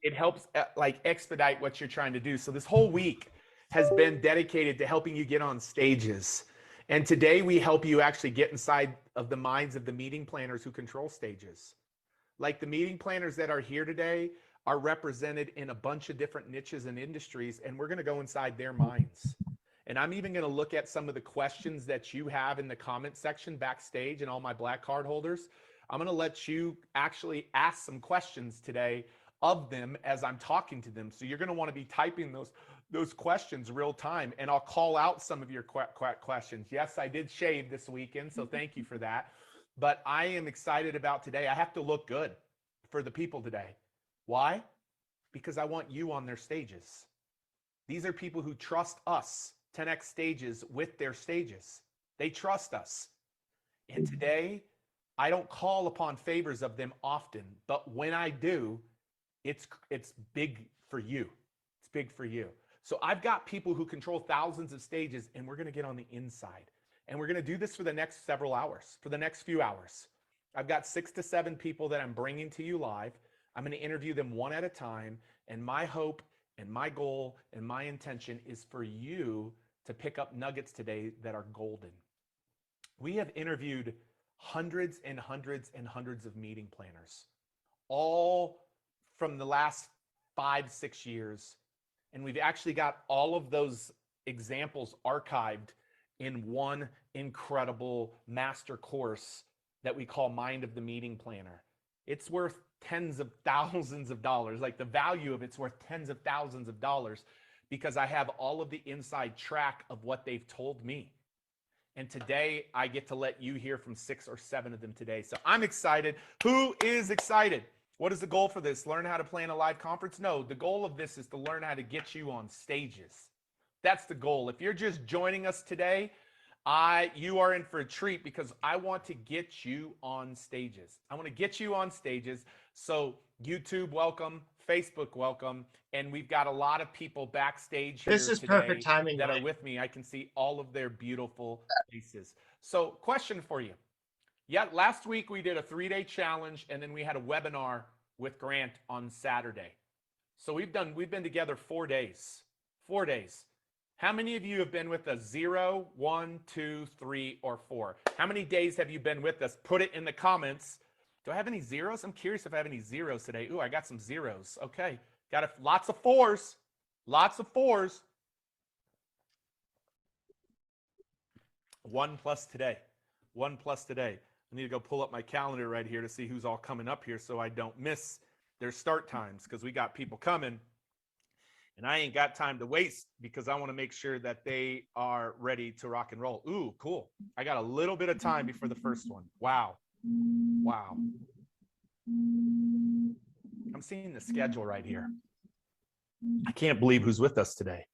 it helps like expedite what you're trying to do. So this whole week has been dedicated to helping you get on stages. And today we help you actually get inside of the minds of the meeting planners who control stages. Like the meeting planners that are here today are represented in a bunch of different niches and industries, and we're going to go inside their minds. And I'm even going to look at some of the questions that you have in the comment section backstage, and all my black card holders. I'm going to let you actually ask some questions today of them as I'm talking to them. So you're going to want to be typing those questions real time, and I'll call out some of your questions. Yes, I did shave this weekend, so thank you for that. But I am excited about today. I have to look good for the people today. Why? Because I want you on their stages. These are people who trust us, 10X Stages, with their stages. They trust us. And today, I don't call upon favors of them often, but when I do, it's big for you. It's big for you. So I've got people who control thousands of stages, and we're going to get on the inside. And we're going to do this for the next several hours, for the next few hours. I've got 6 to 7 people that I'm bringing to you live. I'm going to interview them one at a time. And my hope and my goal and my intention is for you to pick up nuggets today that are golden. We have interviewed hundreds and hundreds and hundreds of meeting planners, all from the last 5-6 years. And we've actually got all of those examples archived in one incredible master course that we call Mind of the Meeting Planner. It's worth tens of thousands of dollars. Like the value of it's worth tens of thousands of dollars because I have all of the inside track of what they've told me. And today I get to let you hear from 6 or 7 of them today. So I'm excited. Who is excited? What is the goal for this? Learn how to plan a live conference? No, the goal of this is to learn how to get you on stages. That's the goal. If you're just joining us today, you are in for a treat because I want to get you on stages. I want to get you on stages. So YouTube, welcome. Facebook, welcome. And we've got a lot of people backstage here This is today perfect timing, that Mike. are with me. I can see all of their beautiful faces. So question for you. Yeah, last week we did a 3-day challenge, and then we had a webinar with Grant on Saturday. So we've been together 4 days. 4 days. How many of you have been with us 0, 1, 2, 3, or 4? How many days have you been with us? Put it in the comments. Do I have any zeros? I'm curious if I have any zeros today. Ooh, I got some zeros. Okay. Got lots of 4s. Lots of 4s. 1 plus today. 1 plus today. I need to go pull up my calendar right here to see who's all coming up here so I don't miss their start times because we got people coming. And I ain't got time to waste because I want to make sure that they are ready to rock and roll. Ooh, cool. I got a little bit of time before the first one. Wow. Wow. I'm seeing the schedule right here. I can't believe who's with us today.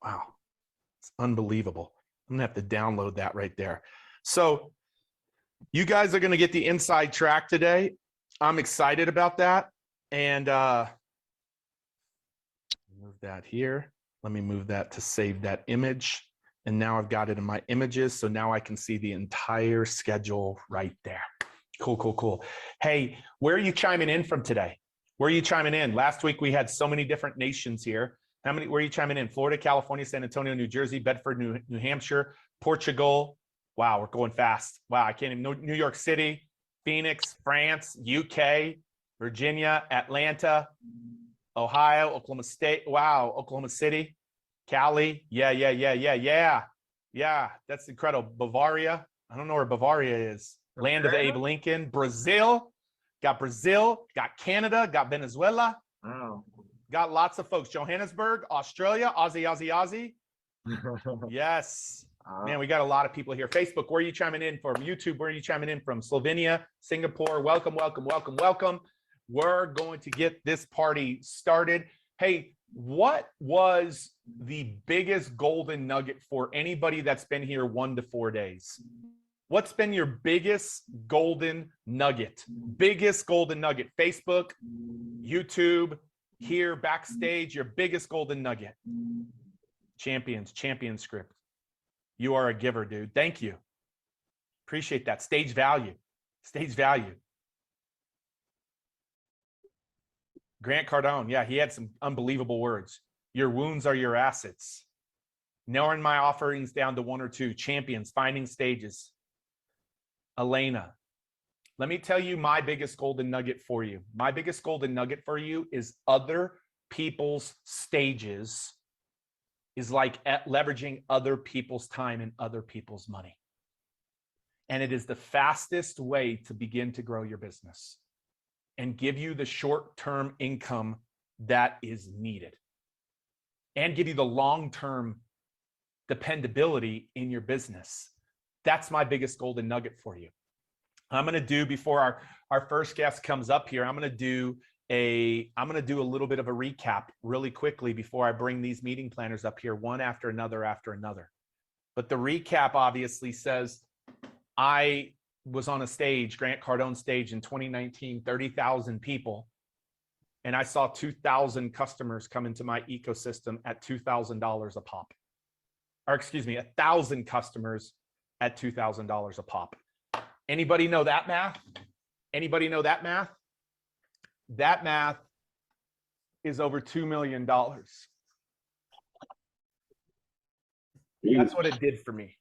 Wow. It's unbelievable. I'm going to have to download that right there. So you guys are going to get the inside track today. I'm excited about that. And move that here. Let me move that to save that image. And now I've got it in my images. So now I can see the entire schedule right there. Cool, cool, cool. Hey, where are you chiming in from today? Where are you chiming in? Last week we had so many different nations here. Where are you chiming in? Florida, California, San Antonio, New Jersey, Bedford, New Hampshire, Portugal. Wow, we're going fast. Wow, I can't even know. New York City, Phoenix, France, UK, Virginia, Atlanta, Ohio, Oklahoma State. Wow, Oklahoma City, Cali. Yeah. That's incredible. Bavaria. I don't know where Bavaria is. Land of Abe Lincoln. Brazil. Got Canada. Got Venezuela. Wow. Got lots of folks. Johannesburg, Australia. Aussie. Yes. Man, we got a lot of people here. Facebook, where are you chiming in from? YouTube, where are you chiming in from? Slovenia, Singapore. Welcome. We're going to get this party started. Hey, what was the biggest golden nugget for anybody that's been here 1 to 4 days? What's been your biggest golden nugget? Biggest golden nugget. Facebook, YouTube, here backstage, your biggest golden nugget. Champion script. You are a giver, dude. Thank you. Appreciate that. Stage value. Grant Cardone, yeah, he had some unbelievable words. Your wounds are your assets. Narrowing my offerings down to 1 or 2. Champions, finding stages. Elena, let me tell you my biggest golden nugget for you. My biggest golden nugget for you is other people's stages is like leveraging other people's time and other people's money. And it is the fastest way to begin to grow your business and give you the short-term income that is needed and give you the long-term dependability in your business. That's my biggest golden nugget for you. I'm going to do, before our first guest comes up here, I'm going to do a little bit of a recap really quickly before I bring these meeting planners up here, one after another after another. But the recap obviously says, I was on a stage, Grant Cardone stage in 2019, 30,000 people. And I saw 2,000 customers come into my ecosystem at $2,000 a pop. Or excuse me, 1,000 customers at $2,000 a pop. Anybody know that math? Anybody know that math? That math is over $2 million. That's what it did for me.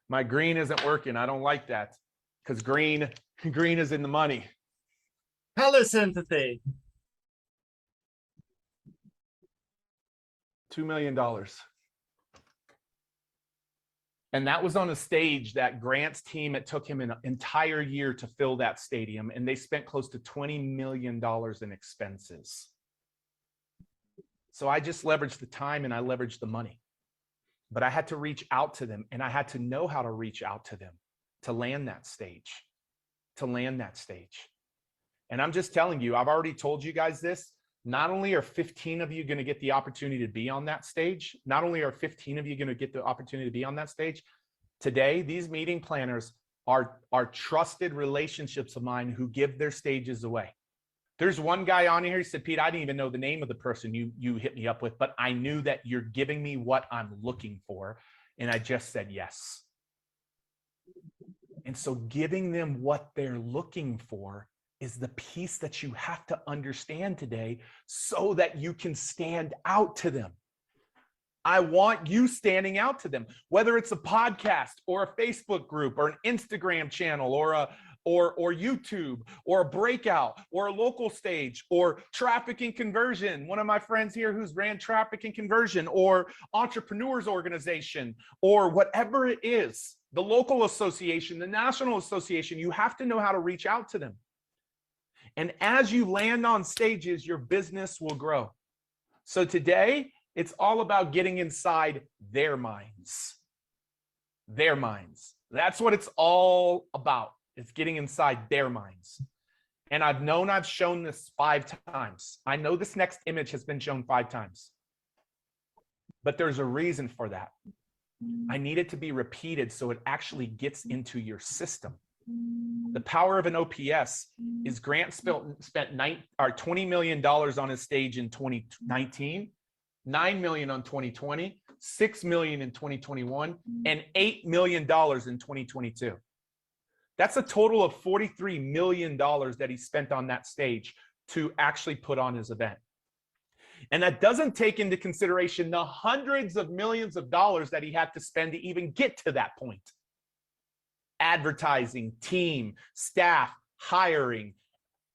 My green isn't working. I don't like that because green is in the money. Color sympathy. $2 million. And that was on a stage that Grant's team, it took him an entire year to fill that stadium, and they spent close to $20 million in expenses. So I just leveraged the time and I leveraged the money. But I had to reach out to them, and I had to know how to reach out to them to land that stage, And I'm just telling you, I've already told you guys this. Not only are 15 of you going to get the opportunity to be on that stage, not only are 15 of you going to get the opportunity to be on that stage, today, these meeting planners are trusted relationships of mine who give their stages away. There's one guy on here, he said, Pete, I didn't even know the name of the person you hit me up with, but I knew that you're giving me what I'm looking for. And I just said yes. And so giving them what they're looking for is the piece that you have to understand today so that you can stand out to them. I want you standing out to them, whether it's a podcast or a Facebook group or an Instagram channel or YouTube or a breakout or a local stage or traffic and conversion. One of my friends here who's ran traffic and conversion or entrepreneurs organization or whatever it is, the local association, the national association, you have to know how to reach out to them. And as you land on stages, your business will grow. So today, it's all about getting inside their minds. Their minds. That's what it's all about. It's getting inside their minds. And I've shown this 5 times. I know this next image has been shown 5 times. But there's a reason for that. I need it to be repeated so it actually gets into your system. The power of an OPS is Grant spent $20 million on his stage in 2019, $9 million on 2020, $6 million in 2021, and $8 million in 2022. That's a total of $43 million that he spent on that stage to actually put on his event. And that doesn't take into consideration the hundreds of millions of dollars that he had to spend to even get to that point. Advertising, team, staff, hiring,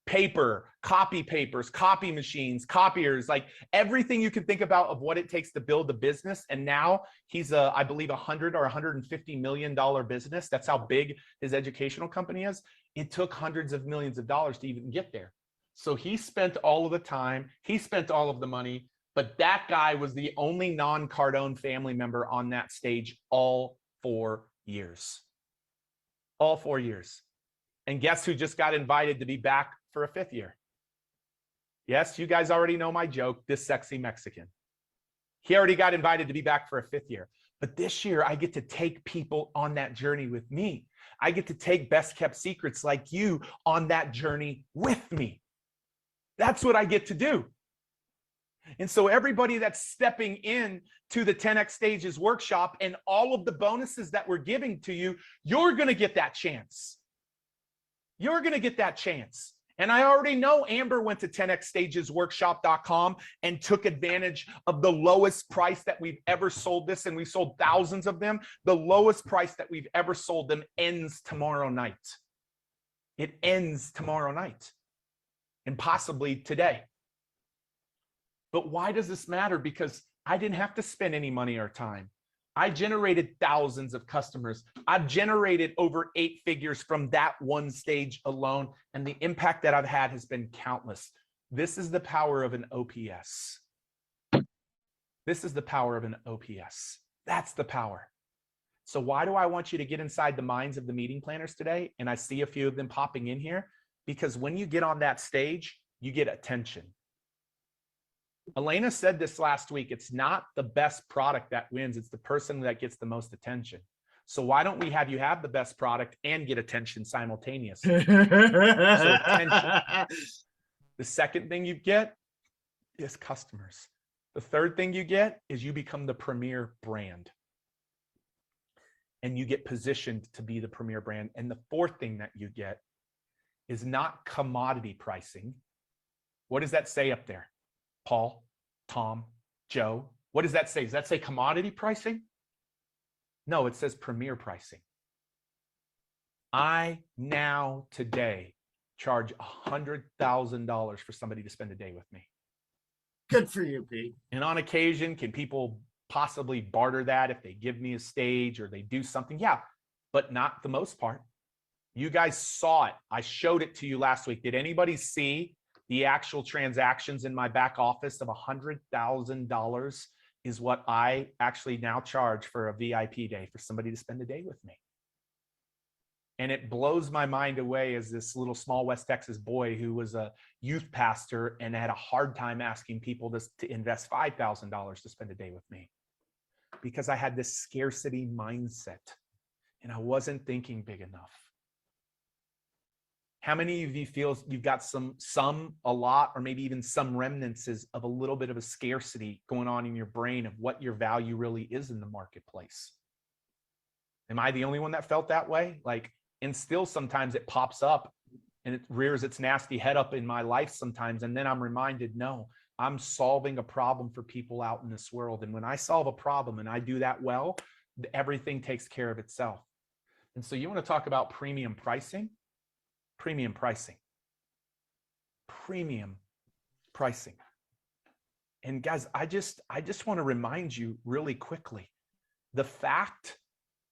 paper, copy papers, copy machines, copiers, like everything you can think about of what it takes to build a business. And now he's I believe $100 or $150 million business. That's how big his educational company is. It took hundreds of millions of dollars to even get there. So he spent all of the time, he spent all of the money, but that guy was the only non-Cardone family member on that stage all 4 years. All 4 years. And guess who just got invited to be back for a 5th year? Yes, you guys already know my joke, this sexy Mexican. He already got invited to be back for a 5th year. But this year, I get to take people on that journey with me. I get to take Best Kept Secrets like you on that journey with me. That's what I get to do. And so everybody that's stepping in to the 10X Stages workshop and all of the bonuses that we're giving to you, you're going to get that chance. You're going to get that chance. And I already know Amber went to 10xstagesworkshop.com and took advantage of the lowest price that we've ever sold this. And we sold thousands of them. The lowest price that we've ever sold them ends tomorrow night. It ends tomorrow night and possibly today. But why does this matter? Because I didn't have to spend any money or time. I generated thousands of customers. I've generated over 8 figures from that one stage alone. And the impact that I've had has been countless. This is the power of an OPS. This is the power of an OPS. That's the power. So why do I want you to get inside the minds of the meeting planners today? And I see a few of them popping in here, because when you get on that stage, you get attention. Elena said this last week, it's not the best product that wins, it's the person that gets the most attention. So why don't we have you have the best product and get attention simultaneously? So attention. The second thing you get is customers. The third thing you get is you become the premier brand. And you get positioned to be the premier brand. And the fourth thing that you get is not commodity pricing. What does that say up there? Paul, Tom, Joe, what does that say? Does that say commodity pricing? No, it says premier pricing. I now today charge $100,000 for somebody to spend a day with me. Good for you, Pete. And on occasion, can people possibly barter that if they give me a stage or they do something? Yeah, but not the most part. You guys saw it. I showed it to you last week. Did anybody see the actual transactions in my back office of $100,000 is what I actually now charge for a VIP day for somebody to spend a day with me? And it blows my mind away as this little small West Texas boy who was a youth pastor and had a hard time asking people to invest $5,000 to spend a day with me, because I had this scarcity mindset and I wasn't thinking big enough. How many of you feel you've got a lot, or maybe even some remnants of a little bit of a scarcity going on in your brain of what your value really is in the marketplace? Am I the only one that felt that way? And still sometimes it pops up and it rears its nasty head up in my life sometimes. And then I'm reminded, no, I'm solving a problem for people out in this world. And when I solve a problem and I do that well, everything takes care of itself. And so you want to talk about premium pricing? Premium pricing. Premium pricing. And guys, I just want to remind you really quickly, the fact,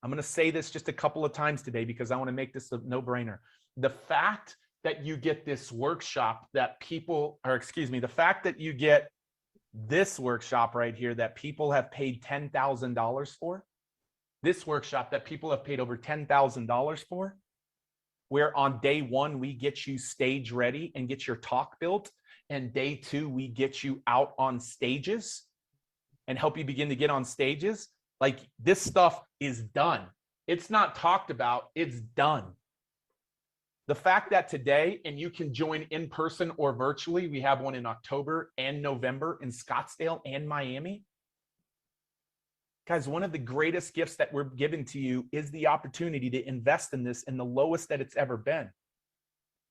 I'm going to say this just a couple of times today because I want to make this a no-brainer. The fact that you get this workshop that the fact that you get this workshop right here that people have paid $10,000 for, this workshop that people have paid over $10,000 for, where on day one, we get you stage ready and get your talk built. And day two, we get you out on stages and help you begin to get on stages. This stuff is done. It's not talked about, it's done. The fact that today, and you can join in person or virtually, we have one in October and November in Scottsdale and Miami. Guys, one of the greatest gifts that we're giving to you is the opportunity to invest in this in the lowest that it's ever been.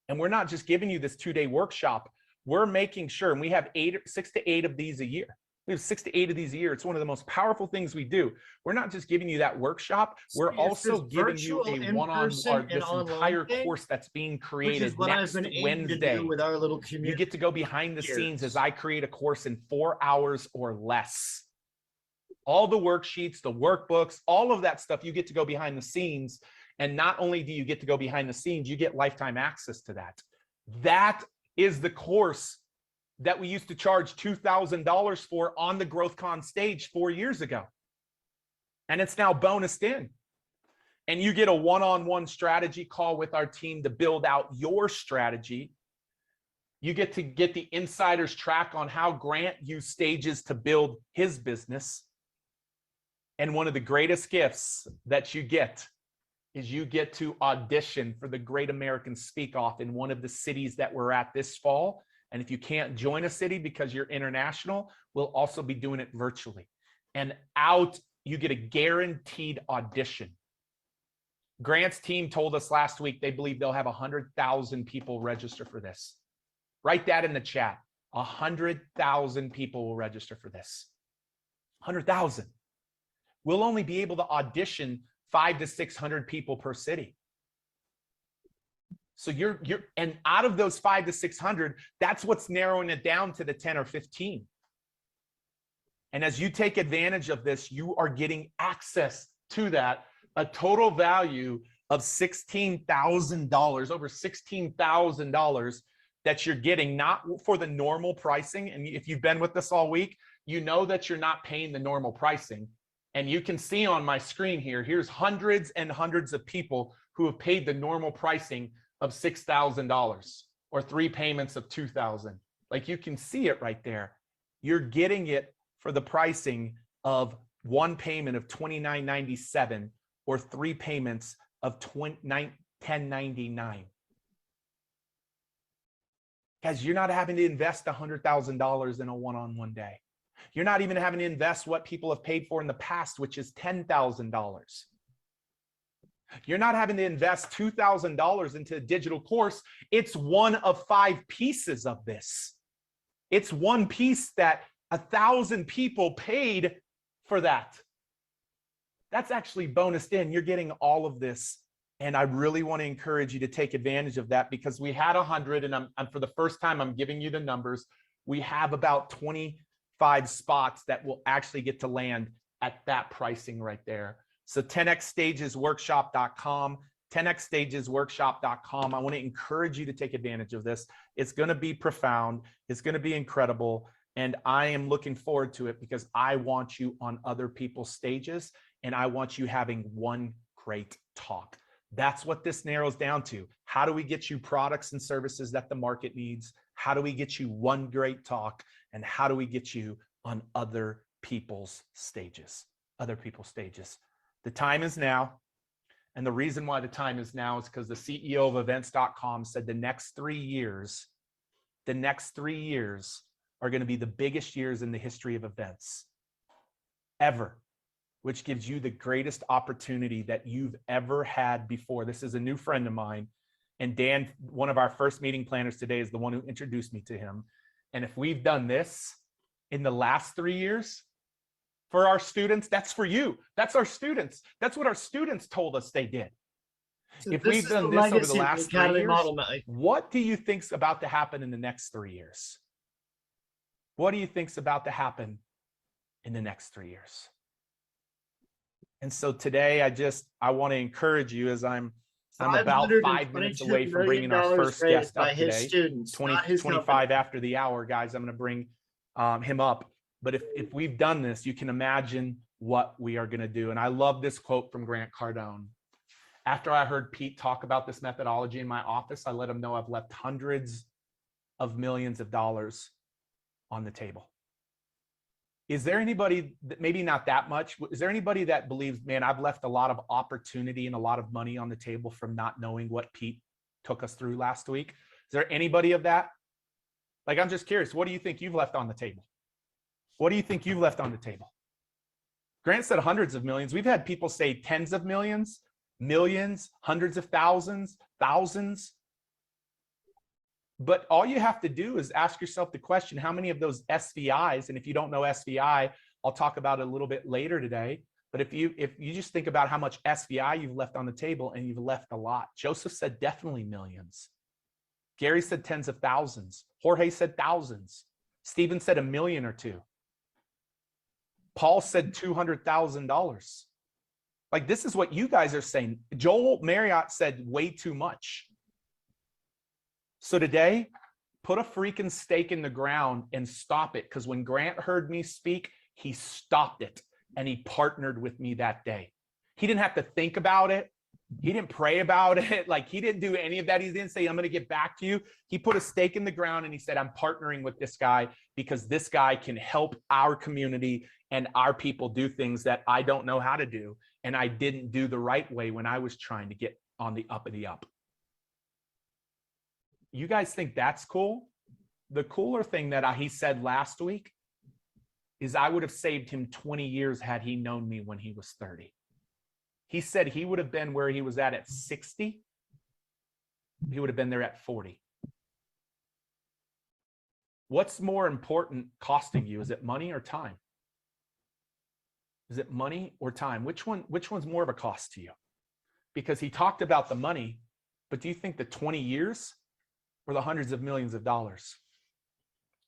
And we're not just giving you this 2-day workshop. We're making sure, and we have 6 to 8 of these a year. We have 6 to 8 of these a year. It's one of the most powerful things we do. We're not just giving you that workshop. We're also giving you a one-on-one, this entire course that's being created next Wednesday. With our little community. You get to go behind the scenes as I create a course in 4 hours or less. All the worksheets, the workbooks, all of that stuff, you get to go behind the scenes. And not only do you get to go behind the scenes, you get lifetime access to that. That is the course that we used to charge $2,000 for on the GrowthCon stage 4 years ago. And it's now bonused in. And you get a one-on-one strategy call with our team to build out your strategy. You get to get the insider's track on how Grant used stages to build his business. And one of the greatest gifts that you get is you get to audition for the Great American Speak Off in one of the cities that we're at this fall. And if you can't join a city because you're international, we'll also be doing it virtually. And you get a guaranteed audition. Grant's team told us last week they believe they'll have 100,000 people register for this. Write that in the chat. 100,000 people will register for this. 100,000. We'll only be able to audition 500 to 600 people per city. So and out of those 500 to 600, that's what's narrowing it down to the 10 or 15. And as you take advantage of this, you are getting access to that, a total value of $16,000, over $16,000 that you're getting, not for the normal pricing. And if you've been with us all week, you know that you're not paying the normal pricing. And you can see on my screen here, here's hundreds and hundreds of people who have paid the normal pricing of $6,000 or 3 payments of $2,000. Like you can see it right there. You're getting it for the pricing of 1 payment of $29.97 or 3 payments of $10.99. Guys, you're not having to invest $100,000 in a one-on-one day. You're not even having to invest what people have paid for in the past, which is $10,000. You're not having to invest $2,000 into a digital course. It's one of 5 pieces of this. It's one piece that 1,000 people paid for that. That's actually bonused in. You're getting all of this. And I really want to encourage you to take advantage of that, because we had 100, and I'm for the first time, I'm giving you the numbers. We have about 25 spots that will actually get to land at that pricing right there. So 10xstagesworkshop.com, 10xstagesworkshop.com. I want to encourage you to take advantage of this. It's going to be profound. It's going to be incredible. And I am looking forward to it, because I want you on other people's stages, and I want you having one great talk. That's what this narrows down to. How do we get you products and services that the market needs? How do we get you one great talk? And how do we get you on other people's stages? Other people's stages. The time is now. And the reason why the time is now is because the CEO of events.com said the next 3 years are going to be the biggest years in the history of events ever, which gives you the greatest opportunity that you've ever had before. This is a new friend of mine. And Dan, one of our first meeting planners today, is the one who introduced me to him. And if we've done this in the last 3 years for our students, that's for you. That's our students. That's what our students told us they did. So If we've done this over the last 3 years, what do you think's about to happen in the next 3 years? What do you think's about to happen in the next 3 years? And so today, I want to encourage you, as I'm about 5 minutes away from bringing our first guest up today, 25 after the hour, guys, I'm going to bring him up. But if we've done this, you can imagine what we are going to do. And I love this quote from Grant Cardone. After I heard Pete talk about this methodology in my office, I let him know I've left hundreds of millions of dollars on the table. Is there anybody that, maybe not that much, is there anybody that believes, man, I've left a lot of opportunity and a lot of money on the table from not knowing what Pete took us through last week? Is there anybody of that? Like, I'm just curious, what do you think you've left on the table? What do you think you've left on the table? Grant said hundreds of millions. We've had people say tens of millions, millions, hundreds of thousands, thousands. But all you have to do is ask yourself the question, how many of those SVIs, and if you don't know SVI, I'll talk about it a little bit later today. But if you just think about how much SVI you've left on the table, and you've left a lot. Joseph said definitely millions. Gary said tens of thousands. Jorge said thousands. Stephen said $1 million or $2 million. Paul said $200,000. Like, this is what you guys are saying. Joel Marriott said way too much. So today, put a freaking stake in the ground and stop it. Because when Grant heard me speak, he stopped it and he partnered with me that day. He didn't have to think about it. He didn't pray about it. Like, he didn't do any of that. He didn't say, I'm going to get back to you. He put a stake in the ground and he said, I'm partnering with this guy because this guy can help our community and our people do things that I don't know how to do. And I didn't do the right way when I was trying to get on the up and the up. You guys think that's cool? The cooler thing that he said last week is I would have saved him 20 years had he known me when he was 30. He said he would have been where he was at 60. He would have been there at 40. What's more important costing you? Is it money or time? Is it money or time? Which one's more of a cost to you? Because he talked about the money, but do you think the 20 years or the hundreds of millions of dollars?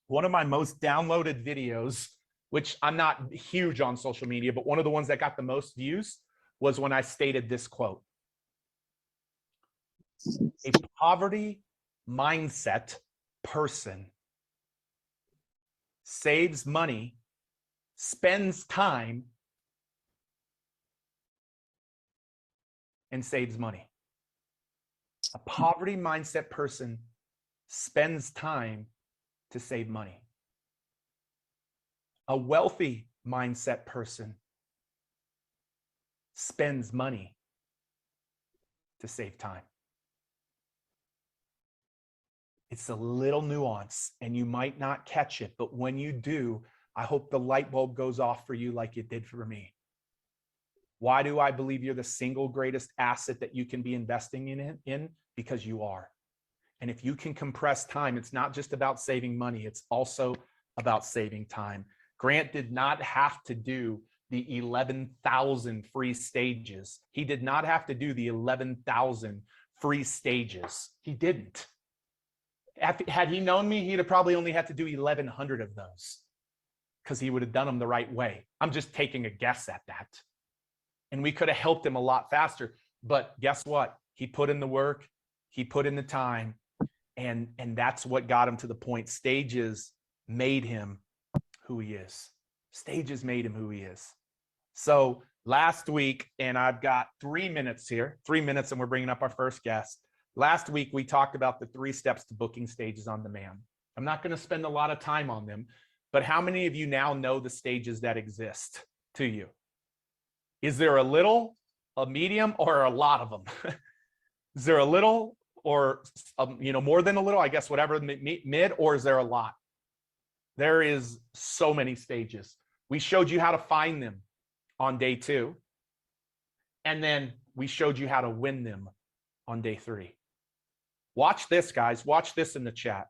One of my most downloaded videos, which I'm not huge on social media, but one of the ones that got the most views was when I stated this quote: a poverty mindset person saves money, spends time, and saves money. A poverty mindset person spends time to save money. A wealthy mindset person spends money to save time. It's a little nuance and you might not catch it, but when you do, I hope the light bulb goes off for you like it did for me. Why do I believe you're the single greatest asset that you can be investing in? Because you are. And if you can compress time, it's not just about saving money, it's also about saving time. Grant did not have to do the 11,000 free stages. He did not have to do the 11,000 free stages. He didn't. Had he known me, he'd have probably only had to do 1,100 of those because he would have done them the right way. I'm just taking a guess at that. And we could have helped him a lot faster. But guess what? He put in the work, he put in the time, and that's what got him to the point. Stages made him who he is. Stages made him who he is. So last week, and I've got 3 minutes here, 3 minutes, and we're bringing up our first guest. Last week, we talked about the 3 steps to booking stages on demand. I'm not going to spend a lot of time on them, but how many of you now know the stages that exist to you? Is there a little, a medium, or a lot of them? Is there a little or more than a little, I guess, whatever, mid, or is there a lot? There is so many stages. We showed you how to find them on day 2. And then we showed you how to win them on day 3. Watch this, guys. Watch this in the chat.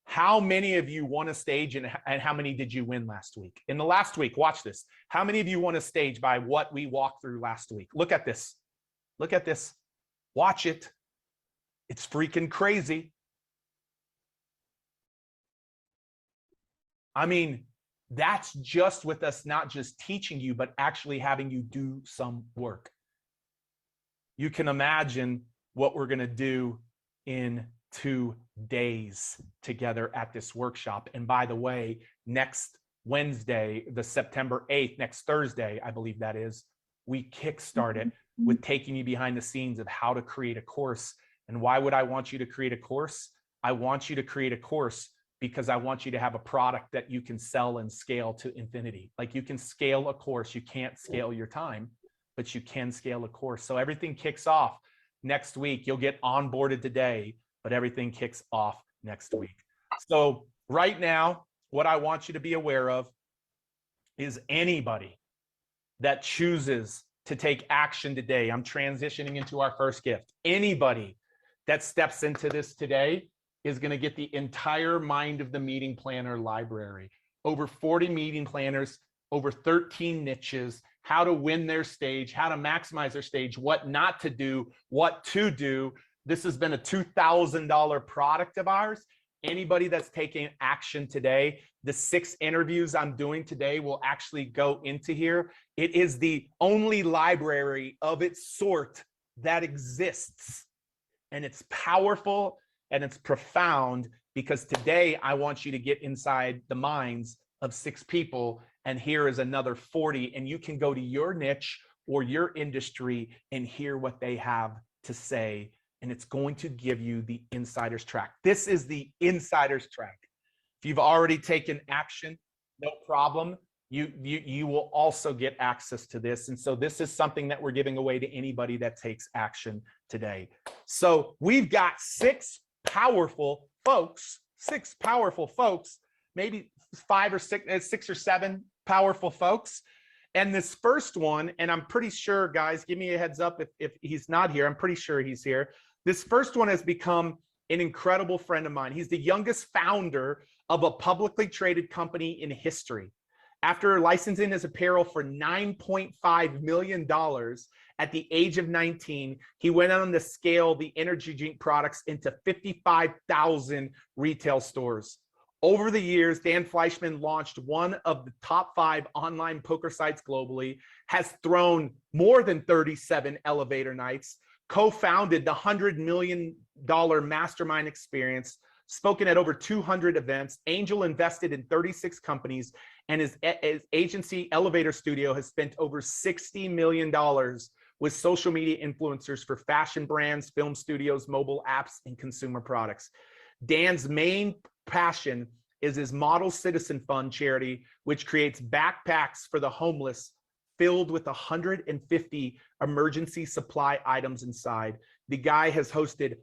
How many of you won a stage and how many did you win last week? In the last week, watch this. How many of you won a stage by what we walked through last week? Look at this. Look at this. Watch it. It's freaking crazy. I mean, that's just with us not just teaching you, but actually having you do some work. You can imagine what we're going to do in 2 days together at this workshop. And by the way, next Wednesday, the September 8th, next Thursday, I believe that is, we kickstart it with taking you behind the scenes of how to create a course. And why would I want you to create a course? I want you to create a course because I want you to have a product that you can sell and scale to infinity. Like, you can scale a course. You can't scale your time, but you can scale a course. So everything kicks off next week. You'll get onboarded today, but everything kicks off next week. So right now, what I want you to be aware of is anybody that chooses to take action today. I'm transitioning into our first gift. Anybody that steps into this today is going to get the entire Mind of the Meeting Planner library. Over 40 meeting planners, over 13 niches, how to win their stage, how to maximize their stage, what not to do, what to do. This has been a $2,000 product of ours. Anybody that's taking action today, the 6 interviews I'm doing today will actually go into here. It is the only library of its sort that exists. And it's powerful and it's profound, because today I want you to get inside the minds of 6 people, and here is another 40, and you can go to your niche or your industry and hear what they have to say, and it's going to give you the insider's track. This is the insider's track. If you've already taken action, no problem. You will also get access to this. And so this is something that we're giving away to anybody that takes action today. So we've got 6 powerful folks, maybe 5 or 6 or 7 powerful folks. And this first one, and I'm pretty sure, guys, give me a heads up if he's not here. I'm pretty sure he's here. This first one has become an incredible friend of mine. He's the youngest founder of a publicly traded company in history. After licensing his apparel for $9.5 million at the age of 19, he went on to scale the energy drink products into 55,000 retail stores. Over the years, Dan Fleischman launched one of the top 5 online poker sites globally, has thrown more than 37 elevator nights, co-founded the $100 million mastermind experience, spoken at over 200 events, angel invested in 36 companies, and his agency Elevator Studio has spent over $60 million with social media influencers for fashion brands, film studios, mobile apps, and consumer products. Dan's main passion is his Model Citizen Fund charity, which creates backpacks for the homeless filled with 150 emergency supply items inside. The guy has hosted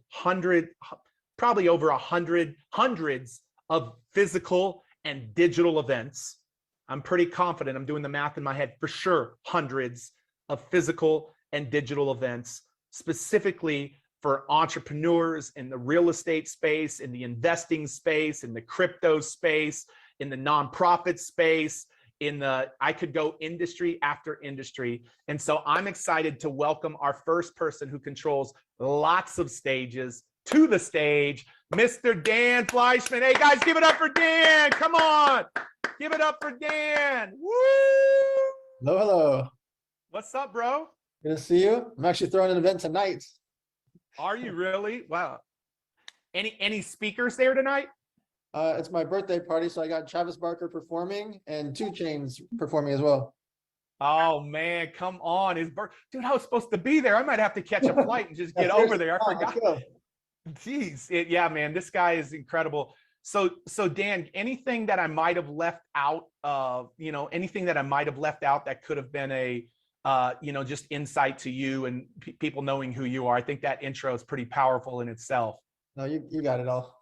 probably over hundreds of physical and digital events. I'm pretty confident, I'm doing the math in my head, for sure, hundreds of physical and digital events, specifically for entrepreneurs in the real estate space, in the investing space, in the crypto space, in the nonprofit space, in the, I could go industry after industry. And so I'm excited to welcome our first person who controls lots of stages to the stage, Mr. Dan Fleischman. Hey guys, give it up for Dan. Come on. Give it up for Dan. Woo! Hello, hello. What's up, bro? Good to see you. I'm actually throwing an event tonight. Are you really? Wow. Any speakers there tonight? It's my birthday party, so I got Travis Barker performing and 2 Chainz performing as well. Oh man, come on. Dude, I was supposed to be there. I might have to catch a flight and just get over there. I forgot. Jeez. Yeah, man, this guy is incredible. So Dan, anything that I might have left out anything that I might have left out that could have been a just insight to you and people knowing who you are. I think that intro is pretty powerful in itself. No, you got it all.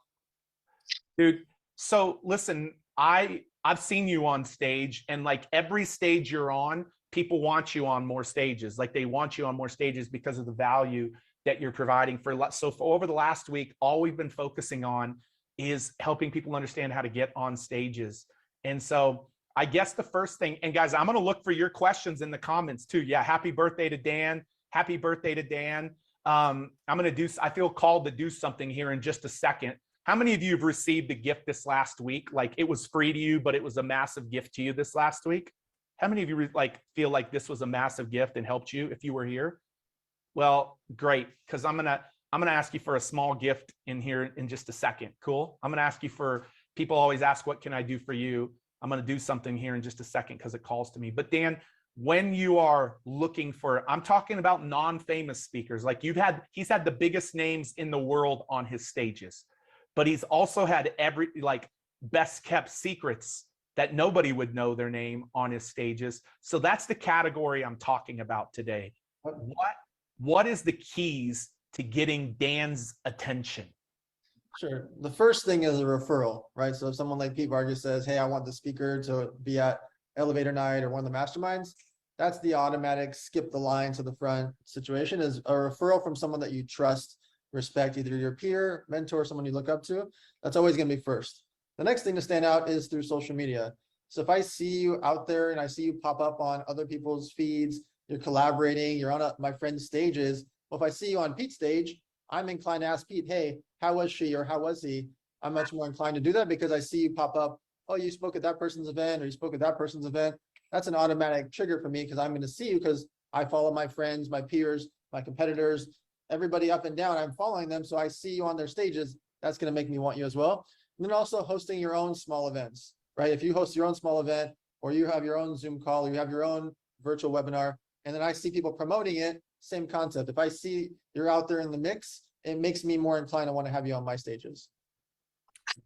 Dude, so listen, I've seen you on stage, and like every stage you're on, people want you on more stages. Like they want you on more stages because of the value that you're providing for over the last week, all we've been focusing on is helping people understand how to get on stages. And so I guess the first thing, and guys, I'm going to look for your questions in the comments too. Yeah. Happy birthday to Dan. Happy birthday to Dan. I feel called to do something here in just a second. How many of you have received a gift this last week? Like it was free to you, but it was a massive gift to you this last week? How many of you feel like this was a massive gift and helped you if you were here? Well, great. Cause I'm going to ask you for a small gift in here in just a second. Cool. I'm going to ask you for, people always ask, what can I do for you? I'm going to do something here in just a second because it calls to me. But Dan, when you are looking for, I'm talking about non-famous speakers, like he's had the biggest names in the world on his stages, but he's also had best kept secrets that nobody would know their name on his stages. So that's the category I'm talking about today. What is the keys to getting Dan's attention? Sure. The first thing is a referral, right? So if someone like Pete Vargas says, hey, I want the speaker to be at Elevator Night or one of the masterminds, that's the automatic skip the line to the front situation, is a referral from someone that you trust, respect, either your peer, mentor, someone you look up to. That's always going to be first. The next thing to stand out is through social media. So if I see you out there and I see you pop up on other people's feeds, you're collaborating, you're on my friend's stages. Well, if I see you on Pete's stage, I'm inclined to ask Pete, hey, how was she or how was he? I'm much more inclined to do that because I see you pop up, oh, you spoke at that person's event or you spoke at that person's event. That's an automatic trigger for me because I'm going to see you because I follow my friends, my peers, my competitors, everybody up and down. I'm following them. So I see you on their stages. That's going to make me want you as well. And then also hosting your own small events, right? If you host your own small event or you have your own Zoom call, or you have your own virtual webinar, and then I see people promoting it, same concept. If I see you're out there in the mix, it makes me more inclined to want to have you on my stages.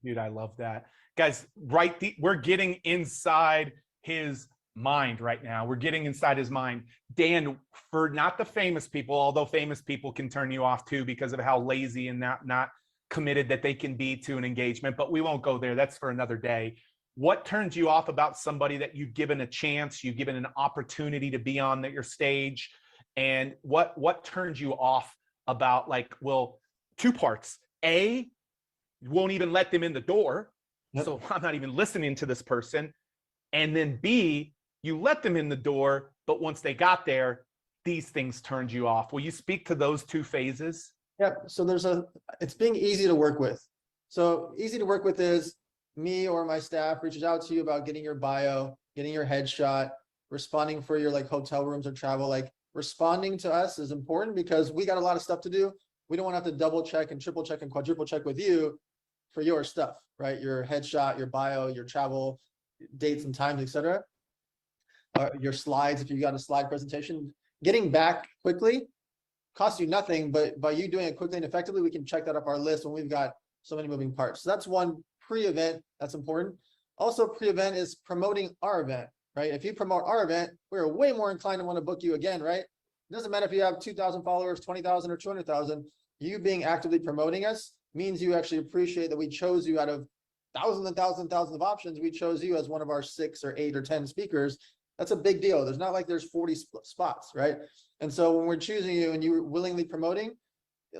Dude, I love that. Guys, we're getting inside his mind right now. We're getting inside his mind. Dan, for not the famous people, although famous people can turn you off too because of how lazy and not committed that they can be to an engagement, but we won't go there. That's for another day. what turns you off about somebody that you've given a chance, you've given an opportunity to be on your stage? And what turns you off about, like, well, two parts. A, you won't even let them in the door. Yep. So I'm not even listening to this person. And then B, you let them in the door, but once they got there, these things turned you off. Will you speak to those two phases? Yeah, so it's being easy to work with. So easy to work with is me or my staff reaches out to you about getting your bio, getting your headshot, responding for your like hotel rooms or travel. Like responding to us is important because we got a lot of stuff to do. We don't want to have to double check and triple check and quadruple check with you for your stuff, right? Your headshot, your bio, your travel dates and times, etc. Your slides, if you got a slide presentation, getting back quickly costs you nothing, but by you doing it quickly and effectively, we can check that up our list when we've got so many moving parts. So that's one pre-event that's important. Also, pre-event is promoting our event, right? If you promote our event, we're way more inclined to want to book you again, right? It doesn't matter if you have 2,000 followers, 20,000 or 200,000, you being actively promoting us means you actually appreciate that we chose you out of thousands and thousands and thousands of options. We chose you as one of our 6 or 8 or 10 speakers. That's a big deal. There's not like there's 40 spots, right? And so when we're choosing you and you're willingly promoting,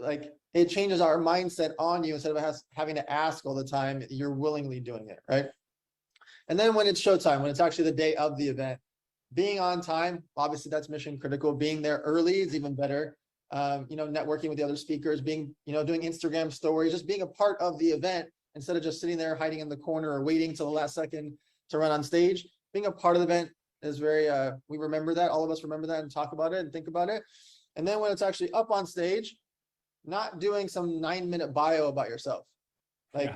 like it changes our mindset on you instead of having to ask all the time, you're willingly doing it, right? And then when it's showtime, when it's actually the day of the event, being on time, obviously that's mission critical. Being there early is even better. Networking with the other speakers, doing Instagram stories, just being a part of the event instead of just sitting there hiding in the corner or waiting till the last second to run on stage. Being a part of the event is very, we remember that, all of us remember that and talk about it and think about it. And then when it's actually up on stage, not doing some 9-minute bio about yourself. Like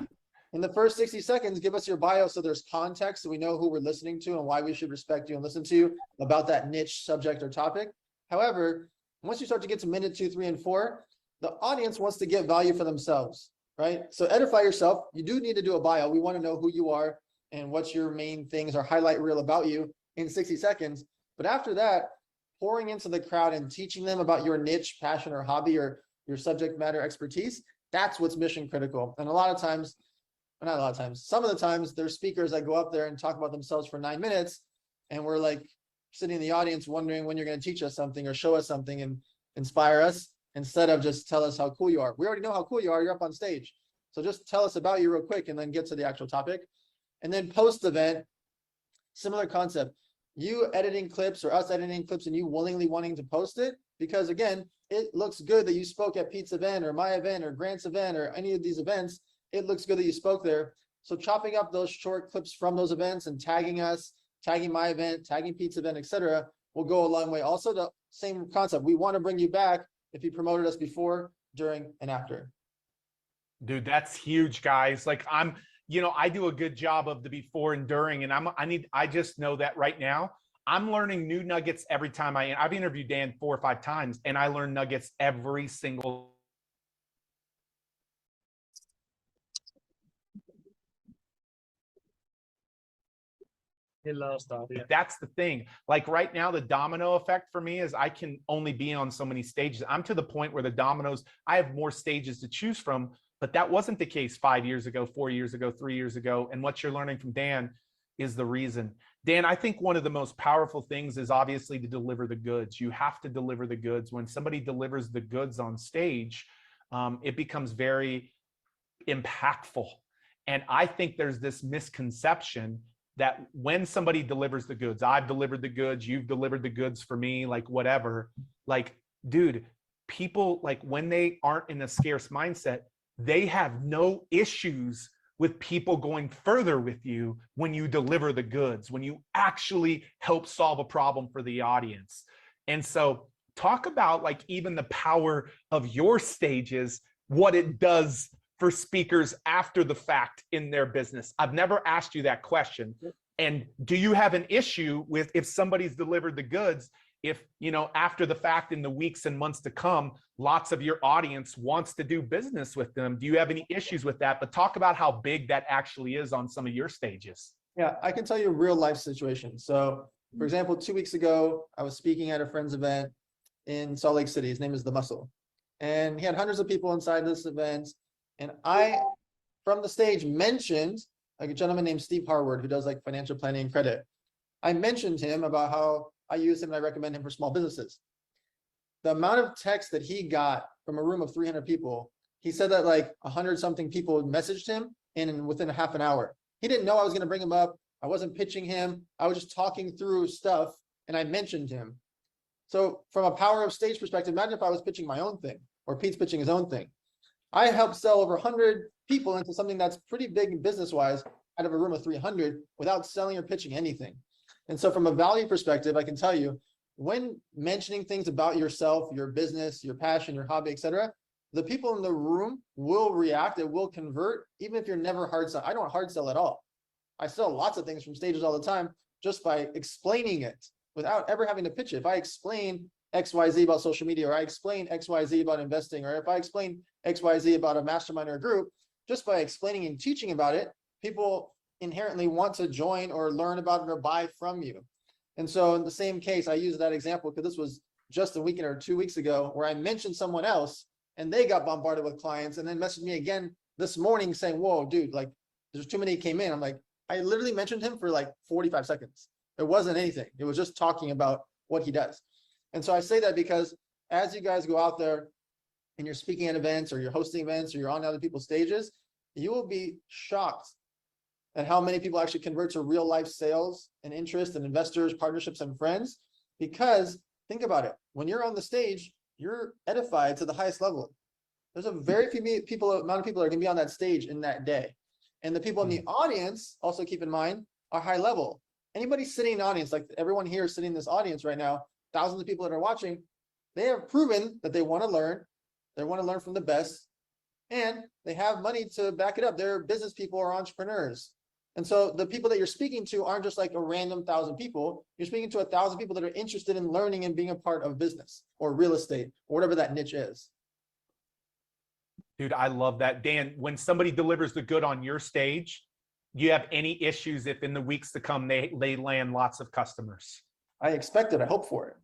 in the first 60 seconds, give us your bio so there's context so we know who we're listening to and why we should respect you and listen to you about that niche subject or topic. However, once you start to get to minute 2, 3, and 4, the audience wants to get value for themselves, right? So edify yourself. You do need to do a bio. We want to know who you are and what's your main things or highlight reel about you in 60 seconds. But after that, pouring into the crowd and teaching them about your niche, passion, or hobby, or your subject matter expertise, that's what's mission critical. And some of the times there's speakers that go up there and talk about themselves for 9 minutes, and we're like sitting in the audience wondering when you're going to teach us something or show us something and inspire us, instead of just tell us how cool you are. We already know how cool you are. You're up on stage. So just tell us about you real quick and then get to the actual topic. And then post-event, similar concept. You editing clips or us editing clips and you willingly wanting to post it, because again, it looks good that you spoke at Pete's event or my event or Grant's event or any of these events. It looks good that you spoke there. So chopping up those short clips from those events and tagging us, tagging my event, tagging Pete's event, etc., will go a long way. Also, the same concept. We want to bring you back if you promoted us before, during, and after. Dude, that's huge, guys. Like I do a good job of the before and during, and I just know that right now I'm learning new nuggets every time I've interviewed Dan 4 or 5 times, and I learn nuggets every single. That's the thing. Like right now, the domino effect for me is I can only be on so many stages. I'm to the point where the dominoes, I have more stages to choose from, but that wasn't the case 5 years ago, 4 years ago, 3 years ago. And what you're learning from Dan is the reason. Dan, I think one of the most powerful things is obviously to deliver the goods. You have to deliver the goods. When somebody delivers the goods on stage, it becomes very impactful. And I think there's this misconception that when somebody delivers the goods, I've delivered the goods, you've delivered the goods for me, like whatever, like, dude, people, like when they aren't in a scarce mindset, they have no issues with people going further with you when you deliver the goods, when you actually help solve a problem for the audience. And so talk about like even the power of your stages, what it does for speakers after the fact in their business. I've never asked you that question. And do you have an issue with if somebody's delivered the goods, if, after the fact in the weeks and months to come, lots of your audience wants to do business with them? Do you have any issues with that? But talk about how big that actually is on some of your stages. Yeah, I can tell you a real life situation. So for example, 2 weeks ago, I was speaking at a friend's event in Salt Lake City. His name is The Muscle. And he had hundreds of people inside this event. And I, from the stage, mentioned like a gentleman named Steve Harward, who does like financial planning and credit. I mentioned him about how I use him and I recommend him for small businesses. The amount of text that he got from a room of 300 people, he said that like 100 something people messaged him within a half an hour. He didn't know I was going to bring him up. I wasn't pitching him. I was just talking through stuff and I mentioned him. So from a power of stage perspective, imagine if I was pitching my own thing or Pete's pitching his own thing. I helped sell over 100 people into something that's pretty big business-wise out of a room of 300 without selling or pitching anything. And so from a value perspective, I can tell you, when mentioning things about yourself, your business, your passion, your hobby, etc., the people in the room will react, it will convert, even if you're never hard sell. I don't hard sell at all. I sell lots of things from stages all the time just by explaining it without ever having to pitch it. If I explain XYZ about social media, or I explain XYZ about investing, or if I explain XYZ about a mastermind or a group, just by explaining and teaching about it, people inherently want to join or learn about it or buy from you. And so in the same case, I use that example because this was just a weekend or 2 weeks ago where I mentioned someone else and they got bombarded with clients and then messaged me again this morning saying, whoa, dude, like there's too many came in. I'm like, I literally mentioned him for like 45 seconds. It wasn't anything. It was just talking about what he does. And so I say that because as you guys go out there and you're speaking at events or you're hosting events or you're on other people's stages, you will be shocked at how many people actually convert to real life sales and interest and investors, partnerships, and friends. Because think about it, when you're on the stage, you're edified to the highest level. There's a very few amount of people that are going to be on that stage in that day. And the people in the audience, also keep in mind, are high level. Anybody sitting in the audience, like everyone here is sitting in this audience right now, thousands of people that are watching, they have proven that they want to learn. They want to learn from the best. And they have money to back it up. They're business people or entrepreneurs. And so the people that you're speaking to aren't just like a random 1,000 people. You're speaking to 1,000 people that are interested in learning and being a part of business or real estate or whatever that niche is. Dude, I love that. Dan, when somebody delivers the good on your stage, do you have any issues if in the weeks to come they land lots of customers? I expect it. I hope for it.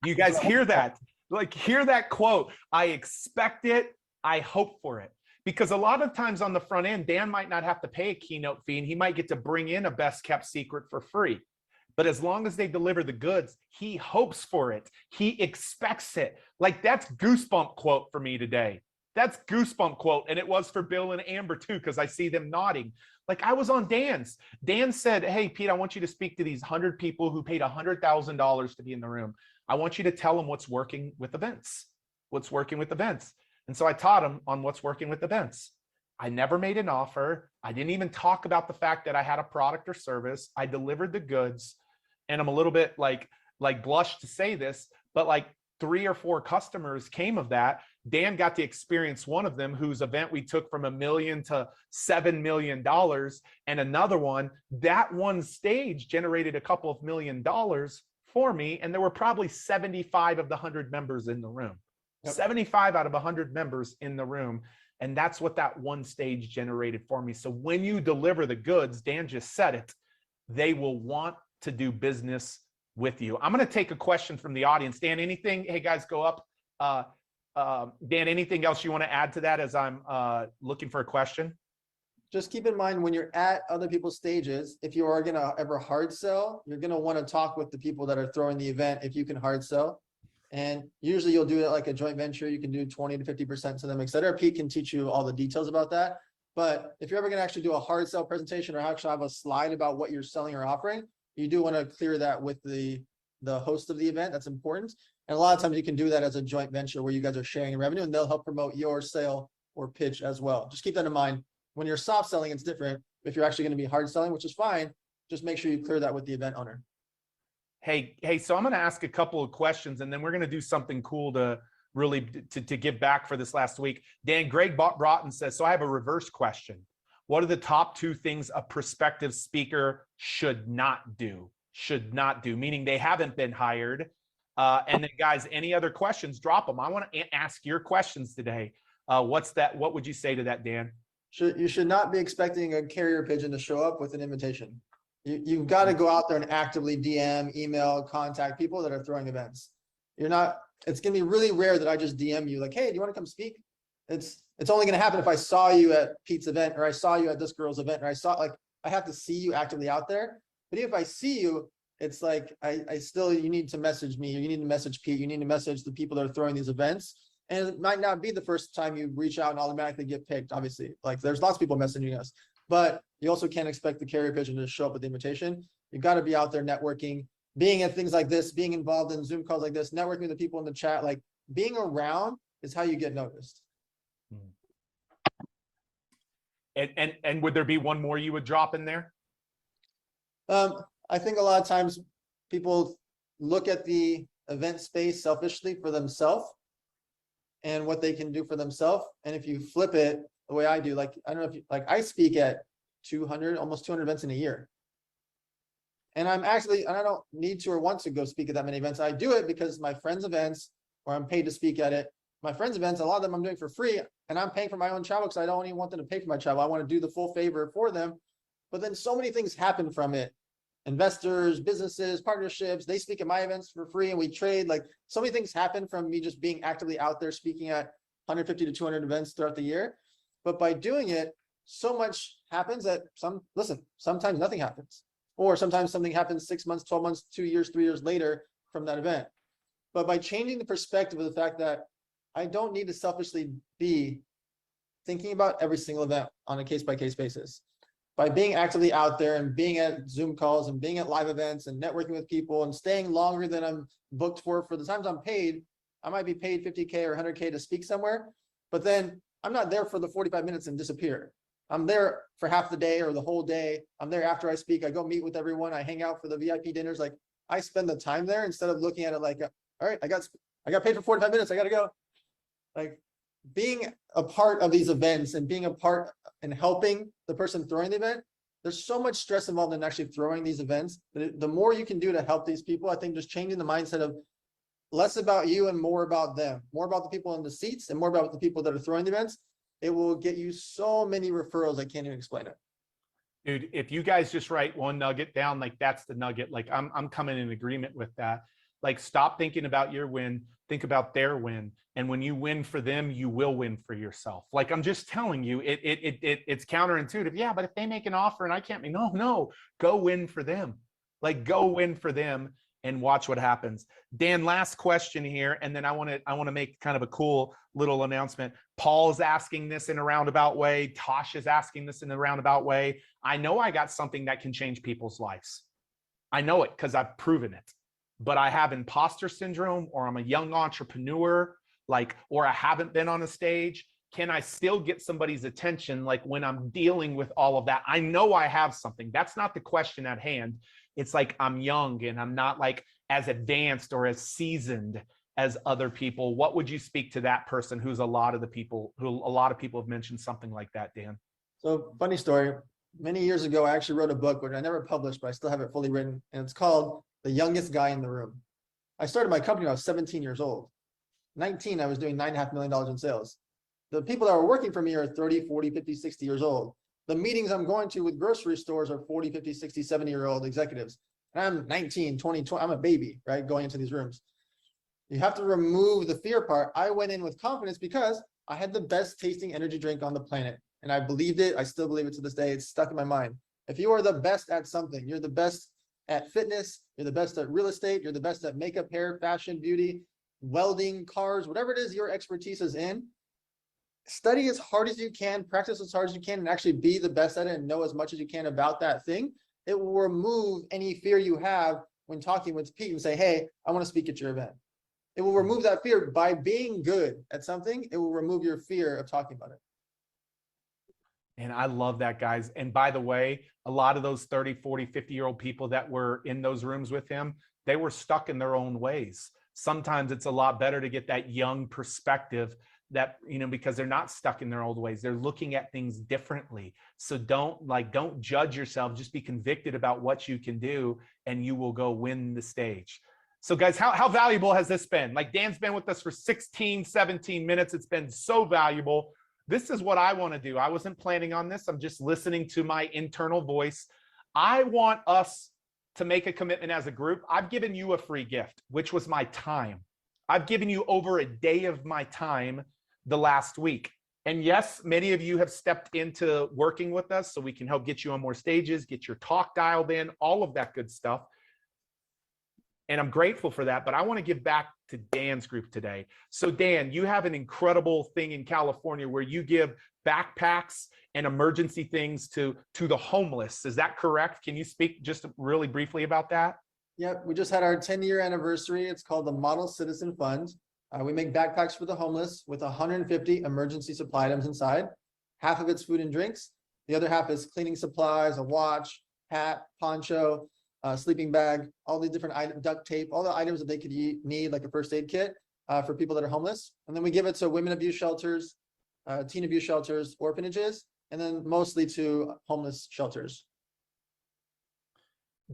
You guys hear that? Like, hear that quote. I expect it. I hope for it. Because a lot of times on the front end, Dan might not have to pay a keynote fee and he might get to bring in a best kept secret for free. But as long as they deliver the goods, he hopes for it. He expects it. Like, that's goosebump quote for me today. That's goosebump quote. And it was for Bill and Amber too, because I see them nodding. Like, I was on Dan's. Dan said, hey, Pete, I want you to speak to these 100 people who paid $100,000 to be in the room. I want you to tell them what's working with events. What's working with events. And so I taught him on what's working with events. I never made an offer. I didn't even talk about the fact that I had a product or service. I delivered the goods. And I'm a little bit like blush to say this, but like 3 or 4 customers came of that. Dan got to experience one of them whose event we took from $1 million to $7 million. And another one, that one stage generated a couple of $1 million for me. And there were probably 75 of the 100 members in the room. 75 out of 100 members in the room. And that's what that one stage generated for me. So when you deliver the goods, Dan just said it, they will want to do business with you. I'm going to take a question from the audience. Dan, anything? Hey guys, go up. Dan, anything else you want to add to that as I'm looking for a question? Just keep in mind when you're at other people's stages, if you are going to ever hard sell, you're going to want to talk with the people that are throwing the event if you can hard sell. And usually you'll do it like a joint venture. You can do 20 to 50% to them, et cetera. Pete can teach you all the details about that. But if you're ever going to actually do a hard sell presentation or actually have a slide about what you're selling or offering, you do want to clear that with the host of the event. That's important. And a lot of times you can do that as a joint venture where you guys are sharing revenue and they'll help promote your sale or pitch as well. Just keep that in mind. When you're soft selling, it's different. If you're actually going to be hard selling, which is fine, just make sure you clear that with the event owner. Hey, so I'm going to ask a couple of questions and then we're going to do something cool to really to give back for this last week. Dan, Greg Broughton says, so I have a reverse question. What are the top 2 things a prospective speaker should not do? Should not do, meaning they haven't been hired. And then guys, any other questions, drop them. I want to ask your questions today. What's that? What would you say to that, Dan? You should not be expecting a carrier pigeon to show up with an invitation. You've got to go out there and actively DM, email, contact people that are throwing events. It's going to be really rare that I just DM you like, hey, do you want to come speak? It's only gonna happen if I saw you at Pete's event, or I saw you at this girl's event, or I have to see you actively out there. But if I see you, it's like, I still, you need to message me, or you need to message Pete, you need to message the people that are throwing these events. And it might not be the first time you reach out and automatically get picked, obviously. Like, there's lots of people messaging us, but you also can't expect the carrier pigeon to show up with the invitation. You've got to be out there networking, being at things like this, being involved in Zoom calls like this, networking with the people in the chat, like being around is how you get noticed. And would there be one more you would drop in there? I think a lot of times people look at the event space selfishly for themselves and what they can do for themselves. And if you flip it the way I do, like, I don't know if you, like, I speak at 200, almost 200 events in a year. And I don't need to or want to go speak at that many events. I do it because my friends' events, or I'm paid to speak at it. My friends' events, a lot of them I'm doing for free, and I'm paying for my own travel because I don't even want them to pay for my travel. I want to do the full favor for them. But then so many things happen from it. Investors, businesses, partnerships, they speak at my events for free and we trade. Like, so many things happen from me just being actively out there speaking at 150 to 200 events throughout the year. But by doing it, so much happens that sometimes nothing happens. Or sometimes something happens 6 months, 12 months, 2 years, 3 years later from that event. But by changing the perspective of the fact that I don't need to selfishly be thinking about every single event on a case-by-case basis. By being actively out there and being at Zoom calls and being at live events and networking with people and staying longer than I'm booked for the times I'm paid, I might be paid 50K or 100K to speak somewhere, but then I'm not there for the 45 minutes and disappear. I'm there for half the day or the whole day. I'm there after I speak. I go meet with everyone. I hang out for the VIP dinners. Like, I spend the time there instead of looking at it like, all right, I got paid for 45 minutes. I got to go. Like, being a part of these events and being a part and helping the person throwing the event, there's so much stress involved in actually throwing these events. But the more you can do to help these people, I think just changing the mindset of less about you and more about them, more about the people in the seats and more about the people that are throwing the events, it will get you so many referrals. I can't even explain it. Dude, if you guys just write one nugget down, like, that's the nugget. Like, I'm coming in agreement with that. Like, stop thinking about your win, think about their win. And when you win for them, you will win for yourself. Like, I'm just telling you, it's counterintuitive. Yeah, but if they make an offer and I can't make, no, go win for them. Like, go win for them and watch what happens. Dan, last question here, and then I want to make kind of a cool little announcement. Paul's asking this in a roundabout way. Tasha's asking this in a roundabout way. I know I got something that can change people's lives. I know it because I've proven it. But I have imposter syndrome, or I'm a young entrepreneur, like, or I haven't been on a stage. Can I still get somebody's attention? Like, when I'm dealing with all of that, I know I have something. That's not the question at hand. It's like, I'm young and I'm not like as advanced or as seasoned as other people. What would you speak to that person who a lot of people have mentioned something like that, Dan? So, funny story. Many years ago, I actually wrote a book, which I never published, but I still have it fully written. And it's called The Youngest Guy in the Room. I started my company when I was 17 years old. 19, I was doing $9.5 million in sales. The people that are working for me are 30, 40, 50, 60 years old. The meetings I'm going to with grocery stores are 40, 50, 60, 70-year-old executives. And I'm 19, 20, I'm a baby, right? Going into these rooms. You have to remove the fear part. I went in with confidence because I had the best tasting energy drink on the planet. And I believed it. I still believe it to this day. It's stuck in my mind. If you are the best at something, you're the best at fitness, you're the best at real estate, you're the best at makeup, hair, fashion, beauty, welding, cars, whatever it is your expertise is in, study as hard as you can, practice as hard as you can, and actually be the best at it and know as much as you can about that thing. It will remove any fear you have when talking with Pete and say, hey, I want to speak at your event. It will remove that fear by being good at something. It will remove your fear of talking about it. And I love that, guys. And by the way, a lot of those 30, 40, 50-year-old people that were in those rooms with him, they were stuck in their own ways. Sometimes it's a lot better to get that young perspective that, because they're not stuck in their old ways. They're looking at things differently. So don't judge yourself. Just be convicted about what you can do, and you will go win the stage. So guys, how valuable has this been? Like, Dan's been with us for 16, 17 minutes. It's been so valuable. This is what I want to do. I wasn't planning on this. I'm just listening to my internal voice. I want us to make a commitment as a group. I've given you a free gift, which was my time. I've given you over a day of my time the last week. And yes, many of you have stepped into working with us so we can help get you on more stages, get your talk dialed in, all of that good stuff. And I'm grateful for that, but I want to give back to Dan's group today. So Dan, you have an incredible thing in California where you give backpacks and emergency things to the homeless. Is that correct? Can you speak just really briefly about that? Yep, we just had our 10-year anniversary. It's called the Model Citizen Fund. We make backpacks for the homeless with 150 emergency supply items inside. Half of it's food and drinks. The other half is cleaning supplies, a watch, hat, poncho, sleeping bag, all the different items, duct tape, all the items that they could need, like a first aid kit for people that are homeless. And then we give it to women abuse shelters, teen abuse shelters, orphanages, and then mostly to homeless shelters.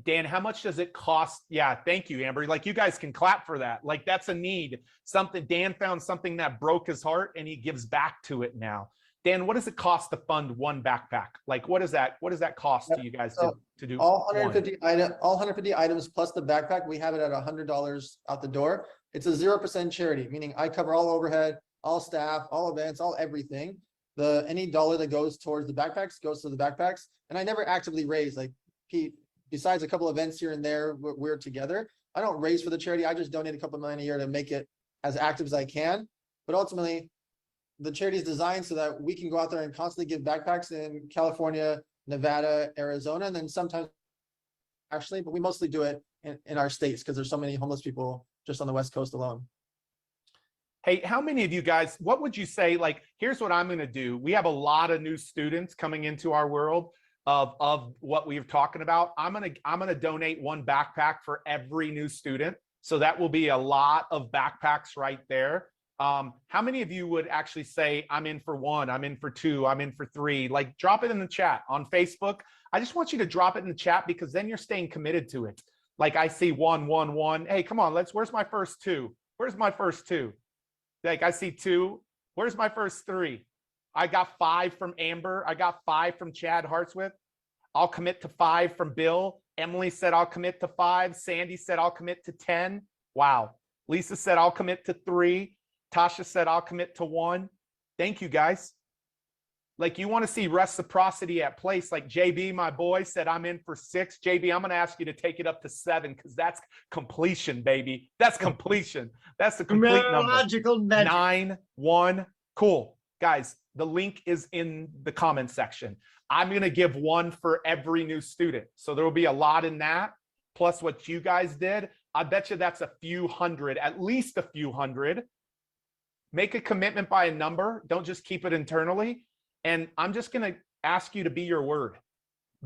Dan, how much does it cost? Yeah, thank you, Amber. Like, you guys can clap for that. Like, that's a need. Something, Dan found something that broke his heart and he gives back to it now. Dan, what does it cost to fund one backpack? Like, what does that cost to you guys to do? All 150 items plus the backpack, we have it at $100 out the door. It's a 0% charity, meaning I cover all overhead, all staff, all events, all everything. Any dollar that goes towards the backpacks goes to the backpacks. And I never actively raise, like Pete, besides a couple events here and there, we're together. I don't raise for the charity. I just donate a couple million a year to make it as active as I can. But ultimately, the charity is designed so that we can go out there and constantly give backpacks in California, Nevada, Arizona, and then sometimes actually, but we mostly do it in our states because there's so many homeless people just on the West Coast alone. Hey, how many of you guys, what would you say, like, here's what I'm going to do. We have a lot of new students coming into our world of what we're talking about. I'm going to donate one backpack for every new student. So that will be a lot of backpacks right there. How many of you would actually say, I'm in for one, I'm in for two, I'm in for three? Like, drop it in the chat on Facebook. I just want you to drop it in the chat because then you're staying committed to it. Like, I see one. Hey, come on, where's my first two? Where's my first two? Like, I see two. Where's my first three? I got 5 from Amber. I got 5 from Chad Hartswith. I'll commit to 5 from Bill. Emily said I'll commit to 5. Sandy said I'll commit to 10. Wow. Lisa said I'll commit to 3. Tasha said I'll commit to 1. Thank you, guys. Like, you want to see reciprocity at place. Like JB, my boy, said I'm in for 6. JB, I'm going to ask you to take it up to 7 because that's completion, baby. That's completion. That's the complete number. 9, 1. Cool. Guys, the link is in the comment section. I'm going to give 1 for every new student. So there will be a lot in that. Plus what you guys did. I bet you that's a few hundred, at least a few hundred. Make a commitment by a number. Don't just keep it internally. And I'm just going to ask you to be your word.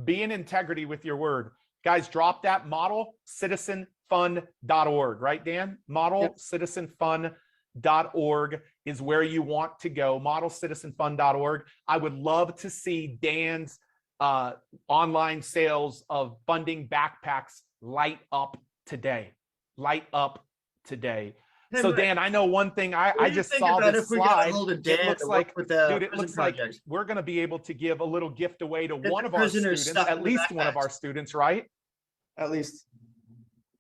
Be in integrity with your word. Guys, drop that. ModelCitizenFund.org, right, Dan? ModelCitizenFund.org is where you want to go. ModelCitizenFund.org. I would love to see Dan's online sales of funding backpacks light up today. Light up today. So Dan, I know one thing. I just saw this slide. It looks like, dude, it looks like we're going to be able to give a little gift away to one of our students, at least one of our students, right? At least.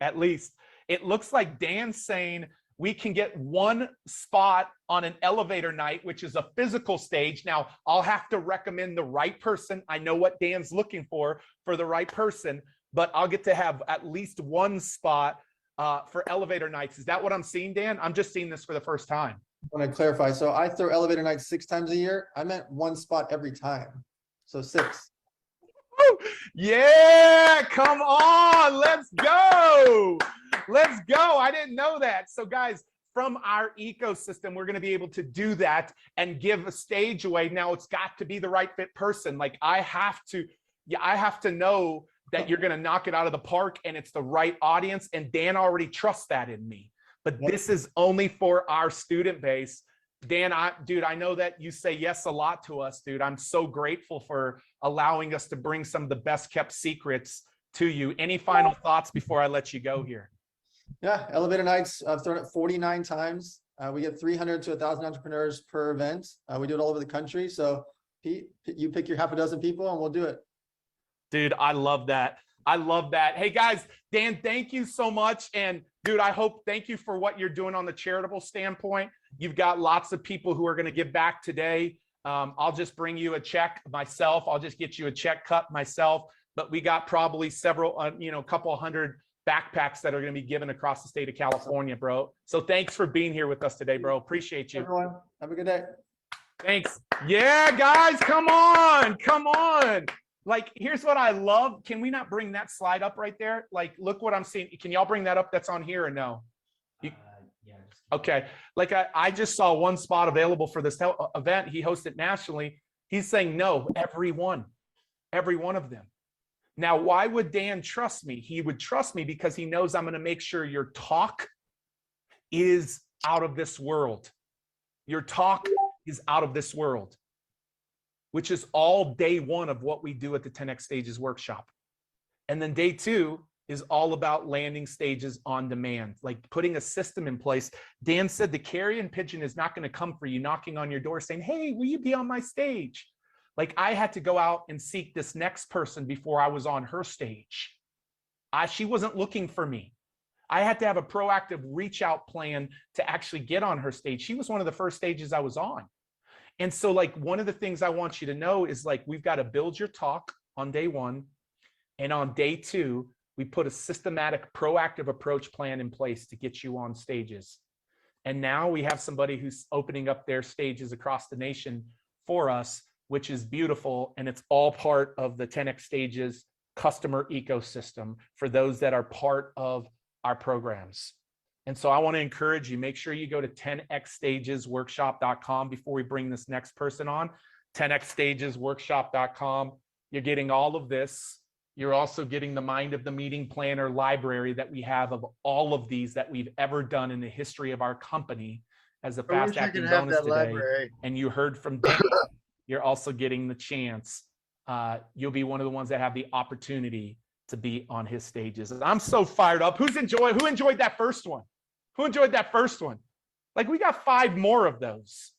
At least. It looks like Dan's saying we can get 1 spot on an elevator night, which is a physical stage. Now, I'll have to recommend the right person. I know what Dan's looking for the right person, but I'll get to have at least 1 spot for elevator nights. Is that what I'm seeing, Dan? I'm just seeing this for the first time. I want to clarify. So I throw elevator nights 6 times a year. I meant 1 spot every time. So 6. Yeah, come on. Let's go. Let's go. I didn't know that. So guys, from our ecosystem, we're going to be able to do that and give a stage away. Now it's got to be the right fit person. Like, I have to know that you're going to knock it out of the park and it's the right audience. And Dan already trusts that in me, but this is only for our student base. Dan, dude, I know that you say yes a lot to us, dude. I'm so grateful for allowing us to bring some of the best kept secrets to you. Any final thoughts before I let you go here? Yeah, elevator nights, I've thrown it 49 times. We get 300 to 1,000 entrepreneurs per event. We do it all over the country. So Pete, you pick your half a dozen people and we'll do it. Dude, I love that. I love that. Hey guys, Dan, thank you so much. And dude, thank you for what you're doing on the charitable standpoint. You've got lots of people who are going to give back today. I'll just bring you a check myself. I'll just get you a check cut myself. But we got probably several, a couple hundred backpacks that are going to be given across the state of California, bro. So thanks for being here with us today, bro. Appreciate you. Everyone, have a good day. Thanks. Yeah, guys, come on. Come on. Like, here's what I love. Can we not bring that slide up right there? Like, look what I'm seeing. Can y'all bring that up? That's on here or no? Okay. Like I just saw one spot available for this event. He hosted nationally. He's saying no, every one of them. Now, why would Dan trust me? He would trust me because he knows I'm going to make sure your talk is out of this world. Your talk is out of this world, which is all day one of what we do at the 10X Stages workshop. And then day two is all about landing stages on demand, like putting a system in place. Dan said the carrion pigeon is not going to come for you knocking on your door saying, hey, will you be on my stage? Like I had to go out and seek this next person before I was on her stage. She wasn't looking for me. I had to have a proactive reach out plan to actually get on her stage. She was one of the first stages I was on. And so like one of the things I want you to know is like, we've got to build your talk on day one. And on day two, we put a systematic, proactive approach plan in place to get you on stages. And now we have somebody who's opening up their stages across the nation for us, which is beautiful. And it's all part of the 10X Stages customer ecosystem for those that are part of our programs. And so I want to encourage you, make sure you go to 10xstagesworkshop.com before we bring this next person on. 10xstagesworkshop.com. You're getting all of this. You're also getting the Mind of the Meeting Planner library that we have of all of these that we've ever done in the history of our company as a fast acting bonus today. Library. And you heard from Dan, you're also getting the chance. You'll be one of the ones that have the opportunity to be on his stages. And I'm so fired up. Who enjoyed that first one? Who enjoyed that first one? Like we got 5 more of those.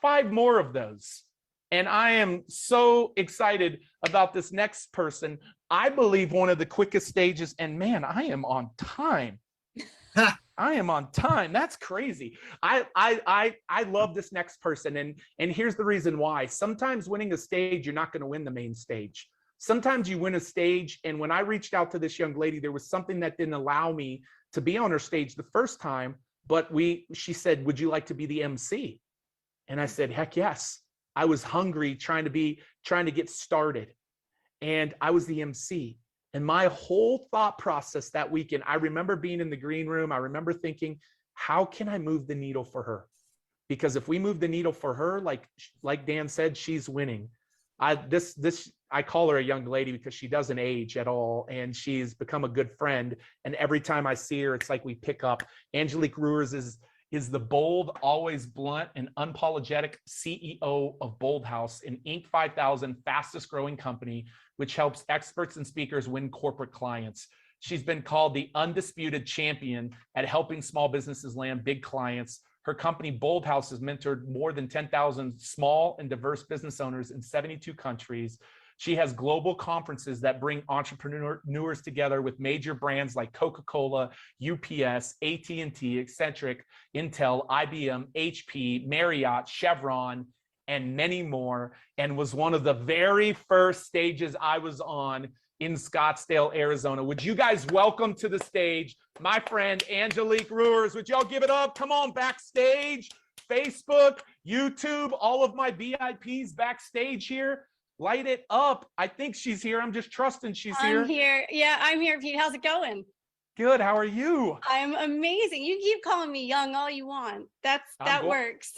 5 more of those. And I am so excited about this next person. I believe one of the quickest stages, and man, I am on time. I am on time. That's crazy. I love this next person. And here's the reason why. Sometimes winning a stage, you're not going to win the main stage. Sometimes you win a stage. And when I reached out to this young lady, there was something that didn't allow me to be on her stage the first time, but she said, would you like to be the MC? And I said, heck yes. I was hungry, trying to get started. And I was the MC. And my whole thought process that weekend, I remember being in the green room. I remember thinking, how can I move the needle for her? Because if we move the needle for her, like Dan said, she's winning. I call her a young lady because she doesn't age at all. And she's become a good friend. And every time I see her, it's like we pick up. Angelique Ruers is the bold, always blunt, and unapologetic CEO of Bold House, an Inc. 5000 fastest growing company, which helps experts and speakers win corporate clients. She's been called the undisputed champion at helping small businesses land big clients. Her company, Bold House, has mentored more than 10,000 small and diverse business owners in 72 countries. She has global conferences that bring entrepreneurs together with major brands like Coca-Cola, UPS, AT&T, Accenture, Intel, IBM, HP, Marriott, Chevron, and many more, and was one of the very first stages I was on in Scottsdale, Arizona. Would you guys welcome to the stage my friend Angelique Ruers? Would y'all give it up? Come on, backstage, Facebook, YouTube, all of my VIPs backstage here. Light it up. I think she's here. I'm just trusting she's here. I'm here. Yeah, I'm here, Pete. How's it going? Good. How are you? I'm amazing. You keep calling me young all you want. That works.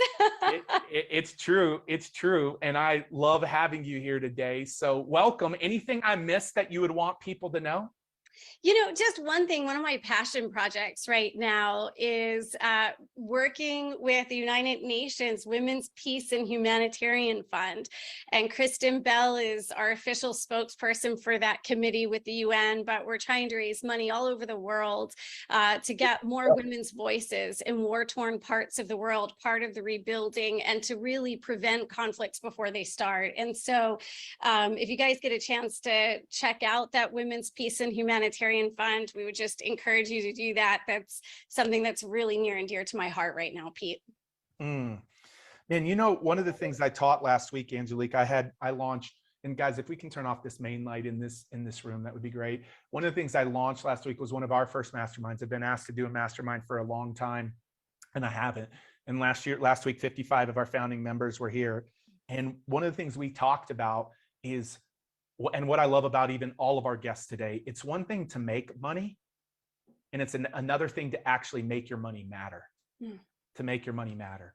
It's true. It's true. And I love having you here today. So welcome. Anything I missed that you would want people to know? You know, just one thing, one of my passion projects right now is working with the United Nations Women's Peace and Humanitarian Fund. And Kristen Bell is our official spokesperson for that committee with the UN, but we're trying to raise money all over the world to get more women's voices in war-torn parts of the world, part of the rebuilding, and to really prevent conflicts before they start. And so if you guys get a chance to check out that Women's Peace and Humanitarian Fund, we would just encourage you to do that. That's something that's really near and dear to my heart right now, Pete. And you know, one of the things I taught last week, Angelique, I launched, and guys, if we can turn off this main light in this room, that would be great. One of the things I launched last week was one of our first masterminds. I've been asked to do a mastermind for a long time, and I haven't. And last week, 55 of our founding members were here. And one of the things we talked about is, and what I love about even all of our guests today, it's one thing to make money, and it's another thing to actually make your money matter, to make your money matter.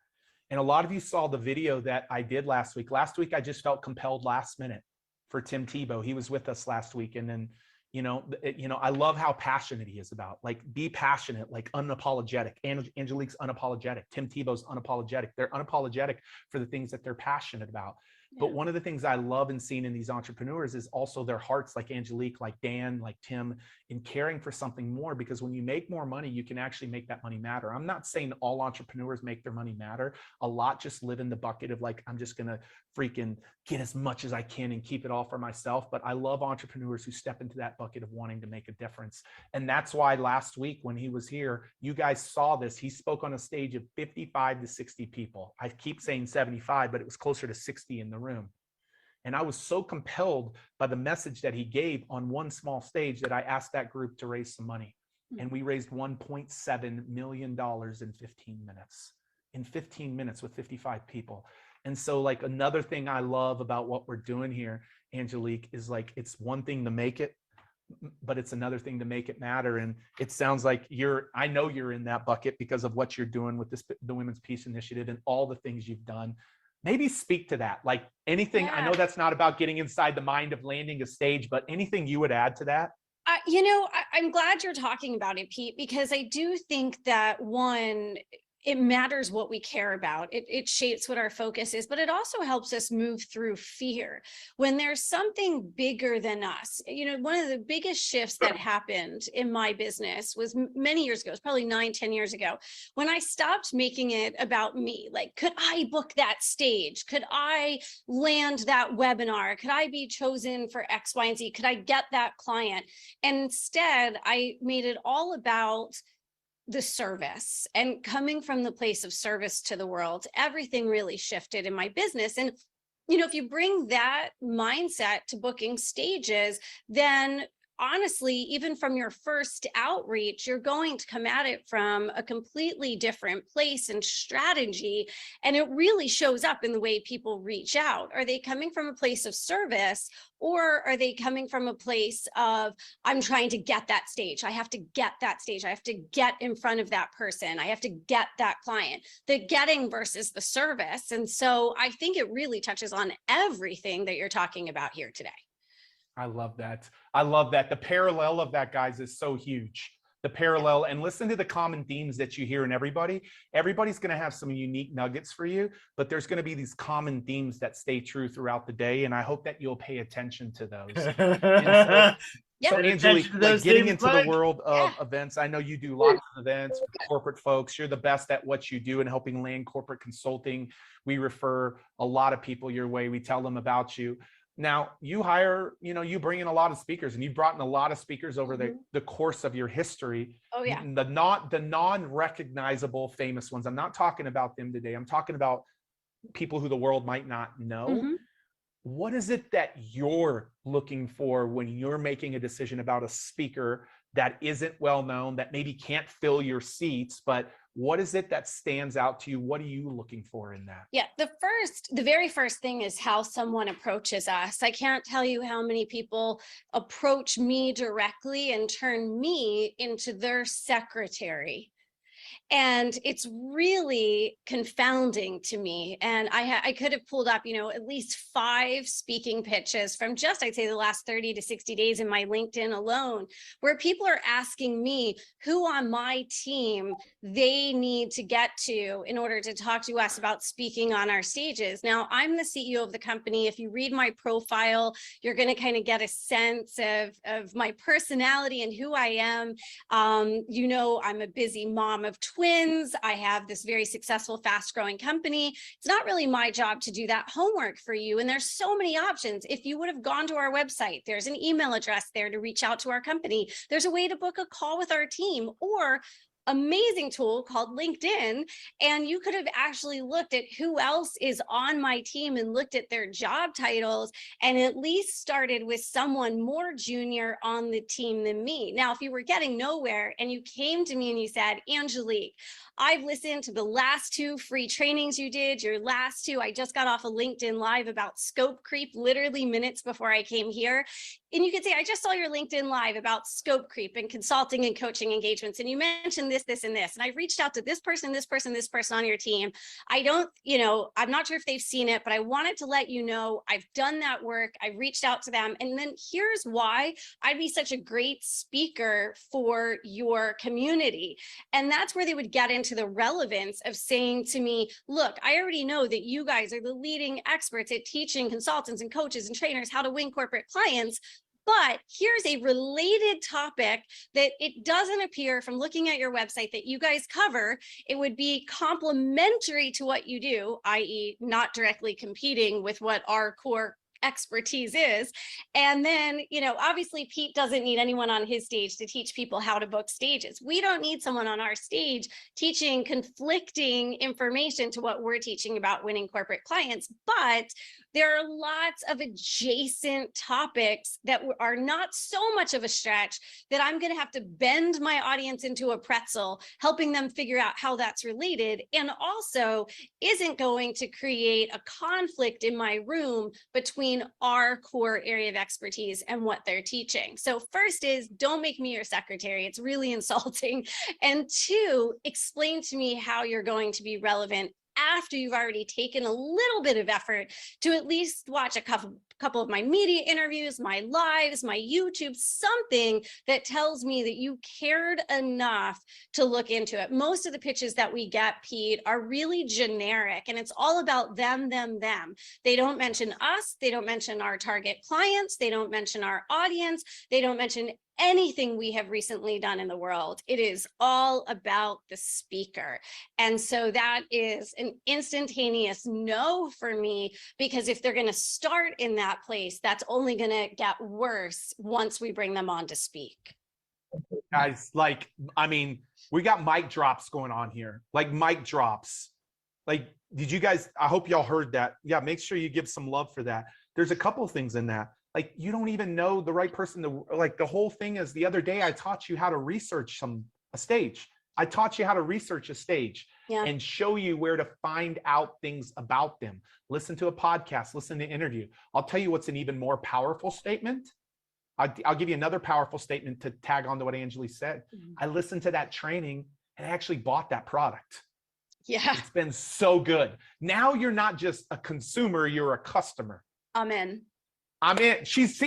And a lot of you saw the video that I did last week. Last week, I just felt compelled last minute for Tim Tebow. He was with us last week. And then, I love how passionate he is about, like, be passionate, like unapologetic. Angelique's unapologetic. Tim Tebow's unapologetic. They're unapologetic for the things that they're passionate about. But one of the things I love and seeing in these entrepreneurs is also their hearts, like Angelique, like Dan, like Tim, in caring for something more, because when you make more money, you can actually make that money matter. I'm not saying all entrepreneurs make their money matter. A lot just live in the bucket of like, I'm just going to freaking get as much as I can and keep it all for myself. But I love entrepreneurs who step into that bucket of wanting to make a difference. And that's why last week when he was here, you guys saw this. He spoke on a stage of 55 to 60 people. I keep saying 75, but it was closer to 60 in the room. And I was so compelled by the message that he gave on one small stage that I asked that group to raise some money. And we raised $1.7 million in 15 minutes. In 15 minutes with 55 people. And so, like, another thing I love about what we're doing here, Angelique, is like, it's one thing to make it, but it's another thing to make it matter. And it sounds like I know you're in that bucket because of what you're doing with the Women's Peace Initiative and all the things you've done. Maybe speak to that, like anything. I know that's not about getting inside the mind of landing a stage, but anything you would add to that? I'm glad you're talking about it, Pete, because I do think that it matters what we care about. It shapes what our focus is, but it also helps us move through fear. When there's something bigger than us, one of the biggest shifts that happened in my business was many years ago, it's probably 9-10 years ago, when I stopped making it about me. Like, could I book that stage? Could I land that webinar? Could I be chosen for X, Y, and Z? Could I get that client? And instead, I made it all about the service, and coming from the place of service to the world, everything really shifted in my business. And, if you bring that mindset to booking stages, then honestly, even from your first outreach, you're going to come at it from a completely different place and strategy. And it really shows up in the way people reach out. Are they coming from a place of service, or are they coming from a place of, I'm trying to get that stage. I have to get that stage. I have to get in front of that person. I have to get that client, the getting versus the service. And so I think it really touches on everything that you're talking about here today. I love that. I love that. The parallel of that, guys, is so huge. The parallel, and listen to the common themes that you hear in everybody. Everybody's going to have some unique nuggets for you, but there's going to be these common themes that stay true throughout the day. And I hope that you'll pay attention to those. So Angelique, like, getting into the world of events, I know you do lots of events for corporate folks. You're the best at what you do and helping land corporate consulting. We refer a lot of people your way. We tell them about you. Now, you hire, you bring in a lot of speakers, and you've brought in a lot of speakers over the course of your history. Oh, yeah. The non-recognizable famous ones. I'm not talking about them today. I'm talking about people who the world might not know. Mm-hmm. What is it that you're looking for when you're making a decision about a speaker that isn't well known, that maybe can't fill your seats, but what is it that stands out to you? What are you looking for in that? Yeah, the very first thing is how someone approaches us. I can't tell you how many people approach me directly and turn me into their secretary. And it's really confounding to me. And I could have pulled up, at least 5 speaking pitches from just, I'd say, the last 30 to 60 days in my LinkedIn alone, where people are asking me who on my team they need to get to in order to talk to us about speaking on our stages. Now, I'm the CEO of the company. If you read my profile, you're going to kind of get a sense of my personality and who I am. I'm a busy mom of twins. I have this very successful, fast-growing company. It's not really my job to do that homework for you. And there's so many options. If you would have gone to our website, there's an email address there to reach out to our company. There's a way to book a call with our team, or amazing tool called LinkedIn, and you could have actually looked at who else is on my team and looked at their job titles and at least started with someone more junior on the team than me. Now, if you were getting nowhere and you came to me and you said, Angelique, I've listened to the last 2 free trainings you did, your last 2, I just got off a LinkedIn Live about scope creep literally minutes before I came here. And you could say, I just saw your LinkedIn Live about scope creep and consulting and coaching engagements. And you mentioned this, this, and this. And I reached out to this person, this person, this person on your team. I don't, I'm not sure if they've seen it, but I wanted to let you know I've done that work. I reached out to them. And then here's why I'd be such a great speaker for your community. And that's where they would get into the relevance of saying to me, look, I already know that you guys are the leading experts at teaching consultants and coaches and trainers how to win corporate clients. But here's a related topic that it doesn't appear from looking at your website that you guys cover. It would be complementary to what you do, i.e. not directly competing with what our core expertise is. And then, obviously Pete doesn't need anyone on his stage to teach people how to book stages. We don't need someone on our stage teaching conflicting information to what we're teaching about winning corporate clients. But there are lots of adjacent topics that are not so much of a stretch that I'm going to have to bend my audience into a pretzel, helping them figure out how that's related, and also isn't going to create a conflict in my room between our core area of expertise and what they're teaching. So first is, don't make me your secretary. It's really insulting. And 2, explain to me how you're going to be relevant after you've already taken a little bit of effort to at least watch a couple of my media interviews, my lives, my YouTube, something that tells me that you cared enough to look into it. Most of the pitches that we get, Pete, are really generic, and it's all about them. They don't mention us. They don't mention our target clients. They don't mention our audience. They don't mention anything we have recently done in the world. It is all about the speaker. And so that is an instantaneous no for me, because if they're going to start in that place, that's only going to get worse once we bring them on to speak. Guys, we got mic drops going on here, like mic drops. Did you guys, I hope y'all heard that. Yeah, make sure you give some love for that. There's a couple of things in that. You don't even know the right person to, the whole thing is, the other day I taught you how to research a stage. I taught you how to research a stage and show you where to find out things about them. Listen to a podcast, listen to an interview. I'll tell you what's an even more powerful statement. I'll give you another powerful statement to tag on to what Angelique said. I listened to that training and I actually bought that product. Yeah. It's been so good. Now you're not just a consumer, you're a customer. Amen. I'm in.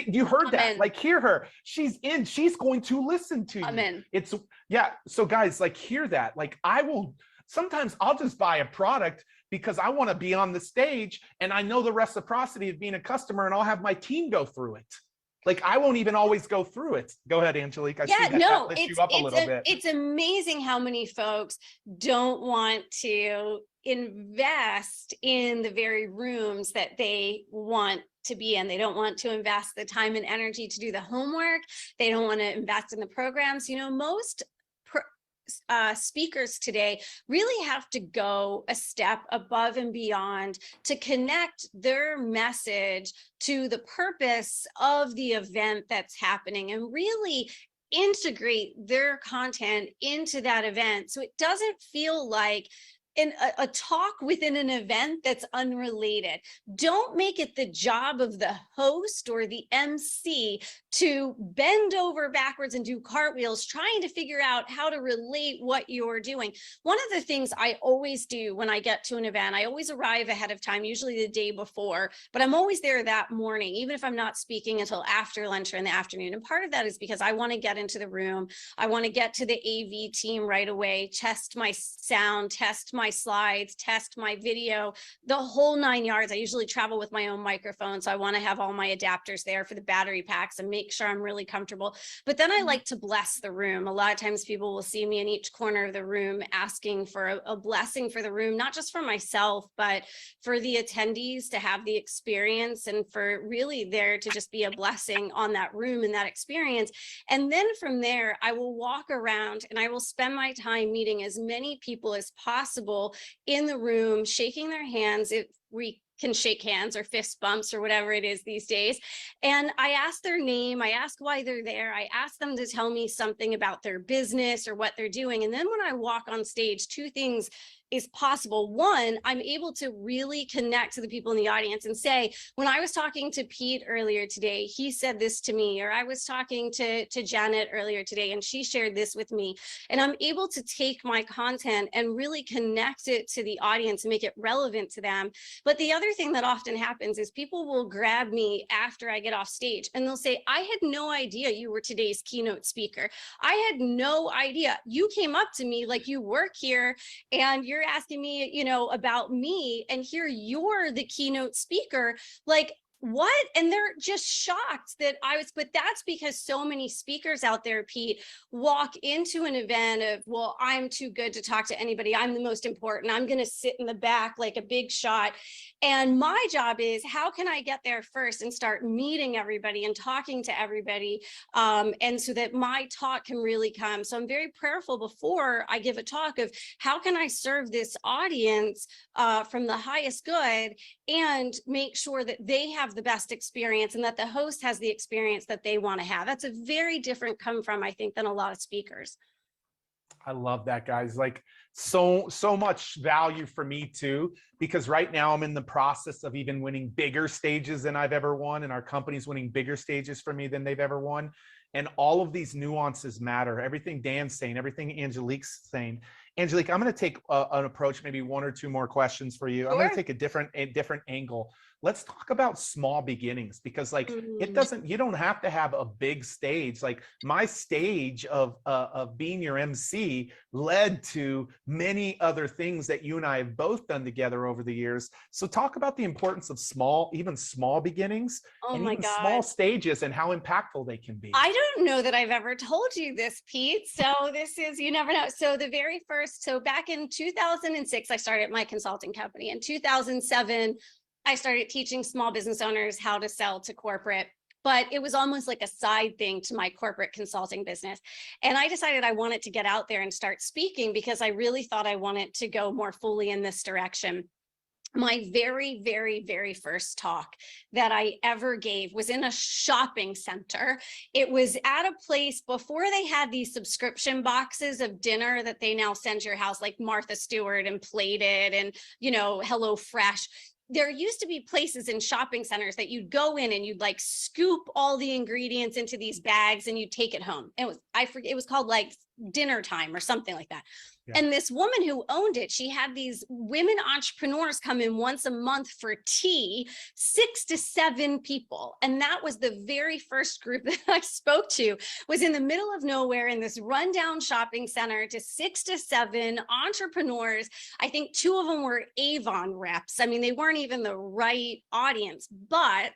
You heard Amen. that. Hear her. She's in. She's going to listen to you. Amen. So guys, hear that. Sometimes I'll just buy a product because I want to be on the stage and I know the reciprocity of being a customer, and I'll have my team go through it. I won't even always go through it. Go ahead, Angelique. I see that lifts you up a little bit. It's amazing how many folks don't want to invest in the very rooms that they want to be in. They don't want to invest the time and energy to do the homework. They don't want to invest in the programs. Most speakers today really have to go a step above and beyond to connect their message to the purpose of the event that's happening and really integrate their content into that event. So it doesn't feel like a talk within an event that's unrelated. Don't make it the job of the host or the MC to bend over backwards and do cartwheels trying to figure out how to relate what you're doing. One of the things I always do when I get to an event, I always arrive ahead of time, usually the day before, but I'm always there that morning, even if I'm not speaking until after lunch or in the afternoon. And part of that is because I want to get into the room. I want to get to the AV team right away, test my sound, test my my slides, test my video, the whole 9 yards. I usually travel with my own microphone, so I want to have all my adapters there for the battery packs and make sure I'm really comfortable. But then I like to bless the room. A lot of times people will see me in each corner of the room asking for a blessing for the room, not just for myself, but for the attendees to have the experience and for really there to just be a blessing on that room and that experience. And then from there, I will walk around and I will spend my time meeting as many people as possible in the room, shaking their hands if we can shake hands or fist bumps or whatever it is these days. And I ask their name, I ask why they're there, I ask them to tell me something about their business or what they're doing. And then when I walk on stage, two things is possible. One, I'm able to really connect to the people in the audience and say, when I was talking to Pete earlier today, he said this to me, or I was talking to Janet earlier today, and she shared this with me. And I'm able to take my content and really connect it to the audience and make it relevant to them. But the other thing that often happens is people will grab me after I get off stage and they'll say, I had no idea you were today's keynote speaker. I had no idea. You came up to me like you work here and you're asking me, you know, about me, and here you're the keynote speaker. Like, what? And they're just shocked that I was, but that's because so many speakers out there, Pete, walk into an event of, well, I'm too good to talk to anybody. I'm the most important. I'm going to sit in the back like a big shot. And my job is, how can I get there first and start meeting everybody and talking to everybody? And so that my talk can really come. So I'm very prayerful before I give a talk of how can I serve this audience from the highest good and make sure that they have the best experience and that the host has the experience that they want to have. That's a very different come from, I think, than a lot of speakers. I love that, guys. Like so much value for me too, because right now I'm in the process of even winning bigger stages than I've ever won. And our company's winning bigger stages for me than they've ever won. And all of these nuances matter. Everything Dan's saying, everything Angelique's saying. Angelique, I'm going to take an approach, maybe one or two more questions for you. I'm going to take a different angle. Let's talk about small beginnings, because like you don't have to have a big stage. Like my stage of being your MC led to many other things that you and I have both done together over the years. So talk about the importance of even small beginnings and even small stages and how impactful they can be. I don't know that I've ever told you this, Pete. So this is, you never know. So the very first, so back in 2006, I started my consulting company. In 2007, I started teaching small business owners how to sell to corporate, but it was almost like a side thing to my corporate consulting business. And I decided I wanted to get out there and start speaking because I really thought I wanted to go more fully in this direction. My very, very, very first talk that I ever gave was in a shopping center. It was at a place before they had these subscription boxes of dinner that they now send to your house, like Martha Stewart and Plated and, you know, HelloFresh. There used to be places in shopping centers that you'd go in and you'd like scoop all the ingredients into these bags and you'd take it home. It was, I forget, it was called like Dinner Time or something like that. Yeah. And this woman who owned it, she had these women entrepreneurs come in once a month for tea, 6 to 7 people. And that was the very first group that I spoke to, was in the middle of nowhere in this rundown shopping center to 6 to 7 entrepreneurs. I think 2 of them were Avon reps. I mean, they weren't even the right audience, but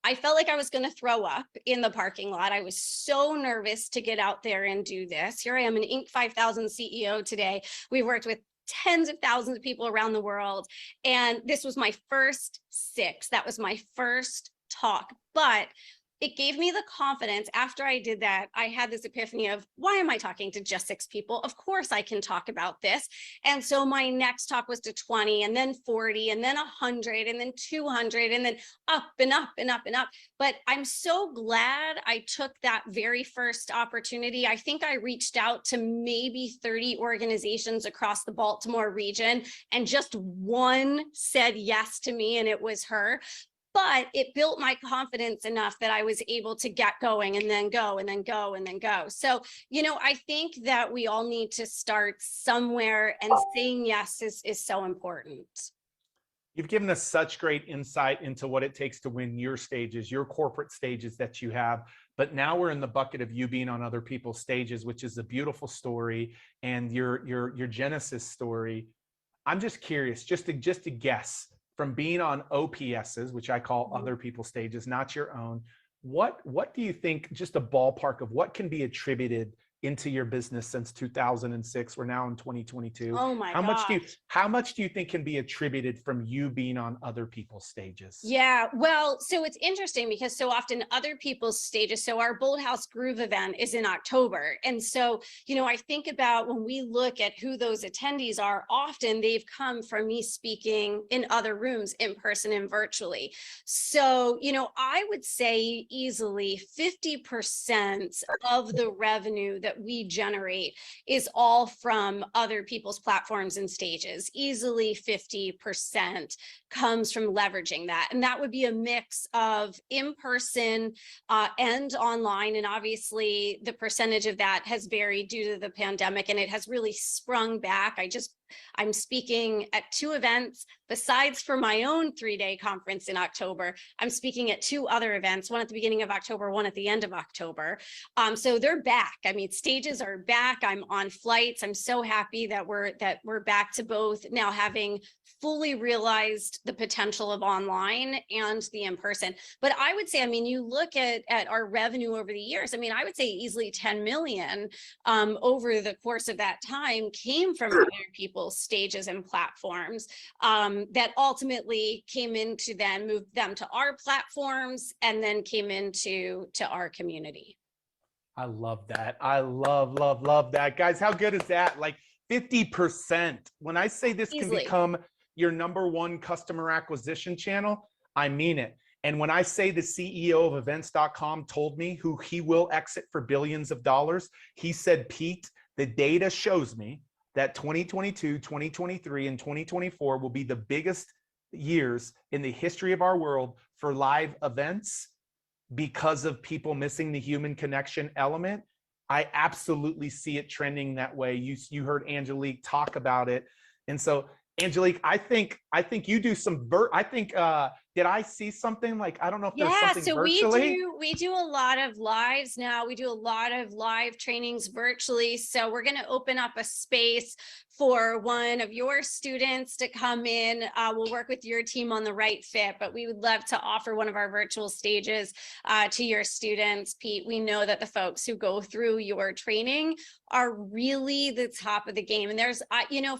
I felt like I was going to throw up in the parking lot. I was so nervous to get out there and do this. Here I am, an Inc. 5000 CEO today. We've worked with tens of thousands of people around the world. And this was my first 6. That was my first talk. But it gave me the confidence. After I did that, I had this epiphany of, why am I talking to just 6 people? Of course I can talk about this. And so my next talk was to 20, and then 40, and then 100, and then 200, and then up and up and up and up. But I'm so glad I took that very first opportunity. I think I reached out to maybe 30 organizations across the Baltimore region, and just one said yes to me, and it was her. But it built my confidence enough that I was able to get going and then go and then go and then go. So, you know, I think that we all need to start somewhere, and saying yes is so important. You've given us such great insight into what it takes to win your stages, your corporate stages that you have. But now we're in the bucket of you being on other people's stages, which is a beautiful story, and your Genesis story. I'm just curious, just to guess, from being on OPSs, which I call other people's stages, not your own, what do you think, just a ballpark of what can be attributed into your business since 2006? We're now in 2022. Oh my How much do you gosh. think can be attributed from you being on other people's stages? Yeah, well, so it's interesting because so often other people's stages, so our Bold House Groove event is in October. And so, I think about when we look at who those attendees are, often they've come from me speaking in other rooms, in person and virtually. So, I would say easily 50% of the revenue that we generate is all from other people's platforms and stages. Easily 50% comes from leveraging that. And that would be a mix of in-person and online. And obviously the percentage of that has varied due to the pandemic, and it has really sprung back. I'm speaking at 2 events besides for my own 3-day conference in October. I'm speaking at 2 other events, one at the beginning of October, one at the end of October. So they're back. I mean, stages are back. I'm on flights. I'm so happy that we're back to both now, having fully realized the potential of online and the in-person. But I would say, I mean, you look at our revenue over the years, I mean, I would say easily 10 million over the course of that time came from other people's stages and platforms that ultimately came into then moved them to our platforms and then came into our community. I love that. I love that. Guys, how good is that? Like 50%. When I say this can Easily. become your #1 customer acquisition channel, I mean it. And when I say the CEO of events.com told me who he will exit for billions of dollars, he said, Pete, the data shows me that 2022, 2023, and 2024 will be the biggest years in the history of our world for live events because of people missing the human connection element. I absolutely see it trending that way. You heard Angelique talk about it. And so Angelique, I think you do some did I see something like, I don't know if there's something so virtually? we do a lot of lives now. We do a lot of live trainings virtually. So we're going to open up a space for one of your students to come in. We'll work with your team on the right fit, but we would love to offer one of our virtual stages to your students. Pete, we know that the folks who go through your training are really the top of the game. And there's,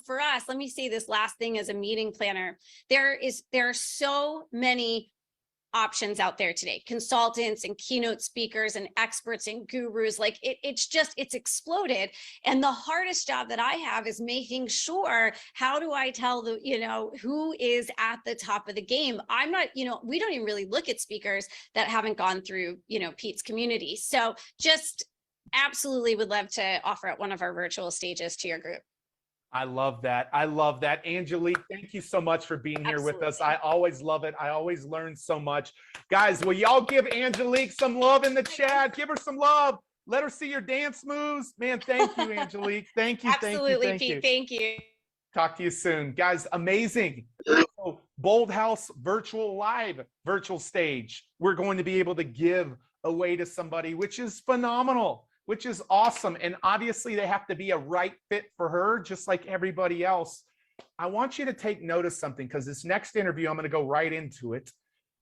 for us, let me say this last thing as a meeting planner, there are so many options out there today, consultants and keynote speakers and experts and gurus. Like it's exploded. And the hardest job that I have is making sure, how do I tell who is at the top of the game? I'm not, we don't even really look at speakers that haven't gone through, Pete's community. So just absolutely would love to offer at one of our virtual stages to your group. I love that. I love that. Angelique, thank you so much for being here with us. I always love it. I always learn so much. Guys, will y'all give Angelique some love in the chat? Give her some love. Let her see your dance moves. Man, thank you, Angelique. Thank you. Absolutely, thank you. Pete. Thank you. Talk to you soon. Guys, amazing. So, Bold House virtual stage. We're going to be able to give away to somebody, which is phenomenal, which is awesome. And obviously they have to be a right fit for her, just like everybody else. I want you to take note of something, because this next interview, I'm going to go right into it,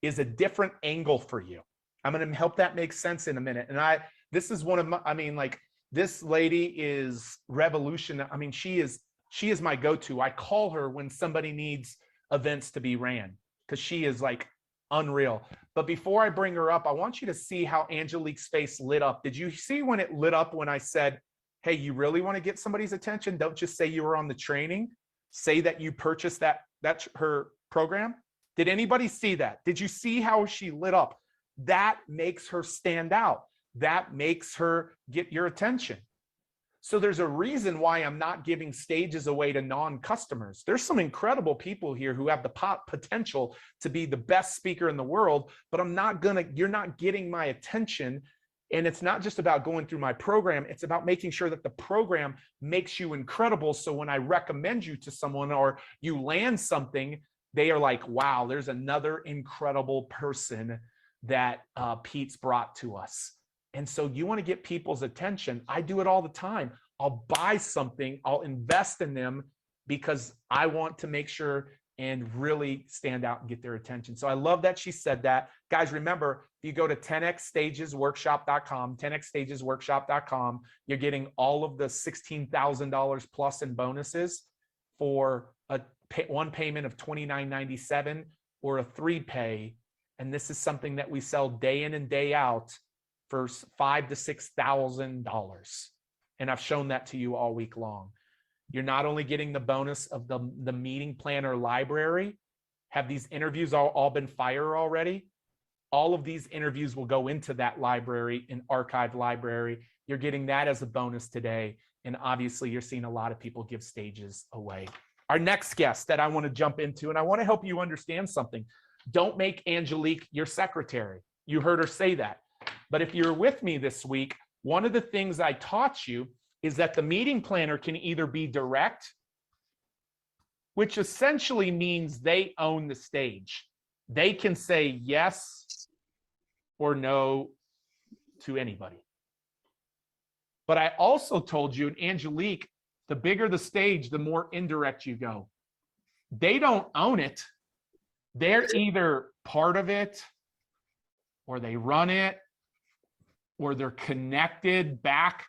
is a different angle for you. I'm going to help that make sense in a minute. And this is one of my, this lady is revolution. I mean, she is my go-to. I call her when somebody needs events to be ran, because she is like unreal. But before I bring her up, I want you to see how Angelique's face lit up. Did you see when it lit up when I said, hey, you really want to get somebody's attention? Don't just say you were on the training. Say that you purchased that's her program. Did anybody see that? Did you see how she lit up? That makes her stand out. That makes her get your attention. So there's a reason why I'm not giving stages away to non-customers. There's some incredible people here who have the potential to be the best speaker in the world, but you're not getting my attention. And it's not just about going through my program. It's about making sure that the program makes you incredible. So when I recommend you to someone or you land something, they are like, wow, there's another incredible person that Pete's brought to us. And so you want to get people's attention. I do it all the time. I'll buy something, I'll invest in them, because I want to make sure and really stand out and get their attention. So I love that she said that. Guys, remember, if you go to 10xstagesworkshop.com, 10xstagesworkshop.com, you're getting all of the $16,000 plus in bonuses for one payment of $29.97 or a 3-pay. And this is something that we sell day in and day out for $5,000 to $6,000. And I've shown that to you all week long. You're not only getting the bonus of the meeting planner library. Have these interviews all been fired already? All of these interviews will go into that library, an archived library. You're getting that as a bonus today. And obviously you're seeing a lot of people give stages away. Our next guest that I want to jump into, and I want to help you understand something. Don't make Angelique your secretary. You heard her say that. But if you're with me this week, one of the things I taught you is that the meeting planner can either be direct, which essentially means they own the stage. They can say yes or no to anybody. But I also told you, and Angelique, the bigger the stage, the more indirect you go. They don't own it. They're either part of it, or they run it, or they're connected back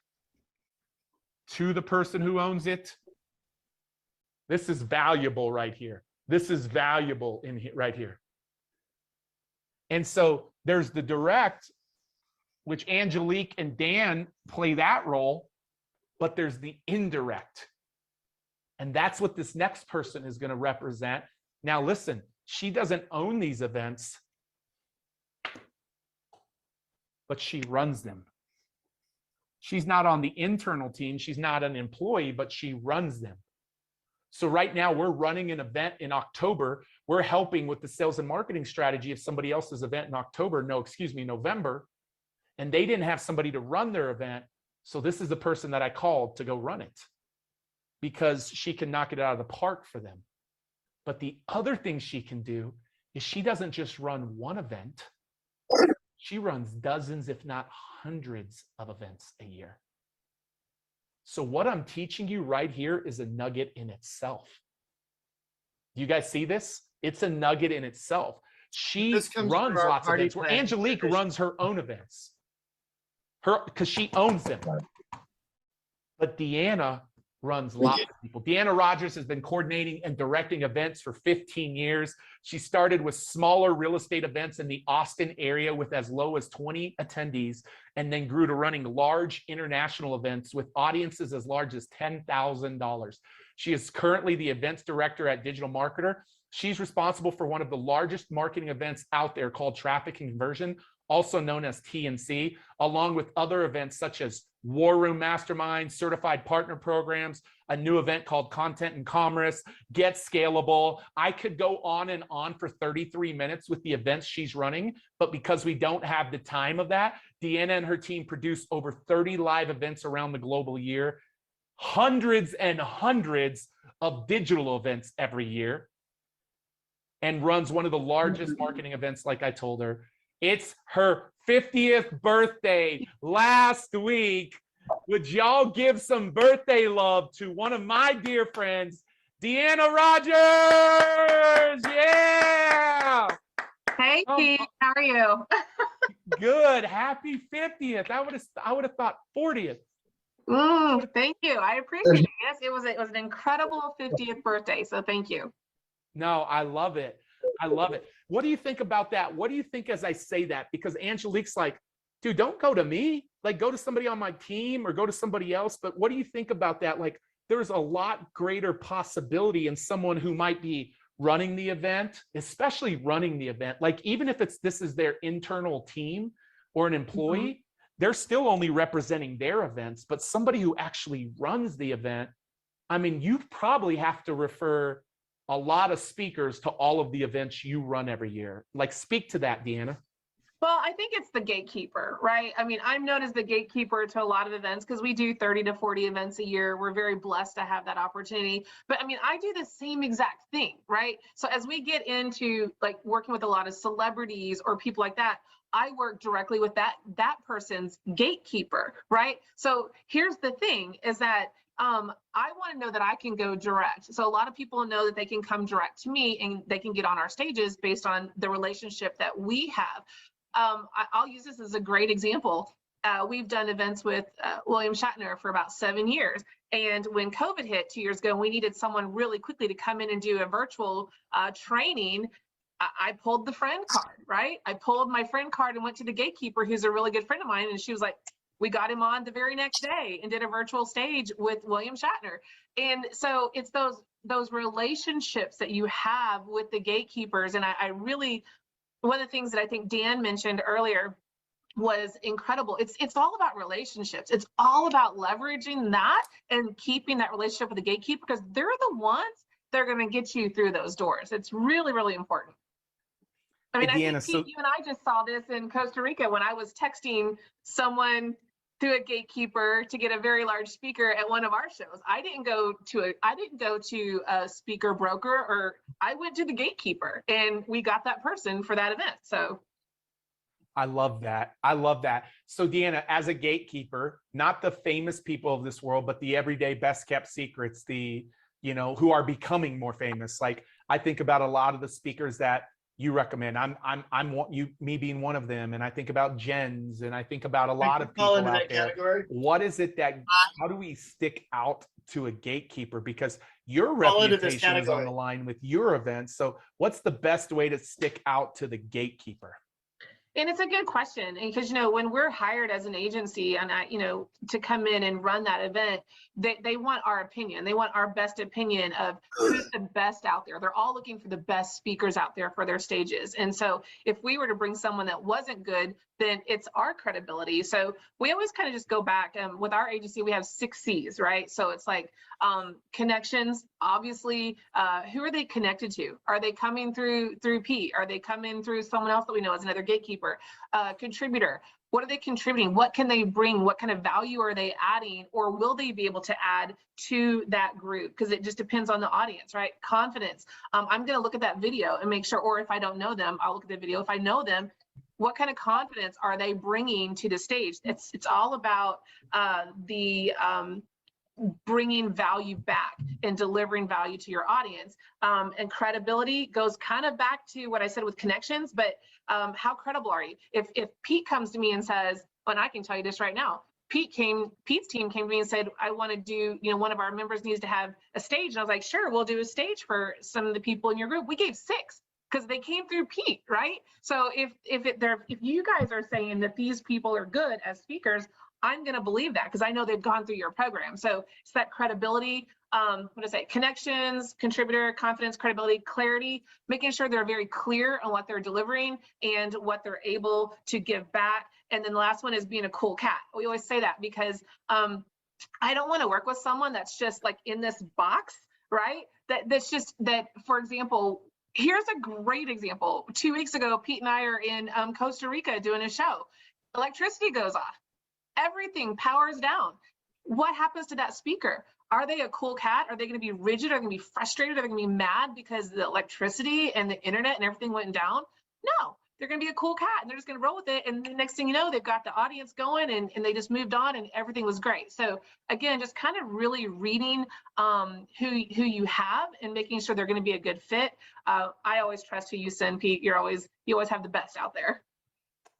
to the person who owns it. This is valuable right here. This is valuable in here, right here. And so there's the direct, which Angelique and Dan play that role, but there's the indirect. And that's what this next person is going to represent. Now, listen, she doesn't own these events, but she runs them. She's not on the internal team. She's not an employee, but she runs them. So right now we're running an event in October. We're helping with the sales and marketing strategy of somebody else's event in October. No, excuse me, November. And they didn't have somebody to run their event. So this is the person that I called to go run it because she can knock it out of the park for them. But the other thing she can do is she doesn't just run one event. She runs dozens, if not hundreds of events a year. So what I'm teaching you right here is a nugget in itself. Do you guys see this? It's a nugget in itself. She This comes runs from our lots of party events where plan Angelique division. runs her own events. Because she owns them. But Deanna runs lots of people. Deanna Rogers has been coordinating and directing events for 15 years. She started with smaller real estate events in the Austin area with as low as 20 attendees, and then grew to running large international events with audiences as large as $10,000. She is currently the events director at Digital Marketer. She's responsible for one of the largest marketing events out there called Traffic Conversion, also known as TNC, along with other events such as War Room Mastermind, Certified Partner Programs, a new event called Content and Commerce, Get Scalable. I could go on and on for 33 minutes with the events she's running, but because we don't have the time of that, Deanna and her team produce over 30 live events around the global year, hundreds and hundreds of digital events every year, and runs one of the largest marketing events, like I told her. It's her 50th birthday last week. Would y'all give some birthday love to one of my dear friends, Deanna Rogers? Yeah. Hey, Pete, how are you? Good. Happy 50th. I would have thought 40th. Ooh, thank you. I appreciate it. Yes, it was an incredible 50th birthday. So thank you. No, I love it. I love it. What do you think about that? What do you think as I say that? Because Angelique's like, dude, don't go to me. Like, go to somebody on my team or go to somebody else. But what do you think about that? Like, there's a lot greater possibility in someone who might be running the event, especially running the event. Like, even if this is their internal team or an employee, they're still only representing their events. But somebody who actually runs the event, I mean, you probably have to refer a lot of speakers to all of the events you run every year. Like, speak to that, Deanna. Well, I think it's the gatekeeper, right? I mean, I'm known as the gatekeeper to a lot of events because we do 30 to 40 events a year. We're very blessed to have that opportunity. But I mean, I do the same exact thing, right? So as we get into like working with a lot of celebrities or people like that, I work directly with that person's gatekeeper, right? So here's the thing is that I want to know that I can go direct. So a lot of people know that they can come direct to me and they can get on our stages based on the relationship that we have. I'll use this as a great example. We've done events with William Shatner for about 7 years. And when COVID hit 2 years ago, we needed someone really quickly to come in and do a virtual training. I pulled the friend card, right? I pulled my friend card and went to the gatekeeper, who's a really good friend of mine. And she was like, we got him on the very next day and did a virtual stage with William Shatner. And so it's those relationships that you have with the gatekeepers. And I really, one of the things that I think Dan mentioned earlier was incredible. It's all about relationships. It's all about leveraging that and keeping that relationship with the gatekeeper, because they're the ones that are going to get you through those doors. It's really, really important. I mean, Hey, I Deanna, think Pete, you and I just saw this in Costa Rica when I was texting someone through a gatekeeper to get a very large speaker at one of our shows. I didn't go to a speaker broker, or I went to the gatekeeper and we got that person for that event. So I love that. I love that. So Deanna, as a gatekeeper, not the famous people of this world, but the everyday best kept secrets, the, you know, who are becoming more famous. Like I think about a lot of the speakers that you recommend. Me being one of them. And I think about Jens, and I think about a lot of people out there. Category. What is it that, how do we stick out to a gatekeeper? Because your Fall into this reputation is on category. the line with your events. So what's the best way to stick out to the gatekeeper? And it's a good question, because, you know, when we're hired as an agency and to come in and run that event, they want our opinion. They want our best opinion of who's the best out there. They're all looking for the best speakers out there for their stages. And so if we were to bring someone that wasn't good, then it's our credibility. So we always kind of just go back. With our agency, we have 6 C's, right? So it's like connections, obviously. Who are they connected to? Are they coming through Pete? Are they coming through someone else that we know as another gatekeeper? Contributor. What are they contributing? What can they bring? What kind of value are they adding? Or will they be able to add to that group? Because it just depends on the audience, right? Confidence. I'm going to look at that video and make sure, or if I don't know them, I'll look at the video. If I know them, what kind of confidence are they bringing to the stage? It's all about bringing value back and delivering value to your audience. And credibility goes kind of back to what I said with connections, but how credible are you? If Pete comes to me and says, and I can tell you this right now, Pete's team came to me and said, I want to do, one of our members needs to have a stage. And I was like, sure, we'll do a stage for some of the people in your group. We gave 6. Because they came through Pete, right? So if you guys are saying that these people are good as speakers, I'm going to believe that because I know they've gone through your program. So it's that credibility, connections, contributor, confidence, credibility, clarity, making sure they're very clear on what they're delivering and what they're able to give back. And then the last one is being a cool cat. We always say that because I don't want to work with someone that's just like in this box, right? That's just that, for example, here's a great example. 2 weeks ago, Pete and I are in Costa Rica doing a show. Electricity goes off. Everything powers down. What happens to that speaker? Are they a cool cat? Are they going to be rigid? Are they going to be frustrated? Are they going to be mad because the electricity and the internet and everything went down? No, they're going to be a cool cat and they're just going to roll with it. And the next thing you know, they've got the audience going and they just moved on and everything was great. So again, just kind of really reading who you have and making sure they're going to be a good fit. I always trust who you send, Pete. You always have the best out there.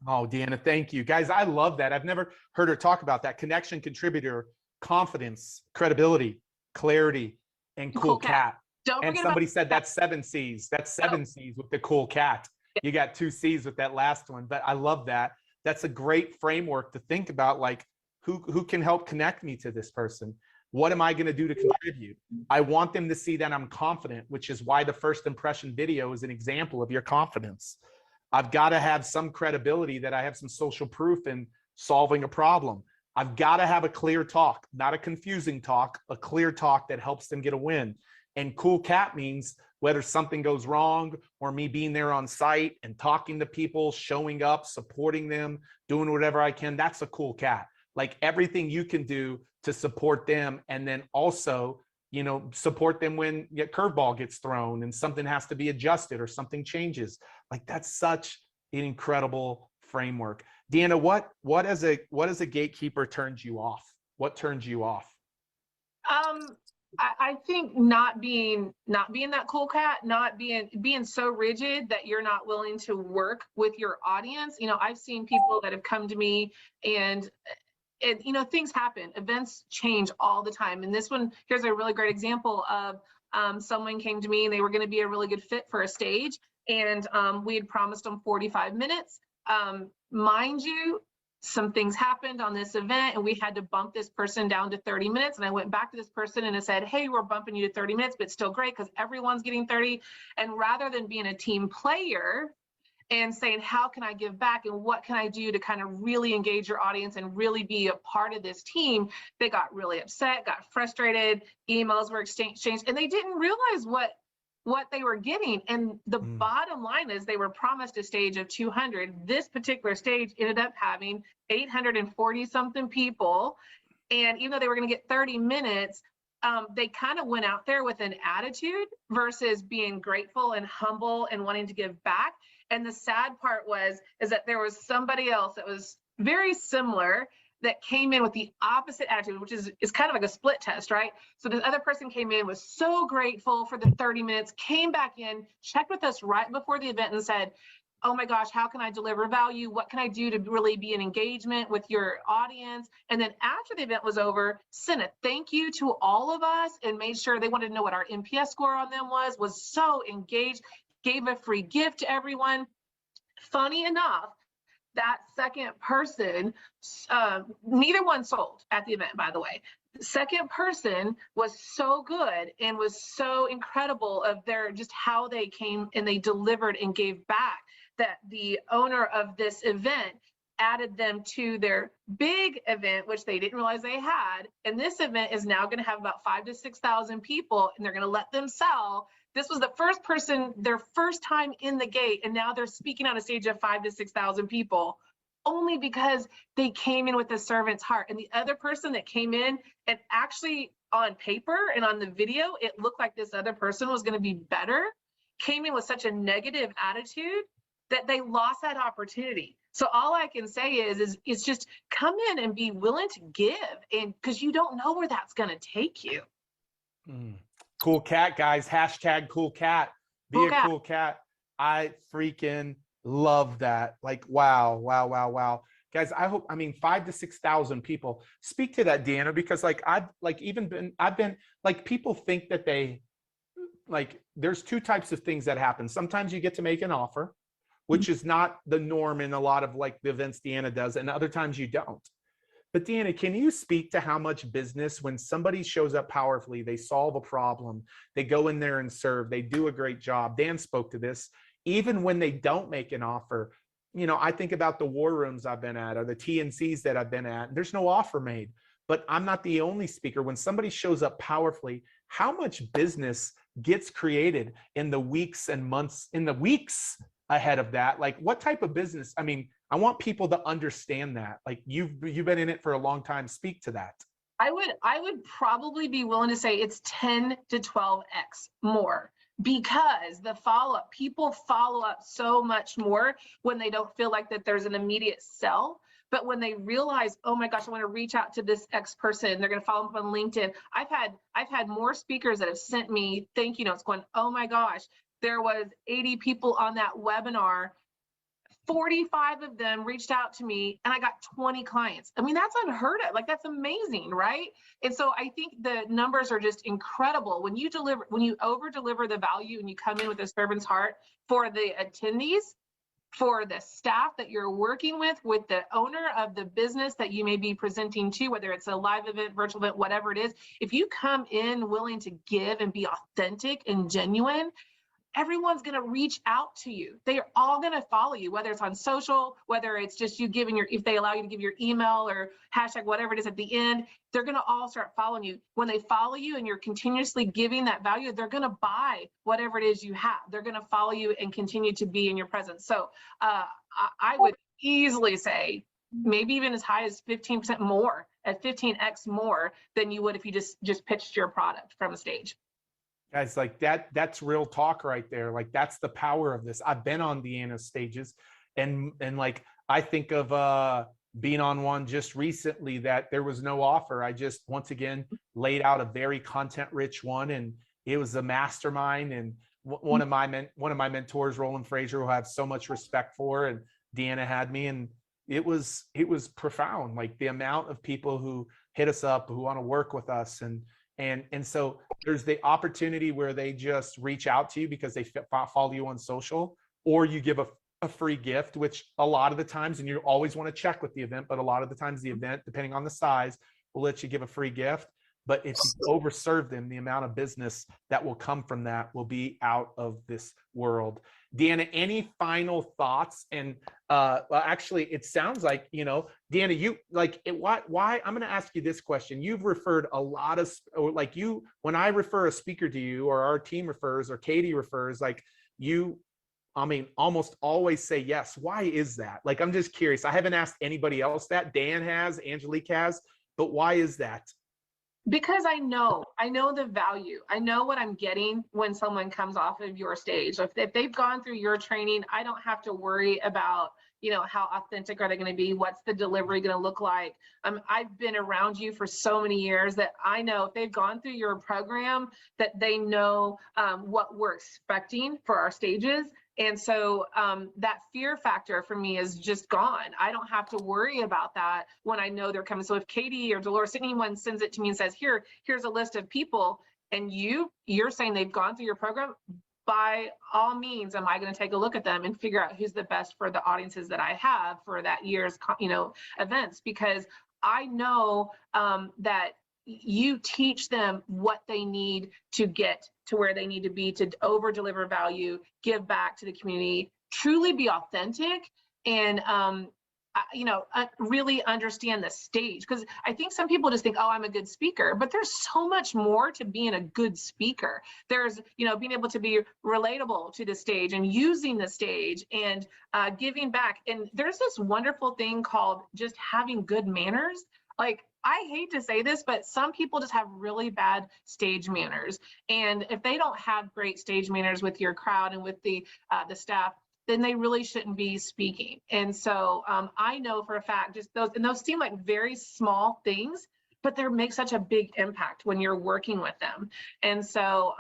Oh, Deanna, thank you. Guys, I love that. I've never heard her talk about that. Connection, contributor, confidence, credibility, clarity, and cool cat. Don't And forget somebody about said that's 7 C's. That's 7 C's with the cool cat. You got 2 C's with that last one, but I love that. That's a great framework to think about, like who can help connect me to this person? What am I going to do to contribute? I want them to see that I'm confident, which is why the first impression video is an example of your confidence. I've got to have some credibility that I have some social proof in solving a problem. I've got to have a clear talk, not a confusing talk, a clear talk that helps them get a win. And cool cat means whether something goes wrong or me being there on site and talking to people, showing up, supporting them, doing whatever I can, that's a cool cat. Like everything you can do to support them, and then also, support them when a curveball gets thrown and something has to be adjusted or something changes. Like that's such an incredible framework. Deanna, what as a gatekeeper turns you off? What turns you off? I think not being that cool cat, not being so rigid that you're not willing to work with your audience. You know, I've seen people that have come to me and you know, things happen, events change all the time. And this one, here's a really great example of someone came to me and they were going to be a really good fit for a stage. And we had promised them 45 minutes. Mind you, some things happened on this event and we had to bump this person down to 30 minutes. And I went back to this person and I said, hey, we're bumping you to 30 minutes, but it's still great because everyone's getting 30. And rather than being a team player and saying, how can I give back and what can I do to kind of really engage your audience and really be a part of this team, they got really upset, got frustrated, emails were exchanged, and they didn't realize what they were getting. And the bottom line is they were promised a stage of 200. This particular stage ended up having 840 something people. And even though they were going to get 30 minutes, they kind of went out there with an attitude versus being grateful and humble and wanting to give back. And the sad part is that there was somebody else that was very similar that came in with the opposite attitude, which is kind of like a split test, right? So this other person came in, was so grateful for the 30 minutes, came back in, checked with us right before the event and said, oh my gosh, how can I deliver value? What can I do to really be an engagement with your audience? And then after the event was over, sent a thank you to all of us and made sure they wanted to know what our NPS score on them was so engaged, gave a free gift to everyone. Funny enough, that second person, neither one sold at the event, by the way. The second person was so good and was so incredible of their just how they came and they delivered and gave back that the owner of this event added them to their big event, which they didn't realize they had. And this event is now going to have about 5,000 to 6,000 people, and they're going to let them sell. This was the first person, their first time in the gate, and now they're speaking on a stage of 5,000 to 6,000 people, only because they came in with a servant's heart. And the other person that came in and actually on paper and on the video, it looked like this other person was going to be better, came in with such a negative attitude that they lost that opportunity. So all I can say is just come in and be willing to give, and because you don't know where that's going to take you. Cool cat, guys. Hashtag cool cat. Be Cool a cat. cool cat. I freaking love that. Like, wow, wow, wow, wow. Guys, I hope, 5,000 to 6,000 people. Speak to that, Deanna, because I've been people think that there's two types of things that happen. Sometimes you get to make an offer, which is not the norm in a lot of the events Deanna does, and other times you don't. But Deanna, can you speak to how much business, when somebody shows up powerfully, they solve a problem, they go in there and serve, they do a great job. Dan spoke to this. Even when they don't make an offer, I think about the war rooms I've been at or the TNCs that I've been at, there's no offer made. But I'm not the only speaker. When somebody shows up powerfully, how much business gets created in the weeks and months, in the weeks ahead of that? What type of business? I want people to understand that. You've been in it for a long time. Speak to that. I would probably be willing to say it's 10 to 12x more, because the follow-up, people follow up so much more when they don't feel like that there's an immediate sell. But when they realize, oh my gosh, I want to reach out to this X person, they're going to follow up on LinkedIn. I've had more speakers that have sent me thank you notes going, oh my gosh, there was 80 people on that webinar. 45 of them reached out to me and I got 20 clients. That's unheard of. That's amazing, right? And so I think the numbers are just incredible. When you over deliver the value and you come in with a servant's heart for the attendees, for the staff that you're working with the owner of the business that you may be presenting to, whether it's a live event, virtual event, whatever it is, if you come in willing to give and be authentic and genuine, everyone's going to reach out to you. They are all going to follow you, whether it's on social, whether it's just you giving if they allow you to give your email or hashtag, whatever it is at the end, they're going to all start following you. When they follow you and you're continuously giving that value, they're going to buy whatever it is you have. They're going to follow you and continue to be in your presence. So I would easily say maybe even as high as 15% more, at 15x more than you would if you just pitched your product from a stage. Guys, that's real talk right there. That's the power of this. I've been on Deanna's stages and I think of being on one just recently that there was no offer. I just, once again, laid out a very content rich one, and it was a mastermind. And one of my mentors, Roland Frazier, who I have so much respect for, and Deanna had me, and it was profound. Like the amount of people who hit us up, who want to work with us. And so there's the opportunity where they just reach out to you because they follow you on social, or you give a free gift, which a lot of the times, and you always want to check with the event, but a lot of the times the event, depending on the size, will let you give a free gift. But if you overserve them, the amount of business that will come from that will be out of this world. Deanna, any final thoughts? And well, actually, it sounds like, you know, Deanna, you like it, why I'm going to ask you this question. You've referred a lot of, like you, when I refer a speaker to you, or our team refers, or Katie refers, like you, I mean, almost always say yes. Why is that? Like, I'm just curious. I haven't asked anybody else that. Dan has, Angelique has, but why is that? Because I know the value. I know what I'm getting when someone comes off of your stage. If they've gone through your training, I don't have to worry about, you know, how authentic are they going to be? What's the delivery going to look like? I've been around you for so many years that I know if they've gone through your program, that they know what we're expecting for our stages. And so that fear factor for me is just gone. I don't have to worry about that when I know they're coming. So if Katie or Dolores, anyone sends it to me and says, here's a list of people, and you're saying they've gone through your program, by all means, am I going to take a look at them and figure out who's the best for the audiences that I have for that year's, you know, events, because I know that you teach them what they need to get to where they need to be to over deliver value, give back to the community, truly be authentic, and you know, really understand the stage. Because I think some people just think, oh, I'm a good speaker, but there's so much more to being a good speaker. There's, you know, being able to be relatable to the stage and using the stage and giving back. And there's this wonderful thing called just having good manners. Like, I hate to say this, but some people just have really bad stage manners. And if they don't have great stage manners with your crowd and with the staff, then they really shouldn't be speaking. And so I know for a fact, just those seem like very small things, but they make such a big impact when you're working with them. And so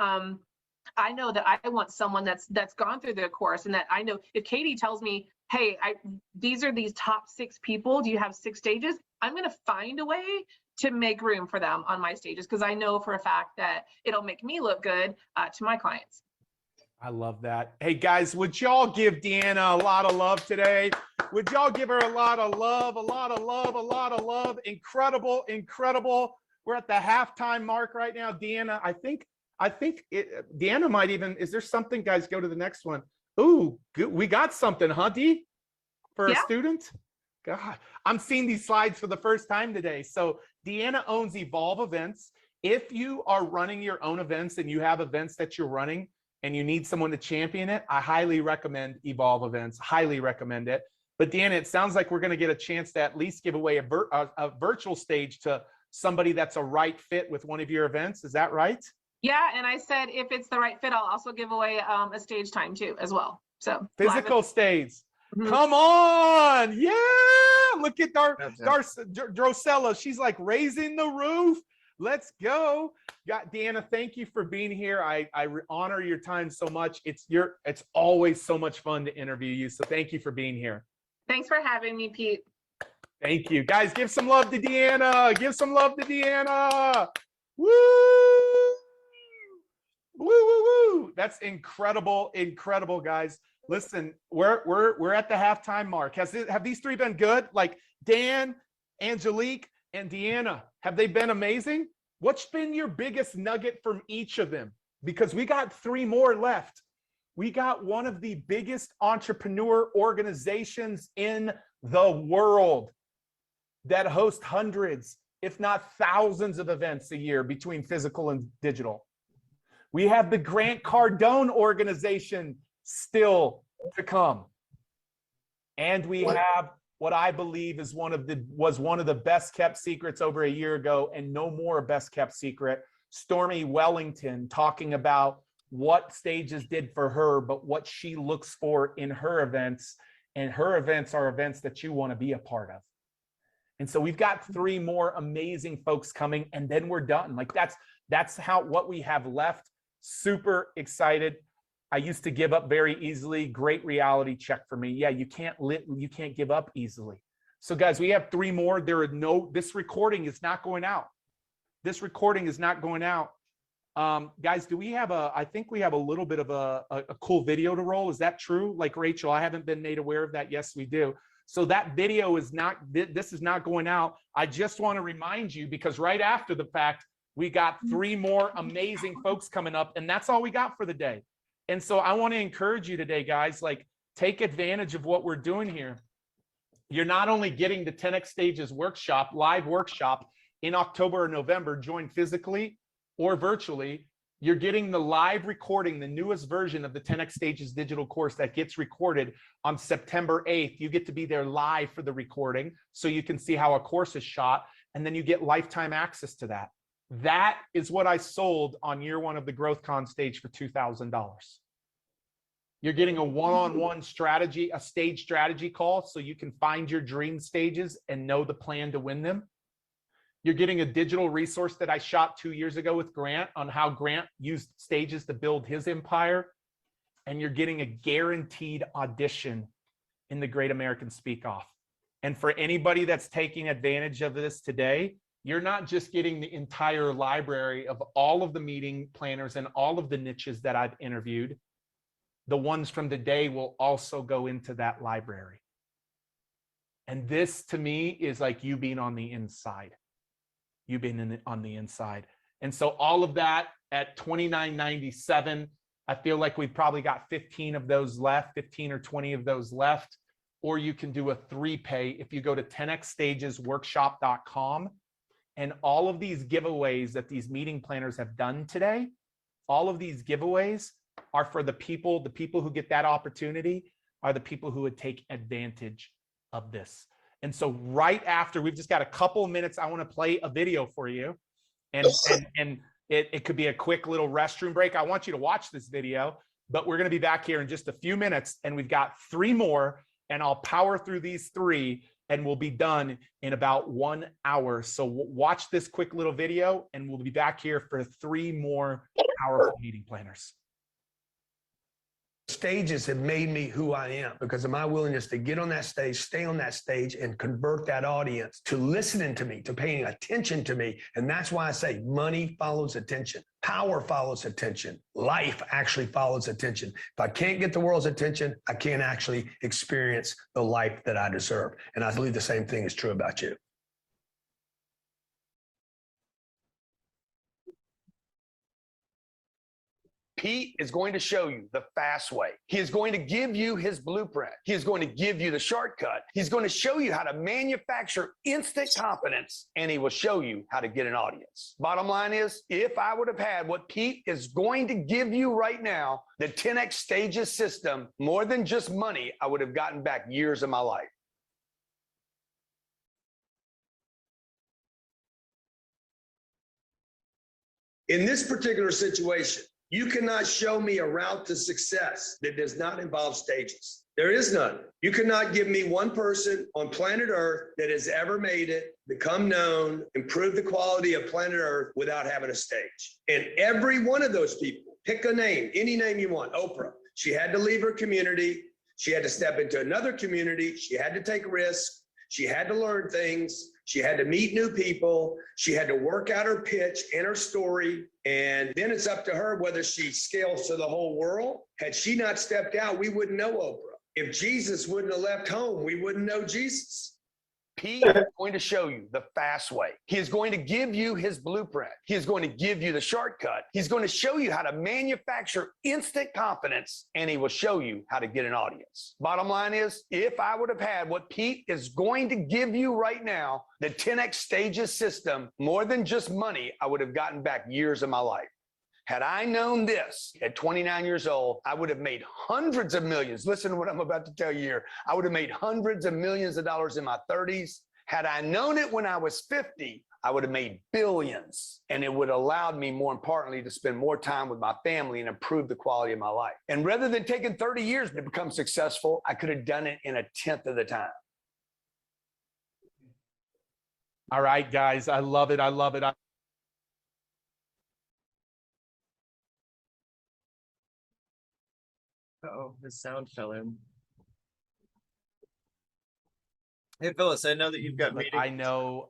I know that I want someone that's gone through the course, and that I know if Katie tells me, hey, these are these top 6 people, do you have 6 stages? I'm going to find a way to make room for them on my stages, because I know for a fact that it'll make me look good to my clients. I love that. Hey guys, would y'all give Deanna a lot of love today? Would y'all give her a lot of love, a lot of love, a lot of love? Incredible, incredible. We're at the halftime mark right now. Deanna, I think Deanna might even, is there something, guys, go to the next one. Ooh, good. We got something, huh, Dee? For a student? God, I'm seeing these slides for the first time today. So Deanna owns Evolve Events. If you are running your own events and you have events that you're running and you need someone to champion it, I highly recommend Evolve Events, highly recommend it. But Deanna, it sounds like we're going to get a chance to at least give away a virtual stage to somebody that's a right fit with one of your events. Is that right? Yeah, and I said if it's the right fit, I'll also give away a stage time too as well. So physical stage. Mm-hmm. Come on, yeah! Look at Drosella. She's like raising the roof. Let's go. Deanna, thank you for being here. I honor your time so much. It's always so much fun to interview you. So thank you for being here. Thanks for having me, Pete. Thank you. Guys, give some love to Deanna. Give some love to Deanna. Woo! Woo, woo, woo. That's incredible, incredible, guys. Listen, we're at the halftime mark. Have these 3 been good? Like Dan, Angelique, and Deanna, have they been amazing? What's been your biggest nugget from each of them? Because we got 3 more left. We got one of the biggest entrepreneur organizations in the world that host hundreds, if not thousands of events a year between physical and digital. We have the Grant Cardone organization still to come. And we have what I believe is was one of the best kept secrets over a year ago, and no more best kept secret, Stormy Wellington, talking about what stages did for her, but what she looks for in her events. And her events are events that you want to be a part of. And so we've got 3 more amazing folks coming, and then we're done. Like that's what we have left. Super excited. I used to give up very easily. Great reality check for me. Yeah, you can't give up easily. So guys, we have 3 more. This recording is not going out. This recording is not going out. Guys, I think we have a little bit of a cool video to roll. Is that true? Like Rachel, I haven't been made aware of that. Yes, we do. So that video is not, this is not going out. I just want to remind you, because right after the fact, we got 3 more amazing folks coming up, and that's all we got for the day. And so I want to encourage you today, guys, like, take advantage of what we're doing here. You're not only getting the 10X Stages workshop, live workshop in October or November, join physically or virtually, you're getting the live recording, the newest version of the 10X Stages digital course that gets recorded on September 8th. You get to be there live for the recording so you can see how a course is shot, and then you get lifetime access to that. That is what I sold on year 1 of the GrowthCon stage for $2,000. You're getting a one-on-one strategy, a stage strategy call so you can find your dream stages and know the plan to win them. You're getting a digital resource that I shot 2 years ago with Grant on how Grant used stages to build his empire. And you're getting a guaranteed audition in the Great American Speak Off. And for anybody that's taking advantage of this today, you're not just getting the entire library of all of the meeting planners and all of the niches that I've interviewed. The ones from today will also go into that library. And this to me is like you being on the inside. You've been on the inside. And so all of that at $29.97, I feel like we've probably got 15 of those left, 15 or 20 of those left. Or you can do a 3-pay if you go to 10xstagesworkshop.com. And all of these giveaways that these meeting planners have done today, all of these giveaways are for the people who get that opportunity are the people who would take advantage of this. And so right after, we've just got a couple of minutes, I want to play a video for you. And it could be a quick little restroom break. I want you to watch this video, but we're going to be back here in just a few minutes, and we've got 3 more, and I'll power through these 3 and we'll be done in about 1 hour. So watch this quick little video, and we'll be back here for 3 more powerful meeting planners. Stages have made me who I am because of my willingness to get on that stage, stay on that stage, and convert that audience to listening to me, to paying attention to me. And that's why I say money follows attention. Power follows attention. Life actually follows attention. If I can't get the world's attention, I can't actually experience the life that I deserve. And I believe the same thing is true about you. Pete is going to show you the fast way. He is going to give you his blueprint. He is going to give you the shortcut. He's going to show you how to manufacture instant confidence, and he will show you how to get an audience. Bottom line is, if I would have had what Pete is going to give you right now, the 10X Stages system, more than just money, I would have gotten back years of my life. In this particular situation, you cannot show me a route to success that does not involve stages. There is none. You cannot give me one person on planet Earth that has ever made it, become known, improve the quality of planet Earth without having a stage. And every one of those people, pick a name, any name you want. Oprah, she had to leave her community. She had to step into another community. She had to take risks. She had to learn things. She had to meet new people. She had to work out her pitch and her story. And then it's up to her whether she scales to the whole world. Had she not stepped out, we wouldn't know Oprah. If Jesus wouldn't have left home, we wouldn't know Jesus. Pete is going to show you the fast way. He is going to give you his blueprint. He is going to give you the shortcut. He's going to show you how to manufacture instant confidence, and he will show you how to get an audience. Bottom line is, if I would have had what Pete is going to give you right now, the 10X Stages system, more than just money, I would have gotten back years of my life. Had I known this at 29 years old, I would have made hundreds of millions. Listen to what I'm about to tell you here. I would have made hundreds of millions of dollars in my 30s. Had I known it when I was 50, I would have made billions. And it would have allowed me, more importantly, to spend more time with my family and improve the quality of my life. And rather than taking 30 years to become successful, I could have done it in 1/10 of the time. All right, guys. I love it. I love it. Oh, the sound fell in. Hey, Phyllis, I know that you've got meetings. I know.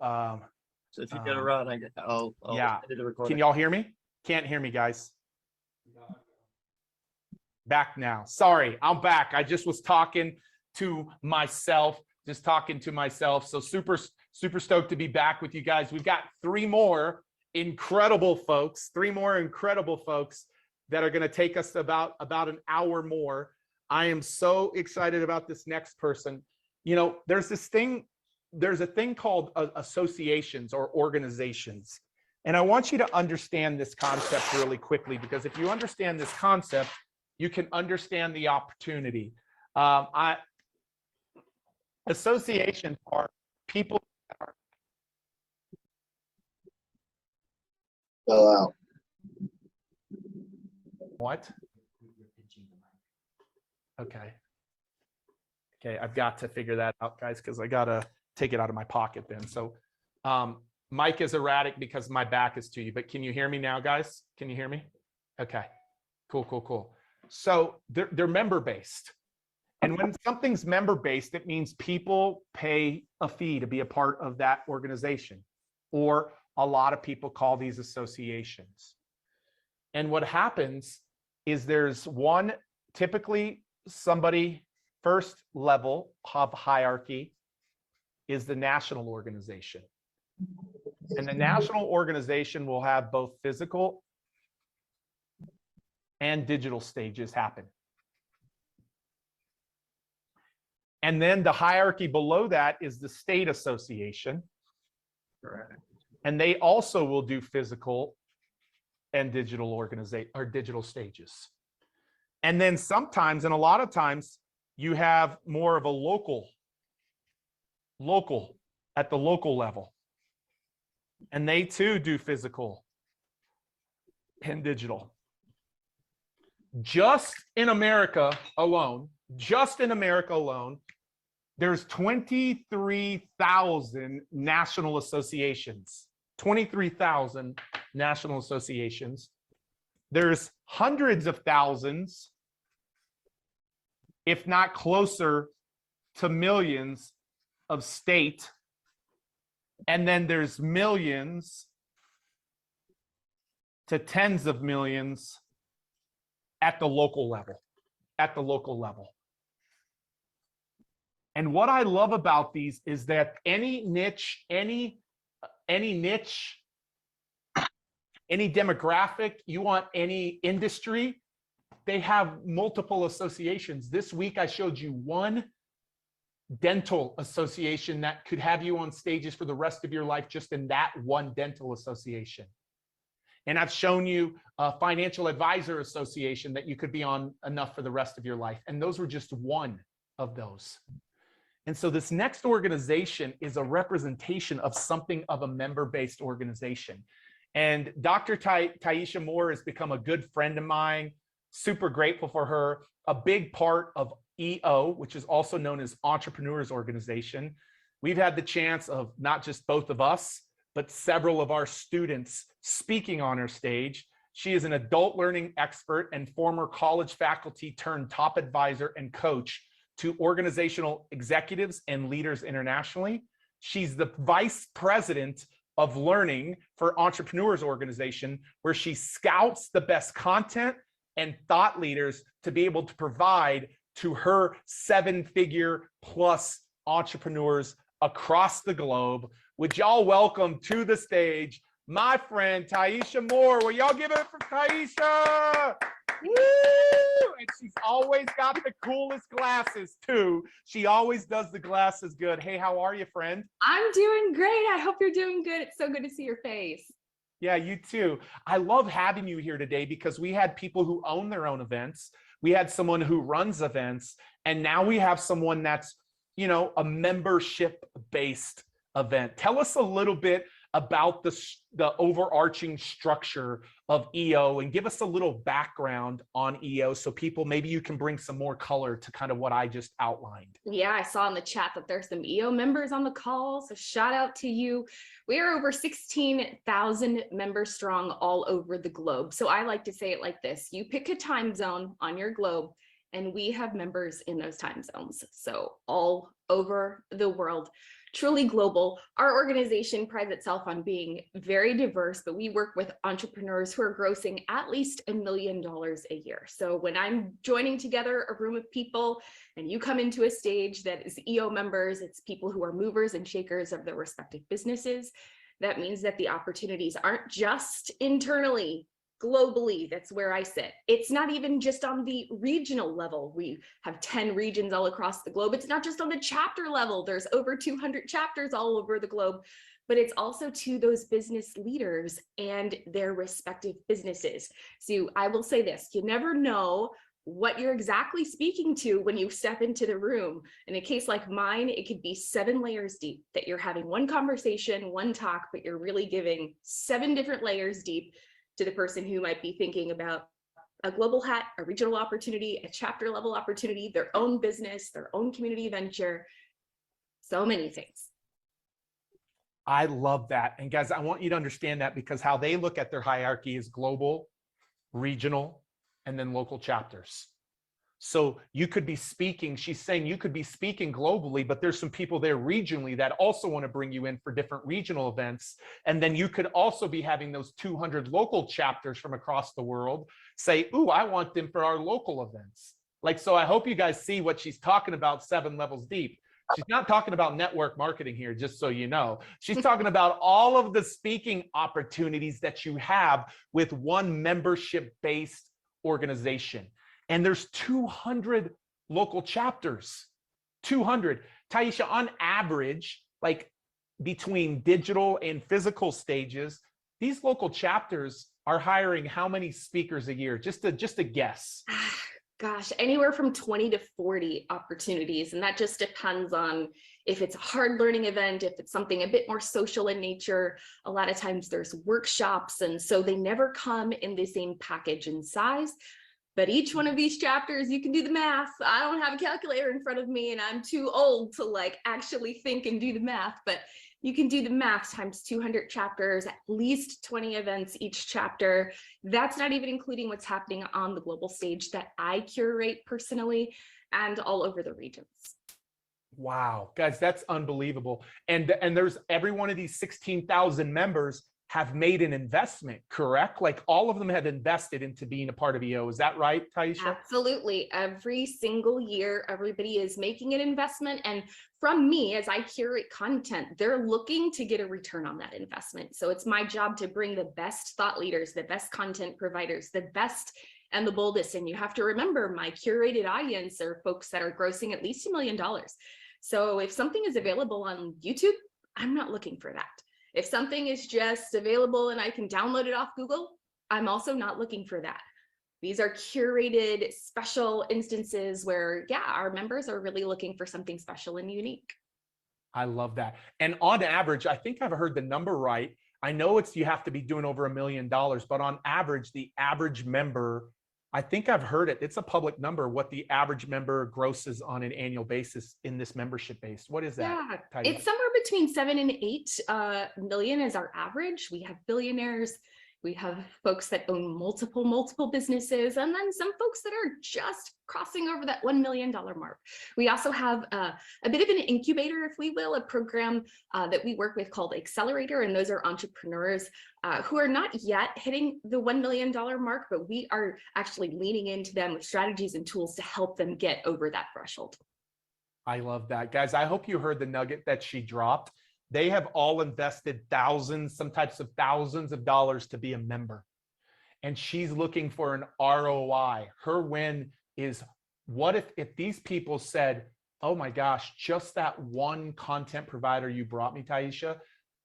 So if you gotta run, I'll yeah. edit the recording. Can y'all hear me? Can't hear me, guys. Back now. Sorry, I'm back. I just was talking to myself, So super stoked to be back with you guys. We've got three more incredible folks that are going to take us about an hour more. I am so excited about this next person. You know, there's a thing called associations or organizations. And I want you to understand this concept really quickly, because if you understand this concept, you can understand the opportunity. Associations are people that are Fell out. what? Okay, I've got to figure that out, guys, because I gotta take it out of my pocket then. So mic is erratic because my back is to you, but can you hear me now, guys? Can you hear me? Okay, cool. So they're member-based. And when something's member-based, it means people pay a fee to be a part of that organization, or a lot of people call these associations. And what happens is there's one, typically somebody first level of hierarchy is the national organization. And the national organization will have both physical and digital stages happen. And then the hierarchy below that is the state association. Correct. And they also will do physical and digital digital stages. And then sometimes, and a lot of times, you have more of a local at the local level. And they too do physical and digital. Just in America alone, there's 23,000 national associations. 23,000 national associations. There's hundreds of thousands, if not closer to millions, of state. And then there's millions to tens of millions at the local level. And what I love about these is that any niche, any demographic, you want any industry, they have multiple associations. This week, I showed you one dental association that could have you on stages for the rest of your life just in that one dental association. And I've shown you a financial advisor association that you could be on enough for the rest of your life. And those were just one of those. And so this next organization is a representation of something of a member-based organization. And Dr. Taisha Moore has become a good friend of mine, super grateful for her, a big part of EO, which is also known as Entrepreneurs Organization. We've had the chance of not just both of us, but several of our students speaking on our stage. She is an adult learning expert and former college faculty turned top advisor and coach to organizational executives and leaders internationally. She's the vice president of learning for Entrepreneurs Organization, where she scouts the best content and thought leaders to be able to provide to her 7-figure plus entrepreneurs across the globe. Would y'all welcome to the stage my friend Taisha Moore? Will y'all give it up for Taisha? Woo! And she's always got the coolest glasses too. She always does the glasses good. Hey, how are you, friend? I'm doing great. I hope you're doing good. It's so good to see your face. Yeah, you too. I love having you here today because we had people who own their own events. We had someone who runs events, and now we have someone that's, you know, a membership-based event. Tell us a little bit about the overarching structure of EO and give us a little background on EO so people, maybe you can bring some more color to kind of what I just outlined. Yeah, I saw in the chat that there's some EO members on the call, so shout out to you. We are over 16,000 members strong all over the globe. So I like to say it like this: you pick a time zone on your globe, and we have members in those time zones. So all over the world, truly global. Our organization prides itself on being very diverse, but we work with entrepreneurs who are grossing at least $1 million a year. So when I'm joining together a room of people and you come into a stage that is EO members, it's people who are movers and shakers of their respective businesses. That means that the opportunities aren't just internally, globally. That's where I sit. It's not even just on the regional level. We have 10 regions all across the globe. It's not just on the chapter level. There's over 200 chapters all over the globe, but it's also to those business leaders and their respective businesses. So I will say this: you never know what you're exactly speaking to when you step into the room. In a case like mine, it could be 7 layers deep, that you're having one conversation, one talk, but you're really giving 7 different layers deep to the person who might be thinking about a global hat, a regional opportunity, a chapter level opportunity, their own business, their own community venture, so many things. I love that. And guys, I want you to understand that, because how they look at their hierarchy is global, regional, and then local chapters. So you could be speaking, she's saying you could be speaking globally, but there's some people there regionally that also want to bring you in for different regional events. And then you could also be having those 200 local chapters from across the world say, ooh, I want them for our local events. Like, so I hope you guys see what she's talking about 7 levels deep. She's not talking about network marketing here, just so you know. She's talking about all of the speaking opportunities that you have with one membership-based organization. And there's 200 local chapters, 200. Taisha, on average, like between digital and physical stages, these local chapters are hiring how many speakers a year? Just a guess. Gosh, anywhere from 20 to 40 opportunities. And that just depends on if it's a hard learning event, if it's something a bit more social in nature. A lot of times there's workshops, and so they never come in the same package and size. But each one of these chapters, you can do the math. I don't have a calculator in front of me, and I'm too old to like actually think and do the math, but you can do the math times 200 chapters, at least 20 events each chapter. That's not even including what's happening on the global stage that I curate personally and all over the regions. Wow, guys, that's unbelievable. And there's every one of these 16,000 members have made an investment, correct? Like all of them have invested into being a part of EO. Is that right, Taisha? Absolutely. Every single year, everybody is making an investment. And from me, as I curate content, they're looking to get a return on that investment. So it's my job to bring the best thought leaders, the best content providers, the best and the boldest. And you have to remember, my curated audience are folks that are grossing at least $1 million. So if something is available on YouTube, I'm not looking for that. If something is just available and I can download it off Google, I'm also not looking for that. These are curated special instances where, yeah, our members are really looking for something special and unique. I love that. And on average, I think I've heard the number right. I know it's you have to be doing over $1 million, but on average, the average member, I think I've heard it. It's a public number, what the average member grosses on an annual basis in this membership base. What is that? Yeah, it's somewhere between 7 and 8 million is our average. We have billionaires. We have folks that own multiple businesses, and then some folks that are just crossing over that $1 million mark. We also have a bit of an incubator, if we will, a program that we work with called Accelerator, and those are entrepreneurs who are not yet hitting the $1 million mark, but we are actually leaning into them with strategies and tools to help them get over that threshold. I love that. Guys, I hope you heard the nugget that she dropped. They have all invested thousands, some types of thousands of dollars to be a member. And she's looking for an ROI. Her win is, what if these people said, oh my gosh, just that one content provider you brought me, Taisha,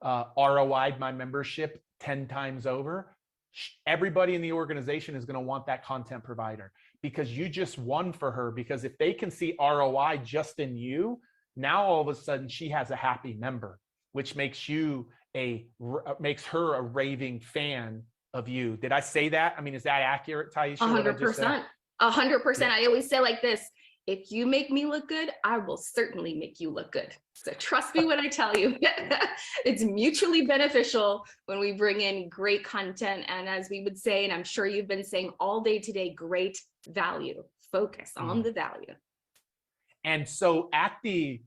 ROI'd my membership 10 times over. Everybody in the organization is going to want that content provider because you just won for her. Because if they can see ROI just in you, now all of a sudden she has a happy member, which makes you makes her a raving fan of you. Did I say that? I mean, is that accurate, Taisha? what I just said? 100%. 100%. I always say like this, if you make me look good, I will certainly make you look good. So trust me when I tell you, it's mutually beneficial when we bring in great content. And as we would say, and I'm sure you've been saying all day today, great value. Focus on the value. And so at the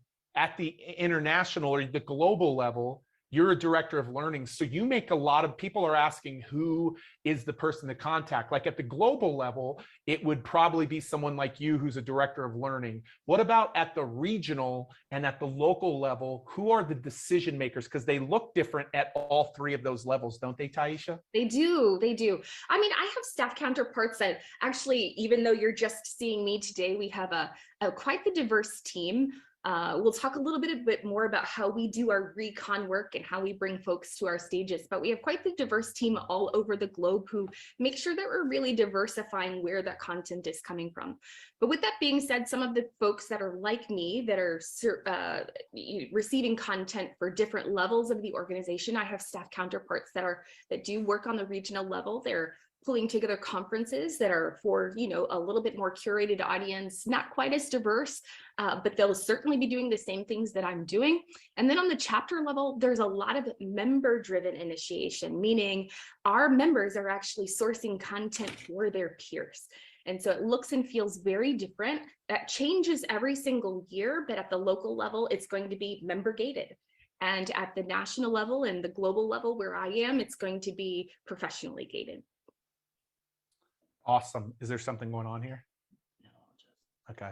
international or the global level, you're a director of learning. So you make a lot of people are asking who is the person to contact. Like at the global level, it would probably be someone like you who's a director of learning. What about at the regional and at the local level? Who are the decision makers? Because they look different at all three of those levels, don't they, Taisha? They do. They do. I mean, I have staff counterparts that actually, even though you're just seeing me today, we have a quite the diverse team. We'll talk a little bit more about how we do our recon work and how we bring folks to our stages, but we have quite the diverse team all over the globe who make sure that we're really diversifying where that content is coming from. But with that being said, some of the folks that are like me that are receiving content for different levels of the organization, I have staff counterparts that do work on the regional level. They're pulling together conferences that are for, a little bit more curated audience, not quite as diverse, but they'll certainly be doing the same things that I'm doing. And then on the chapter level, there's a lot of member-driven initiation, meaning our members are actually sourcing content for their peers. And so it looks and feels very different. That changes every single year, but at the local level, it's going to be member gated. And at the national level and the global level where I am, it's going to be professionally gated. Awesome. Is there something going on here? Okay.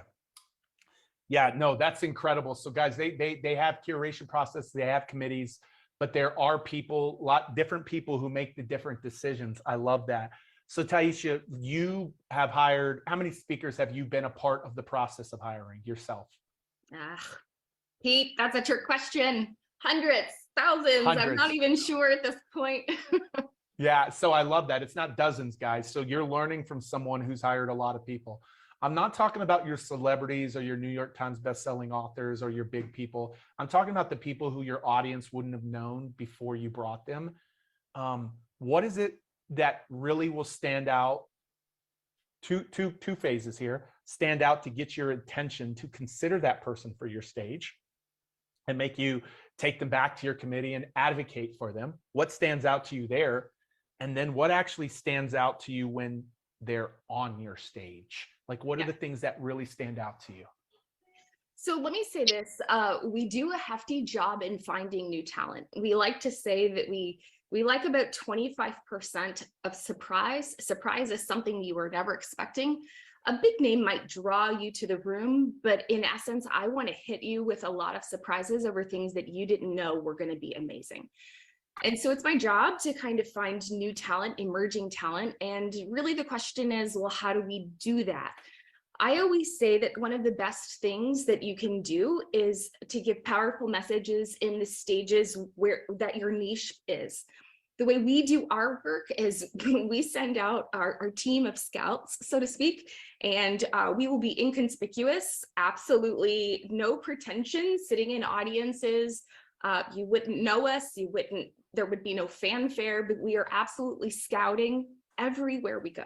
Yeah, no, that's incredible. So guys, they have curation process, they have committees, but there are different people who make the different decisions. I love that. So Taisha, you have hired, how many speakers have you been a part of the process of hiring yourself? Pete, that's a trick question. Hundreds, thousands. I'm not even sure at this point. Yeah, so I love that. It's not dozens, guys. So you're learning from someone who's hired a lot of people. I'm not talking about your celebrities or your New York Times bestselling authors or your big people. I'm talking about the people who your audience wouldn't have known before you brought them. What is it that really will stand out? Two phases here. Stand out to get your attention to consider that person for your stage and make you take them back to your committee and advocate for them. What stands out to you there? And then what actually stands out to you when they're on your stage? Like, what are the things that really stand out to you? So let me say this, we do a hefty job in finding new talent. We like to say that we like about 25% of surprise. Surprise is something you were never expecting. A big name might draw you to the room, but in essence, I want to hit you with a lot of surprises over things that you didn't know were going to be amazing. And so it's my job to kind of find new talent, emerging talent. And really the question is, well, how do we do that? I always say that one of the best things that you can do is to give powerful messages in the stages that your niche is. The way we do our work is we send out our team of scouts, so to speak, and we will be inconspicuous, absolutely no pretension, sitting in audiences. You wouldn't know us, there would be no fanfare, but we are absolutely scouting everywhere we go.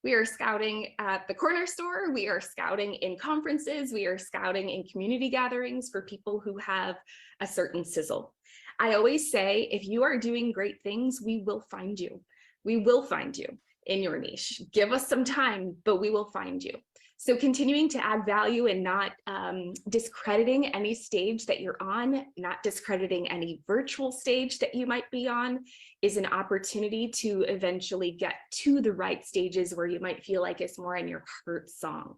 We are scouting at the corner store, we are scouting in conferences, we are scouting in community gatherings for people who have a certain sizzle. I always say, if you are doing great things, we will find you. We will find you in your niche. Give us some time, but we will find you. So continuing to add value and not discrediting any stage that you're on, not discrediting any virtual stage that you might be on, is an opportunity to eventually get to the right stages where you might feel like it's more in your heart song.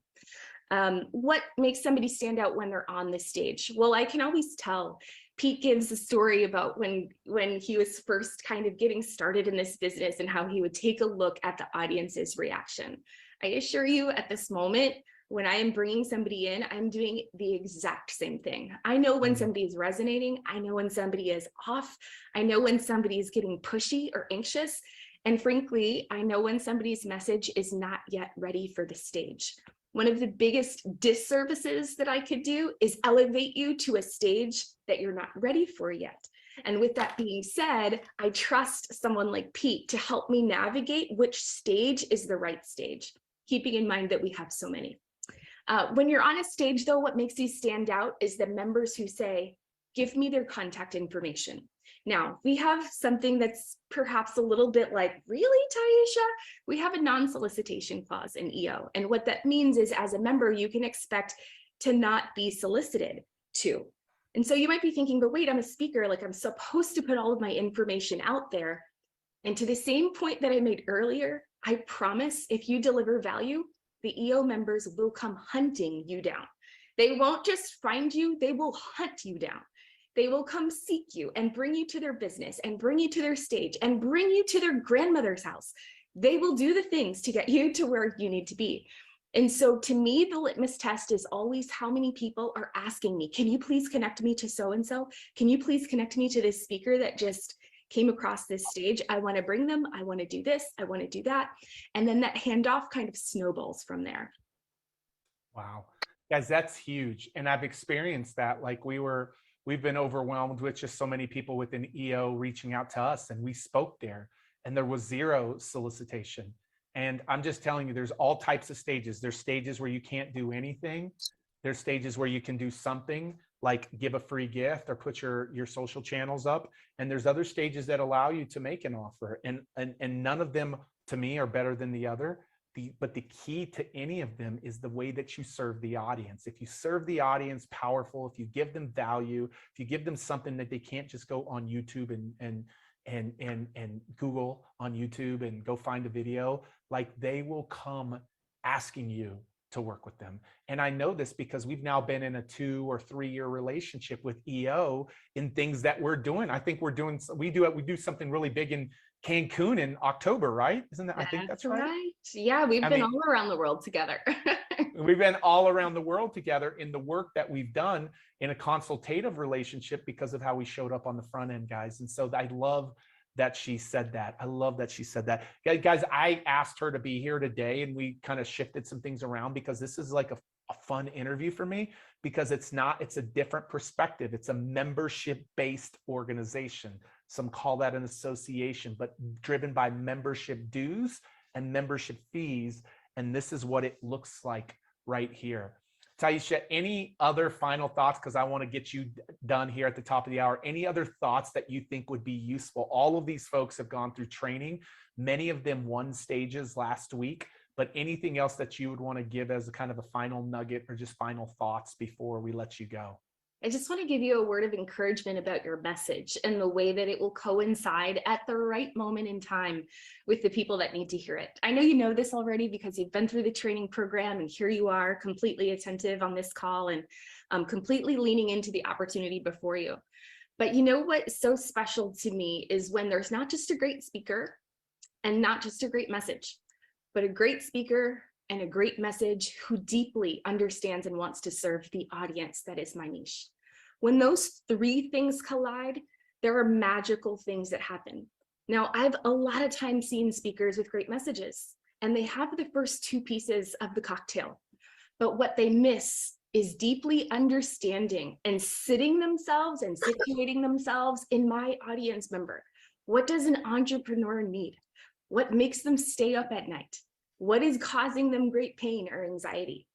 What makes somebody stand out when they're on the stage? Well, I can always tell. Pete gives a story about when he was first kind of getting started in this business and how he would take a look at the audience's reaction. I assure you at this moment, when I am bringing somebody in, I'm doing the exact same thing. I know when somebody is resonating. I know when somebody is off. I know when somebody is getting pushy or anxious. And frankly, I know when somebody's message is not yet ready for the stage. One of the biggest disservices that I could do is elevate you to a stage that you're not ready for yet. And with that being said, I trust someone like Pete to help me navigate which stage is the right stage, keeping in mind that we have so many. When you're on a stage, though, what makes you stand out is the members who say, give me their contact information. Now, we have something that's perhaps a little bit like, really, Taisha? We have a non-solicitation clause in EO. And what that means is, as a member, you can expect to not be solicited to. And so you might be thinking, but wait, I'm a speaker, like I'm supposed to put all of my information out there. And to the same point that I made earlier, I promise if you deliver value, the EO members will come hunting you down. They won't just find you, they will hunt you down. They will come seek you and bring you to their business and bring you to their stage and bring you to their grandmother's house. They will do the things to get you to where you need to be. And so to me, the litmus test is always how many people are asking me, can you please connect me to so-and-so? Can you please connect me to this speaker that just came across this stage? I want to bring them. I want to do this. I want to do that. And then that handoff kind of snowballs from there. Wow. Guys, that's huge. And I've experienced that. Like we've been overwhelmed with just so many people within EO reaching out to us, and we spoke there and there was zero solicitation. And I'm just telling you, there's all types of stages. There's stages where you can't do anything. There's stages where you can do something like give a free gift or put your social channels up. And there's other stages that allow you to make an offer. And none of them to me are better than the other. But the key to any of them is the way that you serve the audience. If you serve the audience powerful, if you give them value, if you give them something that they can't just go on YouTube and Google on YouTube and go find a video, like they will come asking you to work with them. And I know this because we've now been in a 2 or 3 year relationship with EO in things that we're doing. I think we do something really big in Cancun in October, right? Isn't that? I think that's right. Yeah, we've been all around the world together. We've been all around the world together in the work that we've done in a consultative relationship because of how we showed up on the front end, guys. And so I love that she said that. I love that she said that. Guys, I asked her to be here today and we kind of shifted some things around because this is like a fun interview for me because it's a different perspective. It's a membership-based organization. Some call that an association, but driven by membership dues and membership fees. And this is what it looks like right here. Taisha, any other final thoughts? Because I want to get you done here at the top of the hour. Any other thoughts that you think would be useful? All of these folks have gone through training. Many of them won stages last week, but anything else that you would want to give as a kind of a final nugget or just final thoughts before we let you go? I just want to give you a word of encouragement about your message and the way that it will coincide at the right moment in time with the people that need to hear it. I know you know this already because you've been through the training program and here you are completely attentive on this call and completely leaning into the opportunity before you. But you know what's so special to me is when there's not just a great speaker and not just a great message, but a great speaker and a great message who deeply understands and wants to serve the audience that is my niche. When those 3 things collide, there are magical things that happen. Now, I've a lot of times seen speakers with great messages, and they have the first 2 pieces of the cocktail. But what they miss is deeply understanding and sitting themselves and situating themselves in my audience member. What does an entrepreneur need? What makes them stay up at night? What is causing them great pain or anxiety?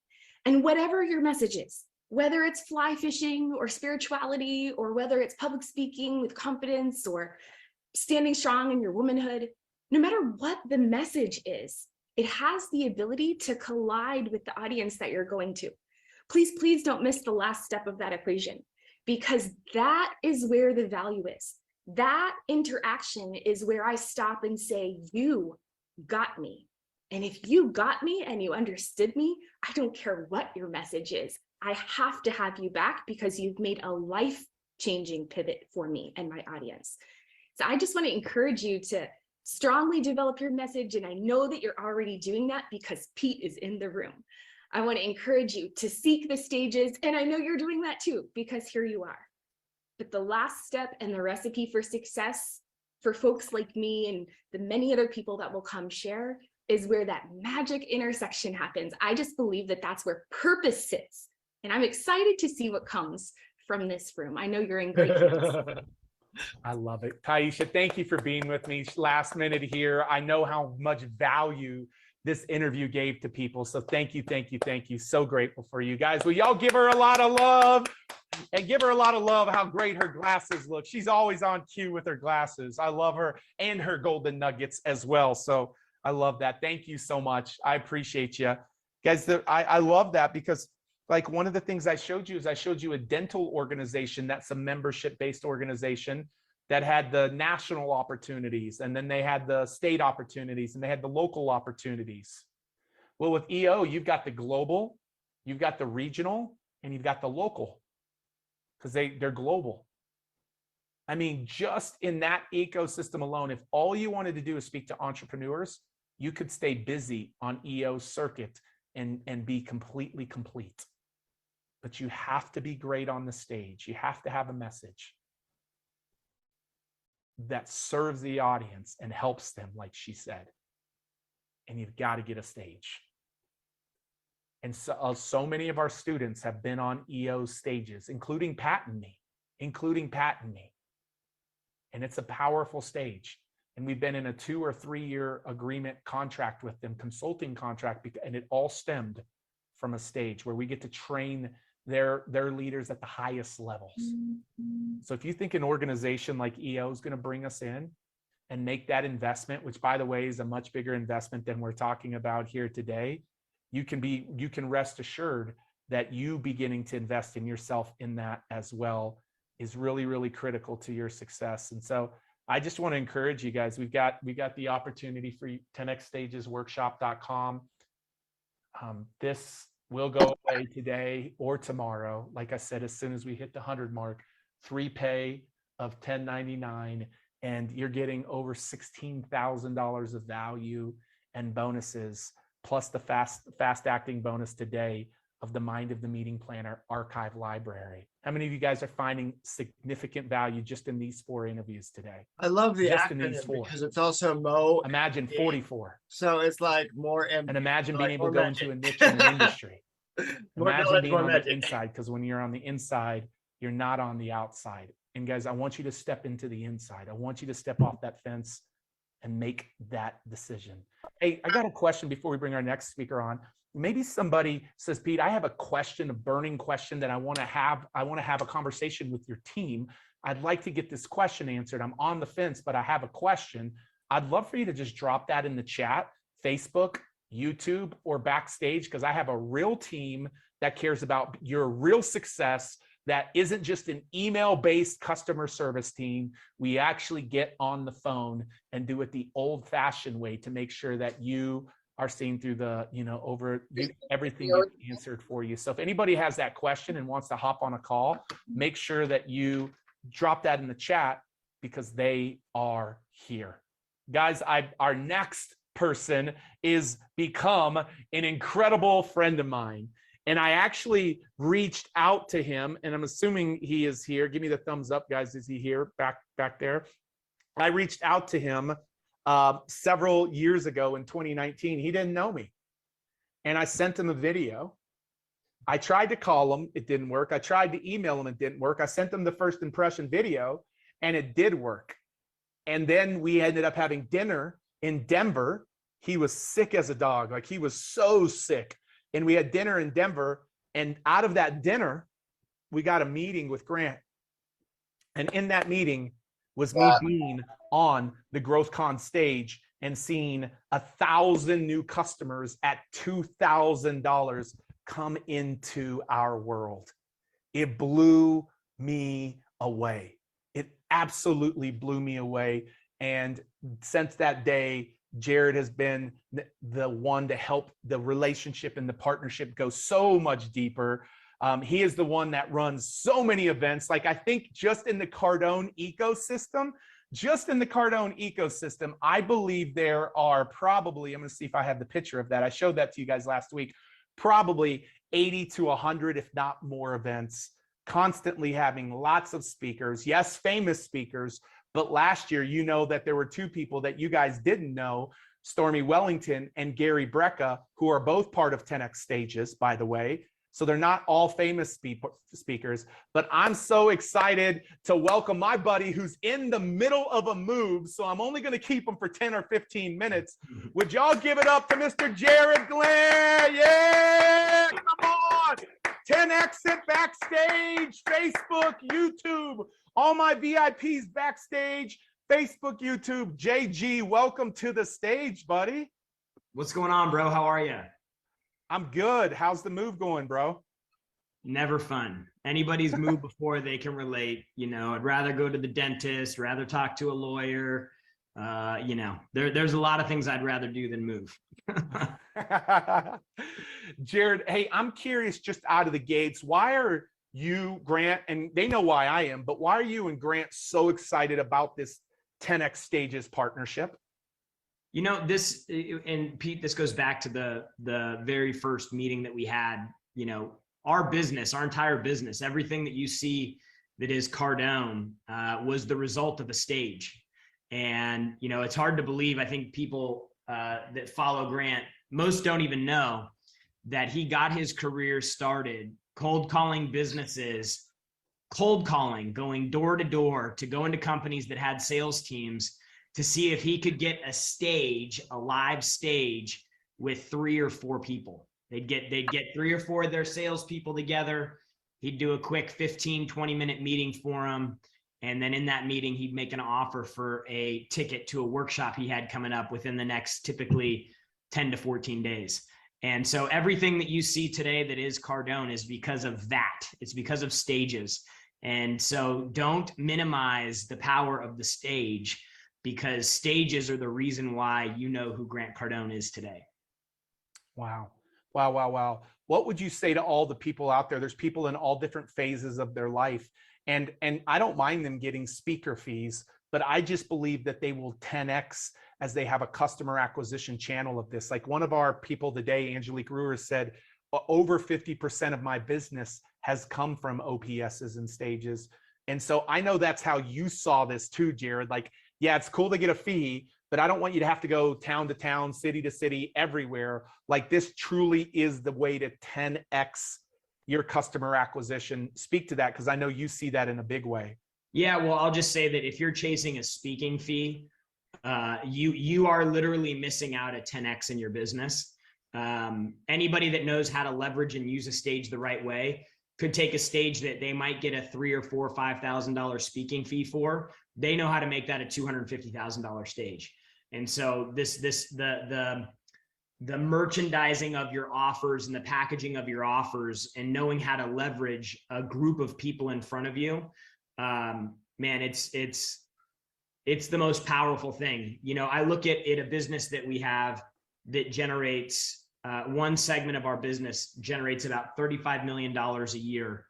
And whatever your message is, whether it's fly fishing or spirituality, or whether it's public speaking with confidence or standing strong in your womanhood, no matter what the message is, it has the ability to collide with the audience that you're going to. Please, please don't miss the last step of that equation, because that is where the value is. That interaction is where I stop and say, you got me. And if you got me and you understood me, I don't care what your message is. I have to have you back because you've made a life-changing pivot for me and my audience. So I just want to encourage you to strongly develop your message. And I know that you're already doing that because Pete is in the room. I want to encourage you to seek the stages. And I know you're doing that too, because here you are. But the last step and the recipe for success for folks like me and the many other people that will come share is where that magic intersection happens. I just believe that that's where purpose sits. And I'm excited to see what comes from this room. I know you're in great hands. I love it. Taisha, thank you for being with me last minute here. I know how much value this interview gave to people. So thank you, thank you, thank you. So grateful for you guys. Will y'all give her a lot of love? And give her a lot of love, how great her glasses look. She's always on cue with her glasses. I love her, and her golden nuggets as well. So I love that. Thank you so much. I appreciate you. Guys, I love that, because like one of the things I showed you is I showed you a dental organization that's a membership-based organization that had the national opportunities, and then they had the state opportunities, and they had the local opportunities. Well, with EO, you've got the global, you've got the regional, and you've got the local, because they're global. I mean, just in that ecosystem alone, if all you wanted to do is speak to entrepreneurs, you could stay busy on EO's circuit and be completely complete. But you have to be great on the stage. You have to have a message that serves the audience and helps them, like she said. And you've got to get a stage. And so many of our students have been on EO's stages, including Pat and me. And it's a powerful stage. And we've been in a 2 or 3 year agreement contract with them, consulting contract, and it all stemmed from a stage where we get to train their leaders at the highest levels. So if you think an organization like EO is going to bring us in and make that investment, which by the way is a much bigger investment than we're talking about here today, you can rest assured that you beginning to invest in yourself in that as well is really, really critical to your success. And so I just want to encourage you guys. We got the opportunity for 10xstagesworkshop.com. This will go away today or tomorrow. Like I said, as soon as we hit the 100 mark, 3 pay of $10.99, and you're getting over $16,000 of value and bonuses, plus the fast acting bonus today of the Mind of the Meeting Planner archive library. How many of you guys are finding significant value just in these 4 interviews today? I love the Just in these acronym 4. because it's also Mo. Imagine 44. So it's like more. And imagine like being able more to go magic. into a niche in an industry. More Imagine knowledge, being more on magic. the inside, because when you're on the inside, you're not on the outside. And guys, I want you to step into the inside. I want you to step off that fence and make that decision. Hey, I got a question before we bring our next speaker on. Maybe somebody says, Pete, I have a question, a burning question that I want to have a conversation with your team. I'd like to get this question answered. I'm on the fence, but I have a question. I'd love for you to just drop that in the chat, Facebook, YouTube, or backstage, because I have a real team that cares about your real success. That isn't just an email-based customer service team. We actually get on the phone and do it the old-fashioned way to make sure that you are seen through the, everything gets answered for you. So if anybody has that question and wants to hop on a call, make sure that you drop that in the chat, because they are here. Guys, our next person is become an incredible friend of mine. And I actually reached out to him, and I'm assuming he is here. Give me the thumbs up, guys. Is he here back there? I reached out to him several years ago in 2019. He didn't know me. And I sent him a video. I tried to call him. It didn't work. I tried to email him. It didn't work. I sent him the first impression video, and it did work. And then we ended up having dinner in Denver. He was sick as a dog. Like, he was so sick. And we had dinner in Denver, and out of that dinner, we got a meeting with Grant. And in that meeting was me being on the GrowthCon stage and seeing 1,000 new customers at $2,000 come into our world. It blew me away. It absolutely blew me away. And since that day, Jared has been the one to help the relationship and the partnership go so much deeper. He is the one that runs so many events. Like, I think just in the Cardone ecosystem, I believe there are probably, I'm going to see if I have the picture of that. I showed that to you guys last week, probably 80 to 100, if not more events, constantly having lots of speakers. Yes, famous speakers. But last year, you know that there were 2 people that you guys didn't know, Stormy Wellington and Gary Brecka, who are both part of 10X Stages, by the way. So they're not all famous speakers, but I'm so excited to welcome my buddy who's in the middle of a move. So I'm only going to keep him for 10 or 15 minutes. Would y'all give it up to Mr. Jared Glenn? Yeah, come on. 10X it backstage, Facebook, YouTube, all my VIPs backstage, Facebook, YouTube. JG, welcome to the stage, buddy. What's going on, bro? How are you? I'm good. How's the move going, bro? Never fun. Anybody's moved before, they can relate. You know, I'd rather go to the dentist, rather talk to a lawyer. You know, there's a lot of things I'd rather do than move. Jared, hey, I'm curious just out of the gates, why are you, Grant, and they know why I am, but why are you and Grant so excited about this 10X Stages partnership? You know, this, and Pete, this goes back to the very first meeting that we had. You know, our business, our entire business, everything that you see that is Cardone was the result of a stage. And, you know, it's hard to believe. I think people that follow Grant, most don't even know that he got his career started cold calling businesses, cold calling, going door to door to go into companies that had sales teams to see if he could get a stage, a live stage with 3 or 4 people. They'd get 3 or 4 of their salespeople together. He'd do a quick 15, 20-minute meeting for them. And then in that meeting, he'd make an offer for a ticket to a workshop he had coming up within the next typically 10 to 14 days. And so everything that you see today that is Cardone is because of that. It's because of stages. And so don't minimize the power of the stage, because stages are the reason why you know who Grant Cardone is today. Wow. Wow, wow, wow. What would you say to all the people out there? There's people in all different phases of their life. And I don't mind them getting speaker fees, but I just believe that they will 10X as they have a customer acquisition channel of this. Like one of our people today, Angelique Ruhr, said, over 50% of my business has come from OPSs and stages. And so I know that's how you saw this too, Jared. Like, yeah, it's cool to get a fee, but I don't want you to have to go town to town, city to city, everywhere. Like this truly is the way to 10X your customer acquisition. Speak to that, because I know you see that in a big way. Yeah, well, I'll just say that if you're chasing a speaking fee, you are literally missing out at 10X in your business. Anybody that knows how to leverage and use a stage the right way could take a stage that they might get a $3,000 or $4,000 or $5,000 speaking fee for. They know how to make that a $250,000 stage. And so the merchandising of your offers and the packaging of your offers and knowing how to leverage a group of people in front of you, man, it's the most powerful thing. You know, I look at a business that we have that generates, one segment of our business generates about $35 million a year.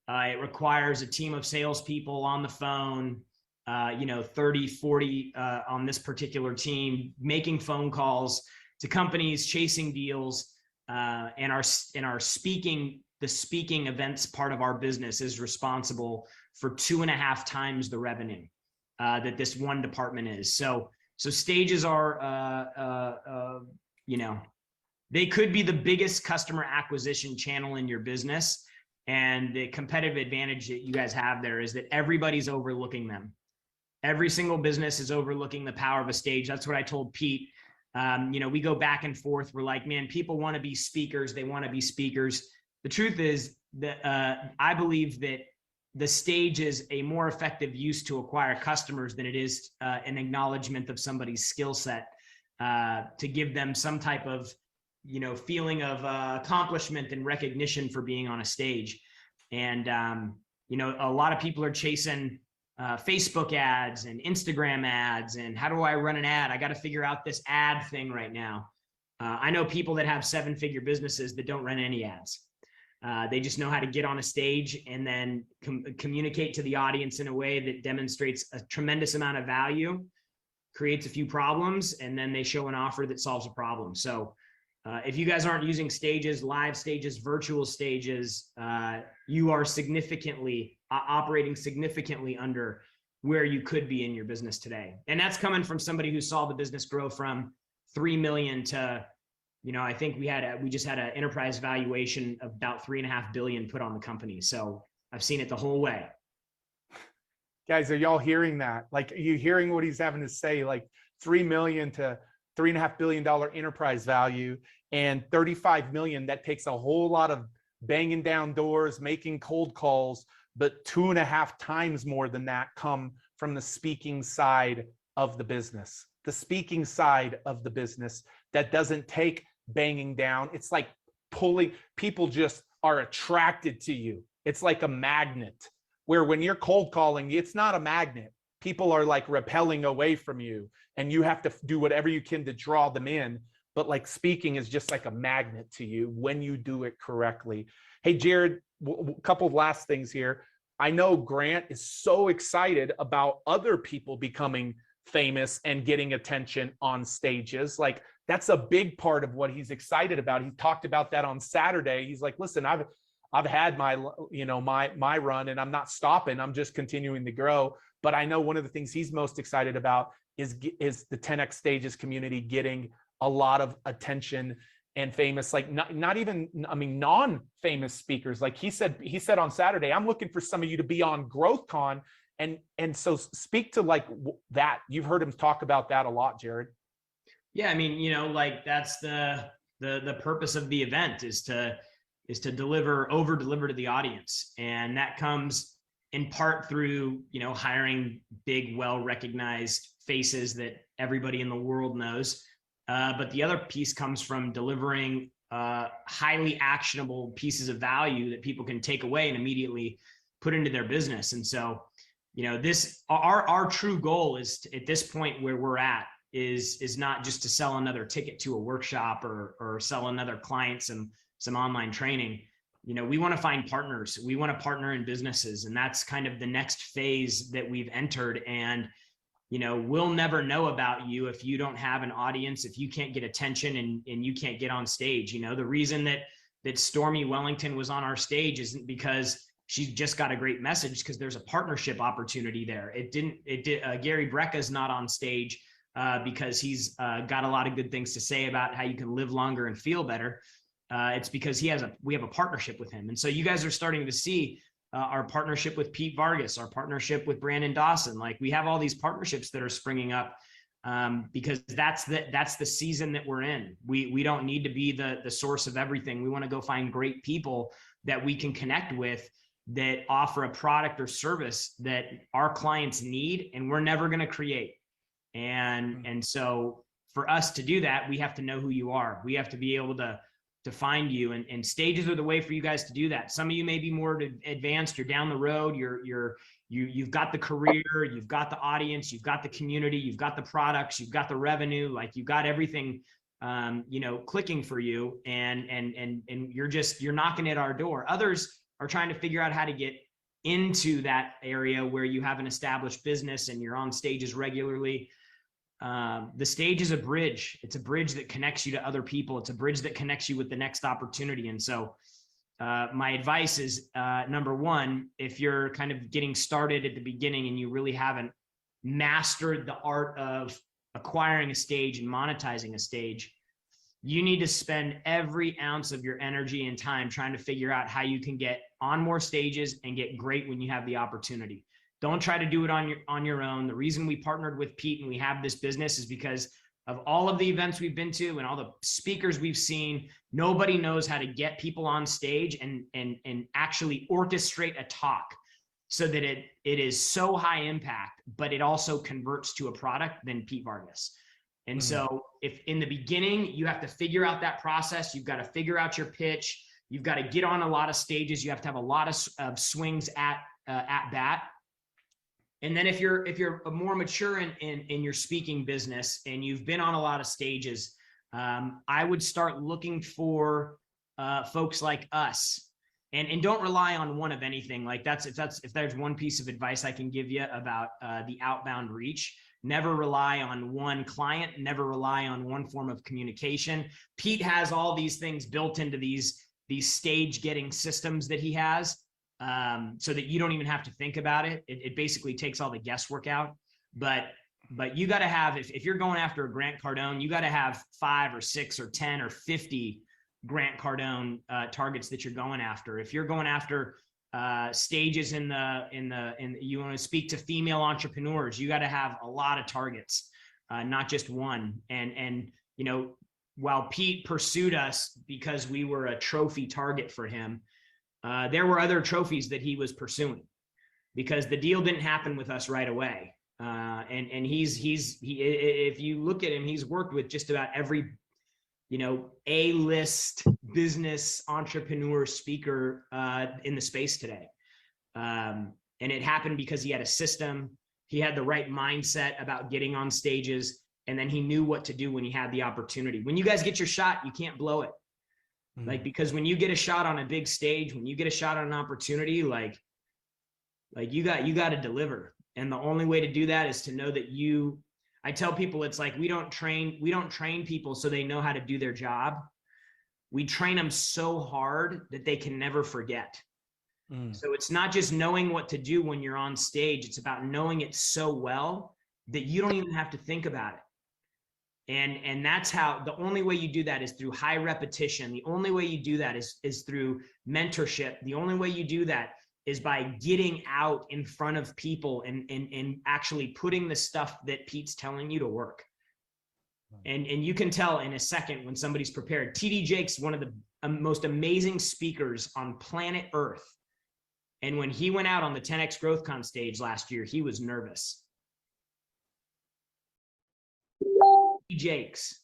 It requires a team of salespeople on the phone, 30, 40 on this particular team, making phone calls to companies, chasing deals, and our speaking, the speaking events part of our business is responsible for 2.5 times the revenue that this one department is. So stages are, they could be the biggest customer acquisition channel in your business. And the competitive advantage that you guys have there is that everybody's overlooking them. Every single business is overlooking the power of a stage. That's what I told Pete. We go back and forth. We're like, man, people want to be speakers. They want to be speakers. The truth is that I believe that the stage is a more effective use to acquire customers than it is an acknowledgement of somebody's skill set, to give them some type of, feeling of accomplishment and recognition for being on a stage. And, a lot of people are chasing Facebook ads and Instagram ads, and how do I run an ad? I got to figure out this ad thing right now. I know people that have 7-figure businesses that don't run any ads. They just know how to get on a stage and then communicate to the audience in a way that demonstrates a tremendous amount of value, creates a few problems, and then they show an offer that solves a problem. So if you guys aren't using stages, live stages, virtual stages, you are significantly operating significantly under where you could be in your business today. And that's coming from somebody who saw the business grow from 3 million to I think we just had an enterprise valuation of about 3.5 billion put on the company. So I've seen it the whole way. Guys, are y'all hearing that? Like, are you hearing what he's having to say? Like 3 million to $3.5 billion enterprise value and 35 million. That takes a whole lot of banging down doors, making cold calls, but 2.5 times more than that come from the speaking side of the business. The speaking side of the business that doesn't take banging down. It's like pulling, people just are attracted to you. It's like a magnet, where when you're cold calling, it's not a magnet. People are like repelling away from you and you have to do whatever you can to draw them in. But like speaking is just like a magnet to you when you do it correctly. Hey, Jared, a couple of last things here. I know Grant is so excited about other people becoming famous and getting attention on stages. Like that's a big part of what he's excited about. He talked about that on Saturday. He's like, listen, I've had my, my run and I'm not stopping. I'm just continuing to grow. But I know one of the things he's most excited about is the 10X Stages community getting a lot of attention and famous, like not even, I mean, non-famous speakers. Like he said on Saturday, I'm looking for some of you to be on GrowthCon. And so speak to like that. You've heard him talk about that a lot, Jared. Yeah. I mean, like that's the purpose of the event is to over deliver to the audience. And that comes in part through, hiring big, well-recognized faces that everybody in the world knows. But the other piece comes from delivering highly actionable pieces of value that people can take away and immediately put into their business. And so, our true goal is at this point where we're at is not just to sell another ticket to a workshop or sell another client some online training. We want to find partners. We want to partner in businesses. And that's kind of the next phase that we've entered. And, we'll never know about you if you don't have an audience, if you can't get attention and you can't get on stage. The reason that Stormy Wellington was on our stage isn't because she just got a great message, because there's a partnership opportunity there. Gary Brecka's not on stage because he's got a lot of good things to say about how you can live longer and feel better. It's because we have a partnership with him. And so you guys are starting to see our partnership with Pete Vargas, our partnership with Brandon Dawson. Like we have all these partnerships that are springing up because that's the season that we're in. We don't need to be the source of everything. We want to go find great people that we can connect with that offer a product or service that our clients need and we're never going to create. And so for us to do that, we have to know who you are. We have to be able to find you, and stages are the way for you guys to do that. Some of you may be more advanced. You're down the road. You've got the career, you've got the audience, you've got the community, you've got the products, you've got the revenue, like you've got everything, clicking for you. And you're knocking at our door. Others are trying to figure out how to get into that area where you have an established business and you're on stages regularly. The stage is a bridge. It's a bridge that connects you to other people. It's a bridge that connects you with the next opportunity. And so my advice is, number one, if you're kind of getting started at the beginning and you really haven't mastered the art of acquiring a stage and monetizing a stage, you need to spend every ounce of your energy and time trying to figure out how you can get on more stages and get great when you have the opportunity. Don't try to do it on your own. The reason we partnered with Pete and we have this business is because of all of the events we've been to and all the speakers we've seen. Nobody knows how to get people on stage and actually orchestrate a talk so that it is so high impact, but it also converts to a product than Pete Vargas. And so if in the beginning, you have to figure out that process, you've got to figure out your pitch, you've got to get on a lot of stages, you have to have a lot of swings at bat. And then if you're more mature in your speaking business and you've been on a lot of stages, I would start looking for folks like us, and don't rely on one of anything. Like if there's one piece of advice I can give you about the outbound reach, never rely on one client, never rely on one form of communication. Pete has all these things built into these stage getting systems that he has. So that you don't even have to think about it. It basically takes all the guesswork out. But But you got to have, if you're going after a Grant Cardone, you got to have 5 or 6 or 10 or 50 Grant Cardone targets that you're going after. If you're going after stages you want to speak to female entrepreneurs, you got to have a lot of targets, not just one. And you know, while Pete pursued us because we were a trophy target for him, there were other trophies that he was pursuing, because the deal didn't happen with us right away. And if you look at him, he's worked with just about every, you know, A-list business entrepreneur speaker in the space today. And it happened because he had a system, he had the right mindset about getting on stages, and then he knew what to do when he had the opportunity. When you guys get your shot, you can't blow it. Like, because when you get a shot on a big stage, when you get a shot on an opportunity, like you got to deliver. And the only way to do that is to know that I tell people, it's like, we don't train people so they know how to do their job. We train them so hard that they can never forget. So it's not just knowing what to do when you're on stage. It's about knowing it so well that you don't even have to think about it. And that's how, the only way you do that is through high repetition. The only way you do that is through mentorship. The only way you do that is by getting out in front of people and actually putting the stuff that Pete's telling you to work. And you can tell in a second when somebody's prepared. TD Jakes, one of the most amazing speakers on planet Earth. And when he went out on the 10X GrowthCon stage last year, he was nervous. Jakes.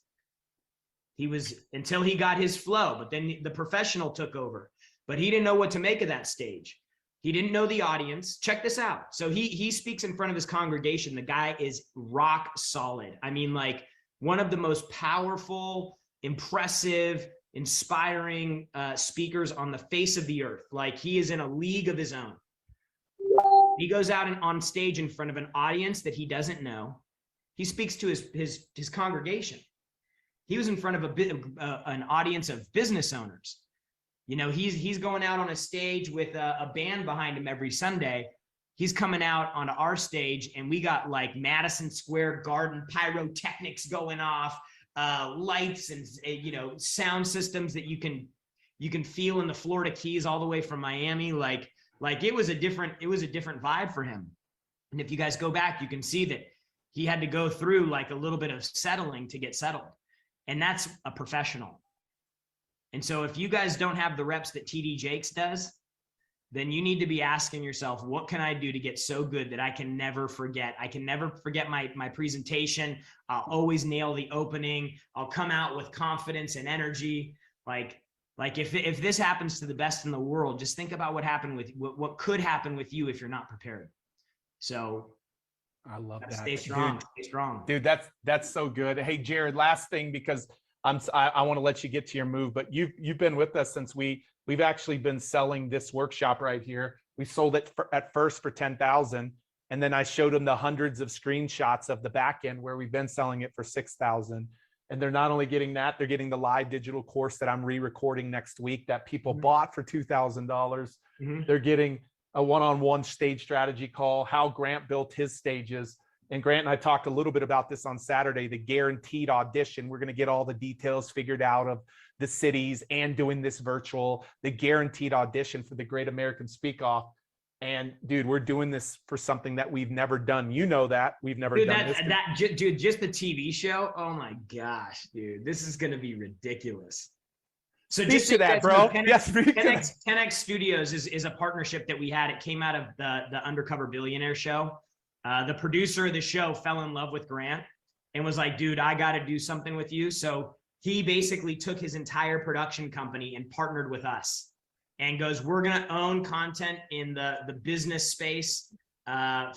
He was, until he got his flow, but then the professional took over. But he didn't know what to make of that stage. He didn't know the audience. Check this out. So he speaks in front of his congregation. The guy is rock solid. I mean, like, one of the most powerful, impressive, inspiring speakers on the face of the earth. Like, he is in a league of his own. He goes out and on stage in front of an audience that he doesn't know. He speaks to his congregation. He was in front of an audience of business owners. You know, he's going out on a stage with a band behind him every Sunday. He's coming out onto our stage, and we got like Madison Square Garden pyrotechnics going off, lights and, you know, sound systems that you can feel in the Florida Keys all the way from Miami. Like it was a different vibe for him. And if you guys go back, you can see that he had to go through like a little bit of settling to get settled. And that's a professional. And so if you guys don't have the reps that TD Jakes does, then you need to be asking yourself, what can I do to get so good that I can never forget? I can never forget my presentation. I'll always nail the opening. I'll come out with confidence and energy. Like if this happens to the best in the world, just think about what could happen with you if you're not prepared. So I love that. Stay strong. Dude, stay strong. Dude, that's so good. Hey, Jared, last thing, because I want to let you get to your move, but you've been with us since we've actually been selling this workshop right here. We sold it at first for 10,000, and then I showed them the hundreds of screenshots of the back end where we've been selling it for 6,000. And they're not only getting that, they're getting the live digital course that I'm re-recording next week that people bought for $2,000. They're getting a one-on-one stage strategy call, how Grant built his stages. And Grant and I talked a little bit about this on Saturday, the guaranteed audition. We're going to get all the details figured out of the cities and doing this virtual, the guaranteed audition for the Great American Speak Off. And dude, we're doing this for something that we've never done. You know that we've never done this. Dude, just the TV show. Oh my gosh, dude, this is going to be ridiculous. So just to that, bro. 10X Studios is a partnership that we had. It came out of the Undercover Billionaire show. The producer of the show fell in love with Grant and was like, dude, I got to do something with you. So he basically took his entire production company and partnered with us and goes, we're going to own content in the business space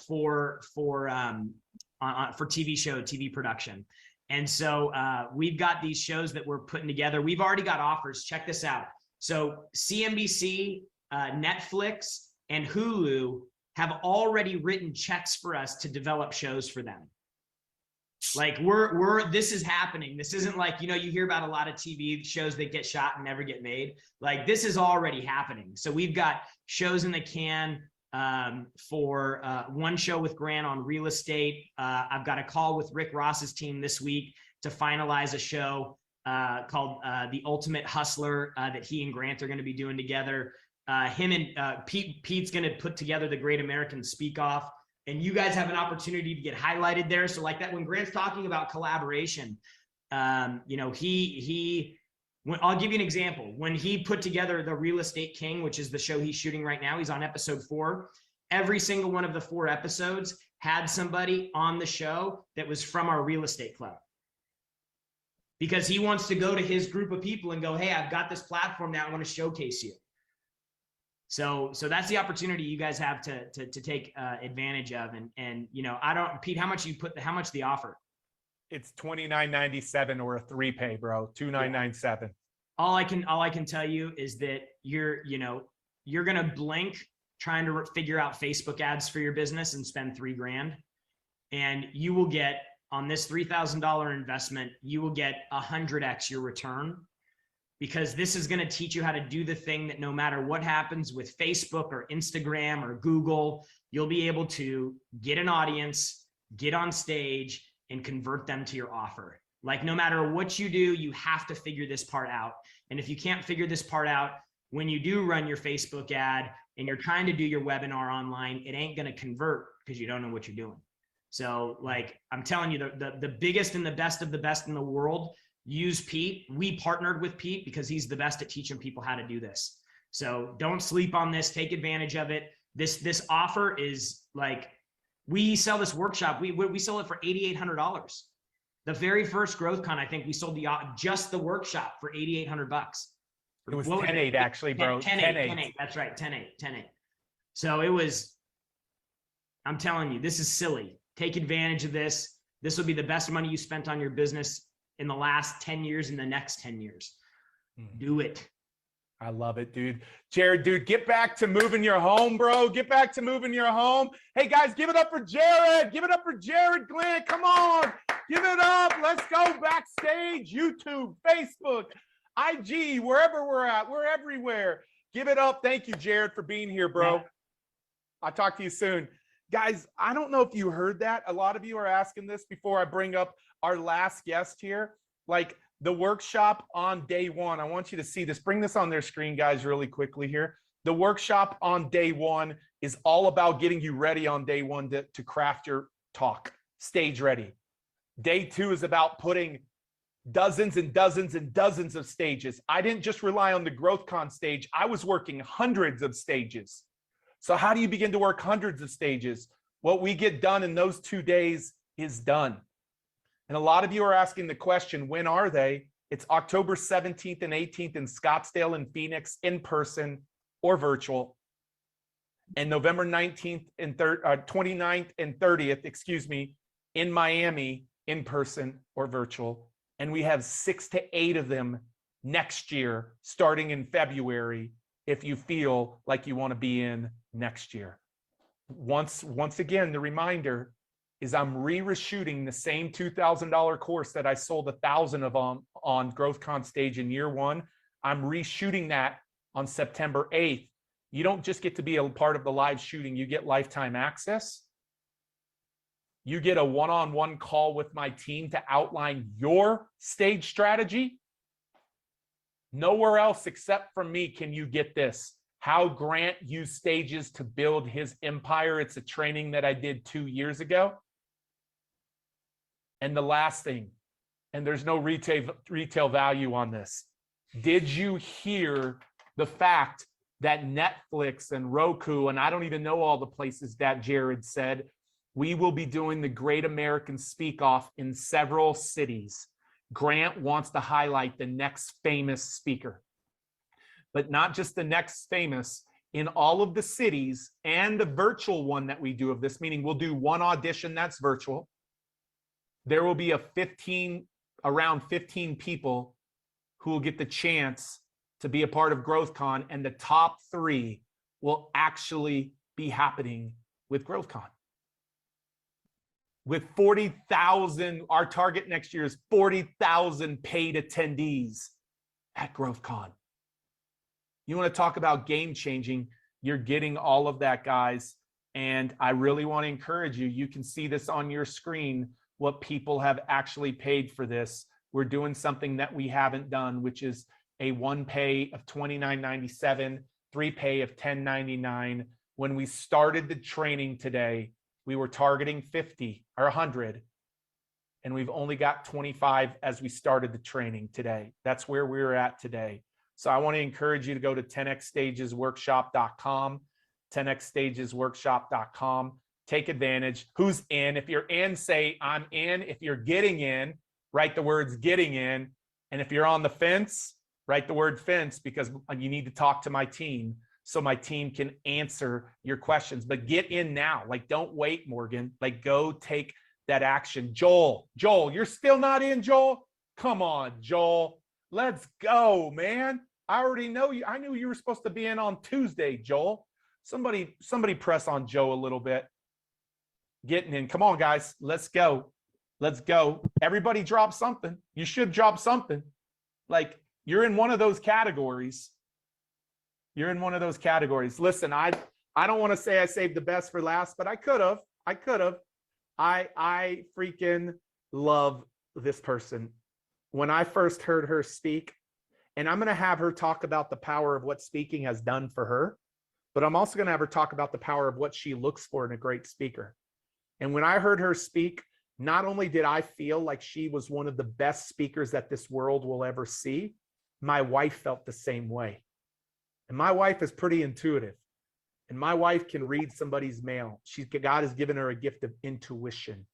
for TV production. And so we've got these shows that we're putting together. We've already got offers. Check this out. So CNBC, Netflix, and Hulu have already written checks for us to develop shows for them. Like this is happening. This isn't like, you know, you hear about a lot of TV shows that get shot and never get made. Like, this is already happening. So we've got shows in the can for one show with Grant on real estate. I've got a call with Rick Ross's team this week to finalize a show called The Ultimate Hustler that he and Grant are going to be doing together. Him and Pete's going to put together the Great American Speak Off, and you guys have an opportunity to get highlighted there. So like that, when Grant's talking about collaboration, I'll give you an example. When he put together the Real Estate King, which is the show he's shooting right now, he's on episode 4. Every single one of the 4 episodes had somebody on the show that was from our real estate club, because he wants to go to his group of people and go, hey, I've got this platform now, I want to showcase you. So that's the opportunity you guys have to take advantage of. And Pete, how much the offer? It's $29.97 or a 3-pay, bro. $29.97. All I can tell you is that you're gonna blink trying to figure out Facebook ads for your business and spend $3,000, and you will get, on this $3,000 investment, you will get 100x your return, because this is going to teach you how to do the thing that no matter what happens with Facebook or Instagram or Google, you'll be able to get an audience, get on stage, and convert them to your offer. Like, no matter what you do, you have to figure this part out. And if you can't figure this part out, when you do run your Facebook ad and you're trying to do your webinar online, it ain't going to convert because you don't know what you're doing. So like, I'm telling you, the biggest and the best of the best in the world use Pete. We partnered with Pete because he's the best at teaching people how to do this. So don't sleep on this. Take advantage of it. This offer is like, we sell this workshop. We sell it for $8,800. The very first GrowthCon, I think we sold just the workshop for $8,800. It was 10.8 actually, bro. 10.8. That's right. 10.8. So it was, I'm telling you, this is silly. Take advantage of this. This will be the best money you spent on your business in the last 10 years, in the next 10 years. Do it. I love it, dude. Jared, dude, get back to moving your home, bro. Get back to moving your home. Hey, guys, give it up for Jared. Give it up for Jared Glenn. Come on. Give it up. Let's go backstage. YouTube, Facebook, IG, wherever we're at. We're everywhere. Give it up. Thank you, Jared, for being here, bro. I'll talk to you soon. Guys, I don't know if you heard that. A lot of you are asking this before I bring up our last guest here. Like, the workshop on day 1, I want you to see this. Bring this on their screen, guys, really quickly here. The workshop on day 1 is all about getting you ready on day 1 to craft your talk, stage ready. Day 2 is about putting dozens and dozens and dozens of stages. I didn't just rely on the GrowthCon stage. I was working hundreds of stages. So how do you begin to work hundreds of stages? What we get done in those 2 days is done. And a lot of you are asking the question, when are they? It's October 17th and 18th in Scottsdale and Phoenix, in person or virtual. And November 19th and 29th and 30th, in Miami, in person or virtual. And we have 6 to 8 of them next year, starting in February, if you feel like you want to be in next year. Once again, the reminder is I'm reshooting the same $2,000 course that I sold 1,000 of on GrowthCon stage in year 1. I'm reshooting that on September 8th. You don't just get to be a part of the live shooting, you get lifetime access. You get a one-on-one call with my team to outline your stage strategy. Nowhere else except from me can you get this. How Grant used stages to build his empire. It's a training that I did 2 years ago. And the last thing, and there's no retail value on this. Did you hear the fact that Netflix and Roku, and I don't even know all the places that Jared said, we will be doing the Great American Speak Off in several cities. Grant wants to highlight the next famous speaker, but not just the next famous. In all of the cities and the virtual one that we do of this, meaning we'll do one audition that's virtual. There will be around 15 people who will get the chance to be a part of GrowthCon, and the top 3 will actually be happening with GrowthCon. With 40,000, our target next year is 40,000 paid attendees at GrowthCon. You want to talk about game changing? You're getting all of that, guys. And I really want to encourage you. You can see this on your screen, what people have actually paid for this. We're doing something that we haven't done, which is a 1 pay of $29.97, 3 pay of $10.99. When we started the training today, we were targeting 50 or 100, and we've only got 25 as we started the training today. That's where we're at today. So I want to encourage you to go to 10xstagesworkshop.com, 10xstagesworkshop.com. Take advantage. Who's in? If you're in, say I'm in. If you're getting in, write the words getting in. And if you're on the fence, write the word fence, because you need to talk to my team so my team can answer your questions. But get in now. Like, don't wait, Morgan. Like, go take that action. Joel, you're still not in, Joel? Come on, Joel. Let's go, man. I already know you. I knew you were supposed to be in on Tuesday, Joel. Somebody press on Joe a little bit. Getting in. Come on, guys. Let's go. Let's go. Everybody drop something. You should drop something. Like, you're in one of those categories. You're in one of those categories. Listen, I don't want to say I saved the best for last, but I could have. I freaking love this person. When I first heard her speak, and I'm going to have her talk about the power of what speaking has done for her, but I'm also going to have her talk about the power of what she looks for in a great speaker. And when I heard her speak, not only did I feel like she was one of the best speakers that this world will ever see, my wife felt the same way. And my wife is pretty intuitive. And my wife can read somebody's mail. God has given her a gift of intuition.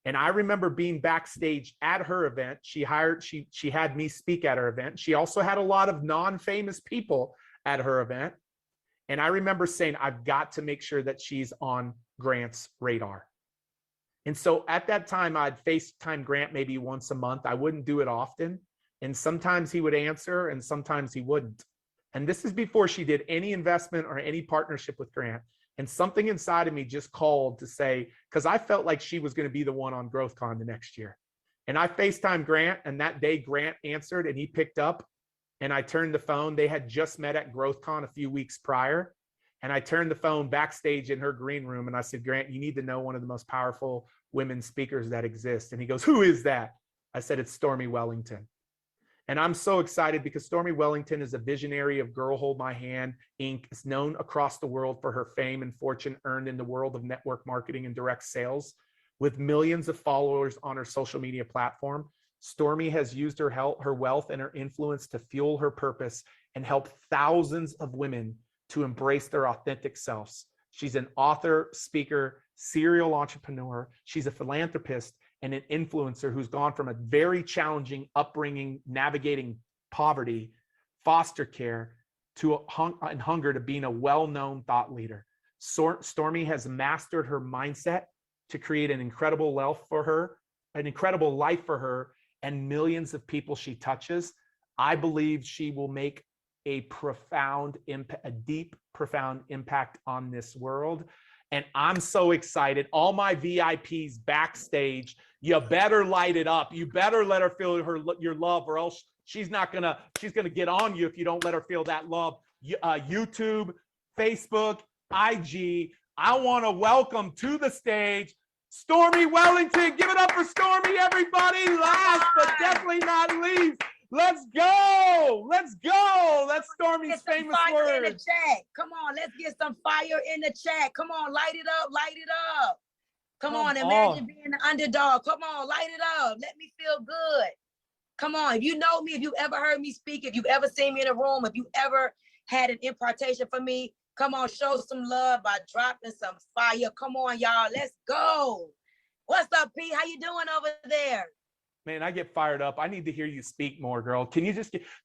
And I remember being backstage at her event. She had me speak at her event. She also had a lot of non-famous people at her event. And I remember saying, I've got to make sure that she's on Grant's radar. And so at that time, I'd FaceTime Grant maybe once a month. I wouldn't do it often. And sometimes he would answer and sometimes he wouldn't. And this is before she did any investment or any partnership with Grant. And something inside of me just called to say, because I felt like she was going to be the one on GrowthCon the next year. And I FaceTimed Grant, and that day Grant answered and he picked up, and I turned the phone. They had just met at GrowthCon a few weeks prior. And I turned the phone backstage in her green room and I said, Grant, you need to know one of the most powerful women speakers that exist. And he goes, who is that? I said, it's Stormy Wellington. And I'm so excited because Stormy Wellington is a visionary of Girl Hold My Hand, Inc. is known across the world for her fame and fortune earned in the world of network marketing and direct sales. With millions of followers on her social media platform, Stormy has used her wealth and her influence to fuel her purpose and help thousands of women to embrace their authentic selves. She's an author, speaker, serial entrepreneur. She's a philanthropist and an influencer who's gone from a very challenging upbringing, navigating poverty, foster care, to hunger, to being a well-known thought leader. Stormy has mastered her mindset to create an incredible wealth for her, an incredible life for her, and millions of people she touches. I believe she will make a profound impact, a deep, profound impact on this world. And I'm so excited. All my VIPs backstage, you better light it up. You better let her feel your love, or else she's gonna get on you if you don't let her feel that love. YouTube, Facebook, IG. I want to welcome to the stage Stormy Wellington. Give it up for Stormy, everybody. Last but definitely not least, let's go. Let's go. That's Stormy's famous fire in the words. chat. Come on, let's get some fire in the chat. Come on, light it up, light it up. Come on, imagine being the underdog. Come on, light it up. Let me feel good. Come on, if you know me, if you ever heard me speak, if you've ever seen me in a room, if you ever had an impartation for me, come on, show some love by dropping some fire. Come on, y'all, let's go. What's up, P? How you doing over there? Man, I get fired up. I need to hear you speak more, girl. Can you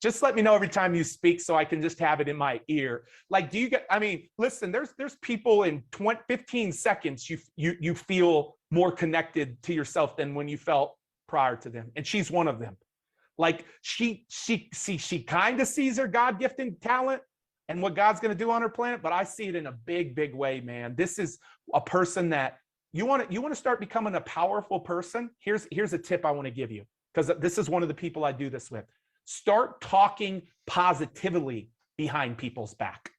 just let me know every time you speak so I can just have it in my ear? Like, do you get, I mean, listen, there's people in 15 seconds you feel more connected to yourself than when you felt prior to them. And she's one of them. Like, she kind of sees her God-gifted talent and what God's going to do on her planet, but I see it in a big, big way, man. This is a person that you want to start becoming a powerful person. Here's a tip I want to give you, because this is one of the people I do this with. Start talking positively behind people's back.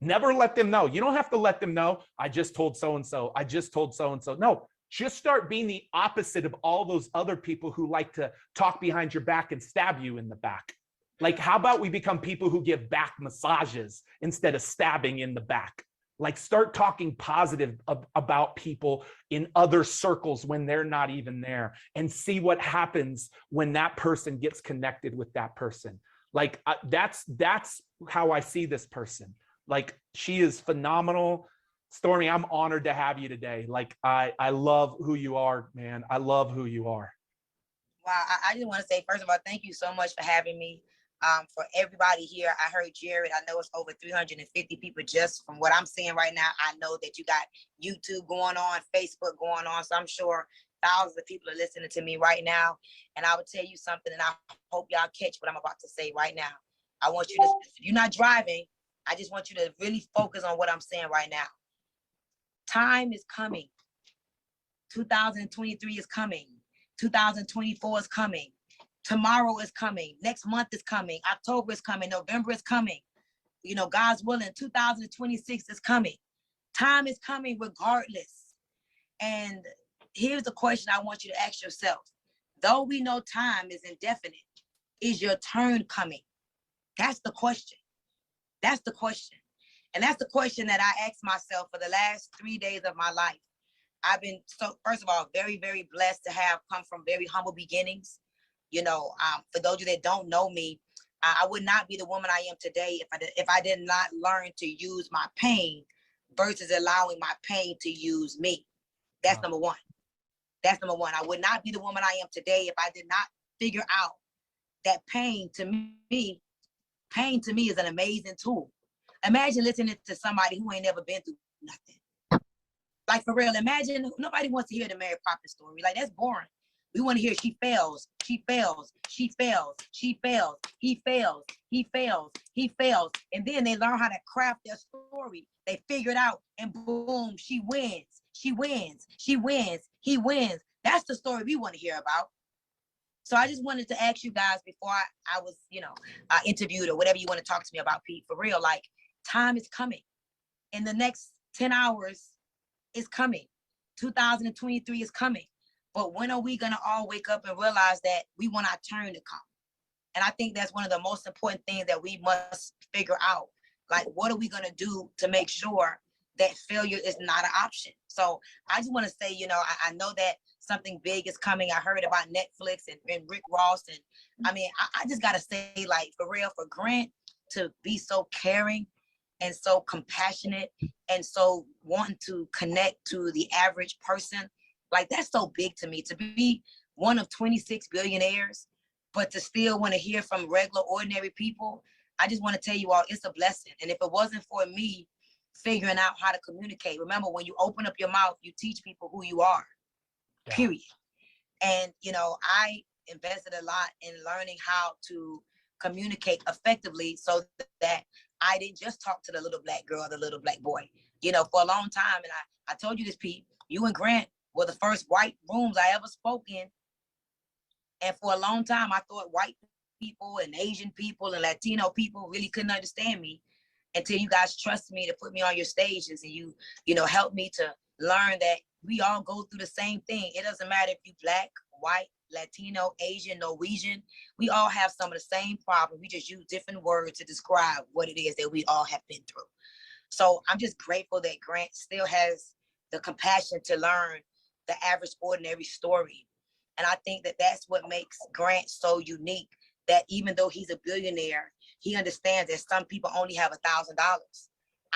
Never let them know. You don't have to let them know, I just told so-and-so, I just told so-and-so. No, just start being the opposite of all those other people who like to talk behind your back and stab you in the back. Like, how about we become people who give back massages instead of stabbing in the back? Like, start talking positive about people in other circles when they're not even there, and see what happens when that person gets connected with that person. Like, that's how I see this person. Like, she is phenomenal. Stormy, I'm honored to have you today. Like, I love who you are, man. I love who you are. Wow, I just want to say, first of all, thank you so much for having me. For everybody here, I heard Jared, I know it's over 350 people just from what I'm seeing right now. I know that you got YouTube going on, Facebook going on, so I'm sure thousands of people are listening to me right now. And I will tell you something, and I hope y'all catch what I'm about to say right now. I want you to, if you're not driving, I just want you to really focus on what I'm saying right now. Time is coming. 2023 is coming. 2024 is coming. Tomorrow is coming. Next month is coming. October is coming. November is coming. You know, God's willing, 2026 is coming. Time is coming regardless. And here's the question I want you to ask yourself. Though we know time is indefinite, is your turn coming? That's the question. That's the question. And that's the question that I asked myself for the last 3 days of my life. I've been, so first of all, very, very blessed to have come from very humble beginnings. You know, for those of you that don't know me, I would not be the woman I am today if I did not learn to use my pain versus allowing my pain to use me. That's number one. That's number one. I would not be the woman I am today if I did not figure out that pain to me is an amazing tool. Imagine listening to somebody who ain't never been through nothing. Like, for real, imagine, nobody wants to hear the Mary Poppins story. Like, that's boring. We want to hear she fails, she fails, she fails, she fails, he fails, he fails, he fails. And then they learn how to craft their story. They figure it out, and boom, she wins, she wins, she wins, he wins. That's the story we want to hear about. So I just wanted to ask you guys before I was, interviewed or whatever you want to talk to me about, Pete, for real, like, time is coming. In the next 10 hours is coming. 2023 is coming. But when are we gonna all wake up and realize that we want our turn to come? And I think that's one of the most important things that we must figure out. Like, what are we gonna do to make sure that failure is not an option? So I just wanna say, I know that something big is coming. I heard about Netflix and Rick Ross. And I mean, I just gotta say, like, for real, for Grant to be so caring and so compassionate and so wanting to connect to the average person, like, that's so big to me, to be one of 26 billionaires, but to still want to hear from regular, ordinary people. I just want to tell you all, it's a blessing. And if it wasn't for me figuring out how to communicate, remember, when you open up your mouth, you teach people who you are, period. And, I invested a lot in learning how to communicate effectively so that I didn't just talk to the little black girl, the little black boy, for a long time. And I told you this, Pete, you and Grant were the first white rooms I ever spoke in. And for a long time, I thought white people and Asian people and Latino people really couldn't understand me until you guys trusted me to put me on your stages, and you helped me to learn that we all go through the same thing. It doesn't matter if you black, white, Latino, Asian, Norwegian, we all have some of the same problems. We just use different words to describe what it is that we all have been through. So I'm just grateful that Grant still has the compassion to learn the average, ordinary story. And I think that that's what makes Grant so unique, that even though he's a billionaire, he understands that some people only have $1,000.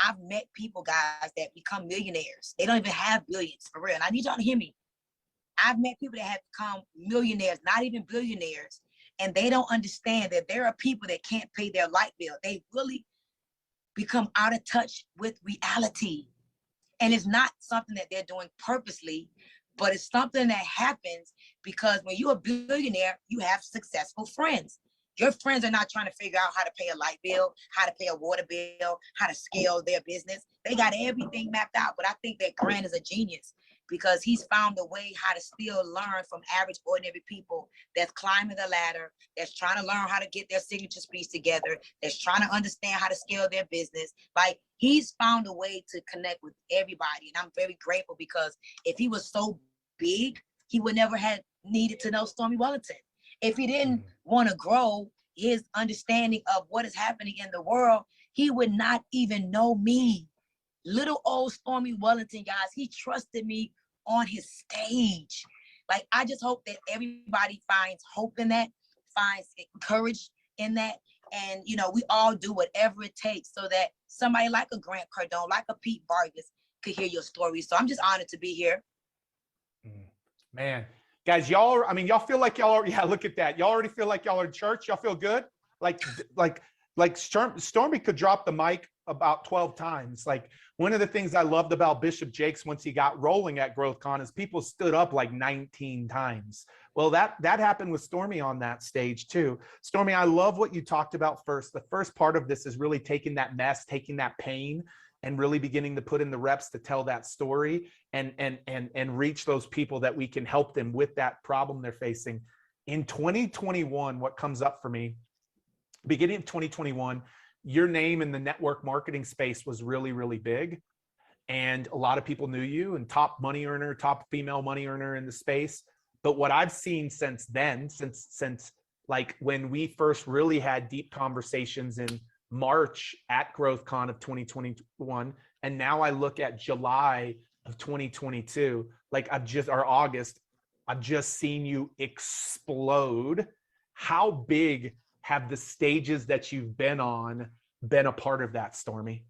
I've met people, guys, that become millionaires. They don't even have billions, for real. And I need y'all to hear me. I've met people that have become millionaires, not even billionaires, and they don't understand that there are people that can't pay their light bill. They really become out of touch with reality. And it's not something that they're doing purposely, but it's something that happens because when you're a billionaire, you have successful friends. Your friends are not trying to figure out how to pay a light bill, how to pay a water bill, how to scale their business. They got everything mapped out. But I think that Grant is a genius because he's found a way how to still learn from average, ordinary people that's climbing the ladder, that's trying to learn how to get their signature speech together, that's trying to understand how to scale their business. Like, he's found a way to connect with everybody. And I'm very grateful, because if he was so big, he would never have needed to know Stormy Wellington. If he didn't want to grow his understanding of what is happening in the world, he would not even know me. Little old Stormy Wellington, guys, he trusted me on his stage. Like, I just hope that everybody finds hope in that, finds courage in that. And, you know, we all do whatever it takes so that somebody like a Grant Cardone, like a Pete Vargas could hear your story. So I'm just honored to be here. Man, guys, y'all, I mean, y'all feel like y'all are, yeah, look at that. Y'all already feel like y'all are in church. Y'all feel good? Like Stormy could drop the mic about 12 times. Like, one of the things I loved about Bishop Jakes once he got rolling at GrowthCon is people stood up like 19 times. Well, that happened with Stormy on that stage too. Stormy, I love what you talked about first. The first part of this is really taking that mess, taking that pain, and really beginning to put in the reps to tell that story and reach those people that we can help them with that problem they're facing. In 2021, what comes up for me, beginning of 2021, your name in the network marketing space was really, really big. And a lot of people knew you, and top money earner, top female money earner in the space. But what I've seen since then, since like when we first really had deep conversations in March at GrowthCon of 2021, and now I look at July of 2022, like August, I've just seen you explode. How big have the stages that you've been on been a part of that, Stormy?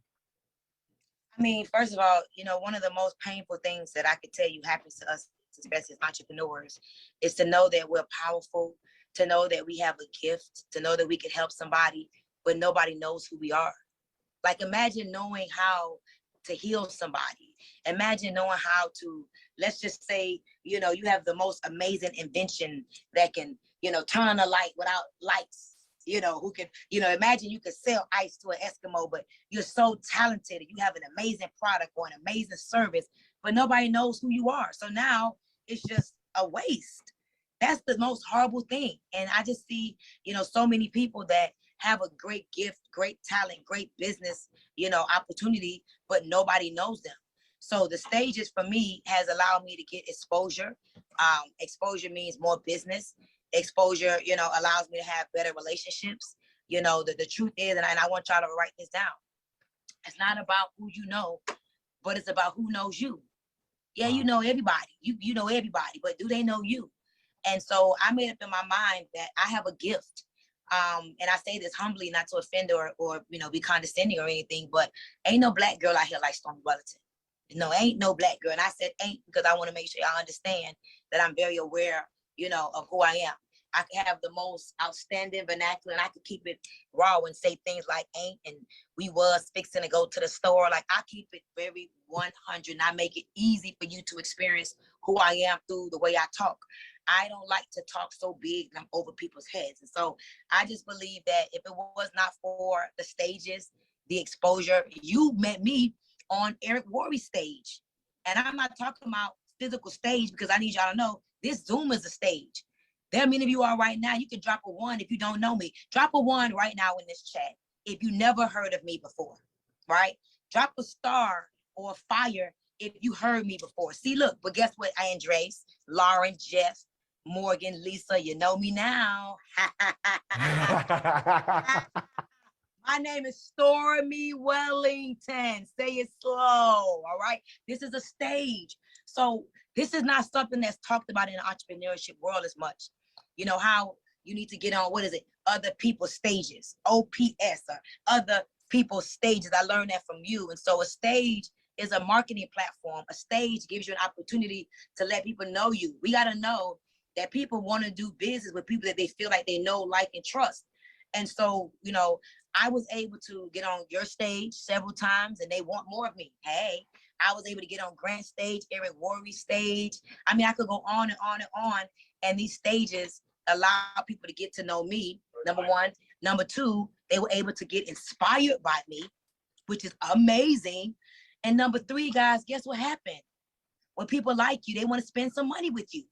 I mean, first of all, you know, one of the most painful things that I could tell you happens to us, especially as entrepreneurs, is to know that we're powerful, to know that we have a gift, to know that we can help somebody, but nobody knows who we are. Like, imagine knowing how to heal somebody. Imagine knowing how to, let's just say, you know, you have the most amazing invention that can, you know, turn on a light without lights. You know, who can, you know, imagine you could sell ice to an Eskimo, but you're so talented and you have an amazing product or an amazing service, but nobody knows who you are. So now it's just a waste. That's the most horrible thing. And I just see, you know, so many people that have a great gift, great talent, great business, you know, opportunity, but nobody knows them. So the stages for me has allowed me to get exposure. Exposure means more business. Exposure, you know, allows me to have better relationships. You know, the truth is, and I want y'all to write this down. It's not about who you know, but it's about who knows you. Yeah, you know everybody. You know everybody, but do they know you? And so I made up in my mind that I have a gift. And I say this humbly, not to offend or you know, be condescending or anything, but ain't no black girl out here like Stormy Wellington. No, ain't no black girl. And I said ain't because I want to make sure y'all understand that I'm very aware, you know, of who I am. I can have the most outstanding vernacular and I could keep it raw and say things like ain't and we was fixing to go to the store. Like, I keep it very 100 and I make it easy for you to experience who I am through the way I talk. I don't like to talk so big and I'm over people's heads. And so I just believe that if it was not for the stages, the exposure, you met me on Eric Worre's stage. And I'm not talking about physical stage because I need y'all to know this Zoom is a stage. There are many of you are right now. You can drop a 1 if you don't know me. Drop a 1 right now in this chat if you never heard of me before, right? Drop a star or a fire if you heard me before. See, look, but guess what, Andres, Lauren, Jeff, Morgan, Lisa, you know me now. My name is Stormy Wellington. Say it slow, all right? This is a stage. So this is not something that's talked about in the entrepreneurship world as much. You know, how you need to get on, what is it? Other people's stages, OPS, or other people's stages. I learned that from you. And so a stage is a marketing platform. A stage gives you an opportunity to let people know you. We got to know that people want to do business with people that they feel like they know, like, and trust. And so, you know, I was able to get on your stage several times and they want more of me. Hey, I was able to get on Grant's stage, Eric Worre's stage. I mean, I could go on and on and on. And these stages allow people to get to know me, number one. Number two, they were able to get inspired by me, which is amazing. And number three, guys, guess what happened? When people like you, they want to spend some money with you.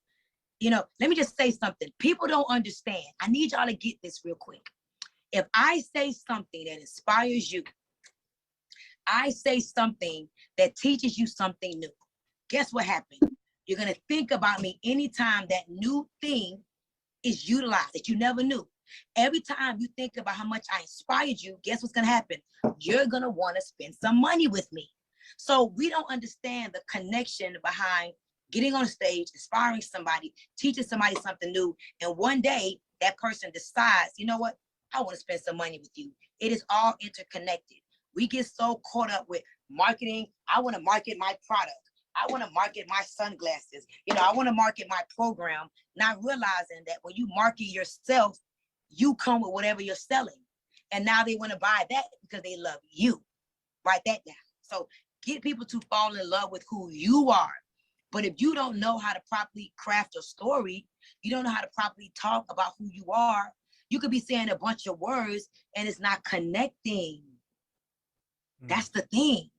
You know, let me just say something. People don't understand. I need y'all to get this real quick. If I say something that inspires you, I say something that teaches you something new, guess what happened? You're going to think about me anytime that new thing is utilized that you never knew. Every time you think about how much I inspired you, guess what's going to happen? You're going to want to spend some money with me. So we don't understand the connection behind getting on stage, inspiring somebody, teaching somebody something new. And one day that person decides, you know what? I want to spend some money with you. It is all interconnected. We get so caught up with marketing. I want to market my product. I want to market my sunglasses. You know, I want to market my program, not realizing that when you market yourself, you come with whatever you're selling. And now they want to buy that because they love you. Write that down. So get people to fall in love with who you are. But if you don't know how to properly craft your story, you don't know how to properly talk about who you are, you could be saying a bunch of words and it's not connecting. That's the thing.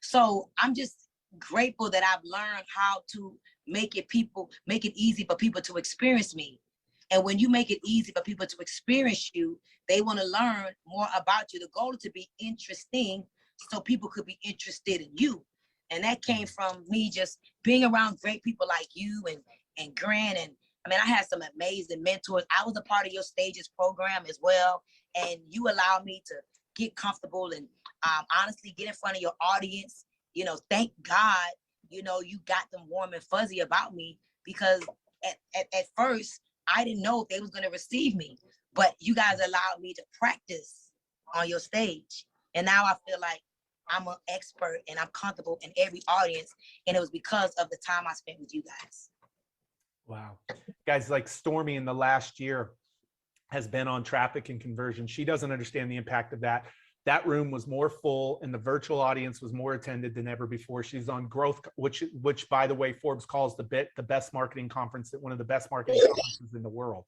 So I'm just grateful that I've learned how to make it easy for people to experience me. And when you make it easy for people to experience you, they want to learn more about you. The goal is to be interesting so people could be interested in you. And that came from me just being around great people like you and Grant. And I mean, I had some amazing mentors. I was a part of your Stages program as well. And you allowed me to get comfortable and honestly get in front of your audience. You know, thank God, you know, you got them warm and fuzzy about me, because at first I didn't know if they was going to receive me, but you guys allowed me to practice on your stage. And now I feel like I'm an expert and I'm comfortable in every audience. And it was because of the time I spent with you guys. Wow. Guys, like Stormy in the last year has been on traffic and conversion. She doesn't understand the impact of that. That room was more full and the virtual audience was more attended than ever before. She's on growth, which by the way, Forbes calls the best marketing conference, one of the best marketing conferences in the world.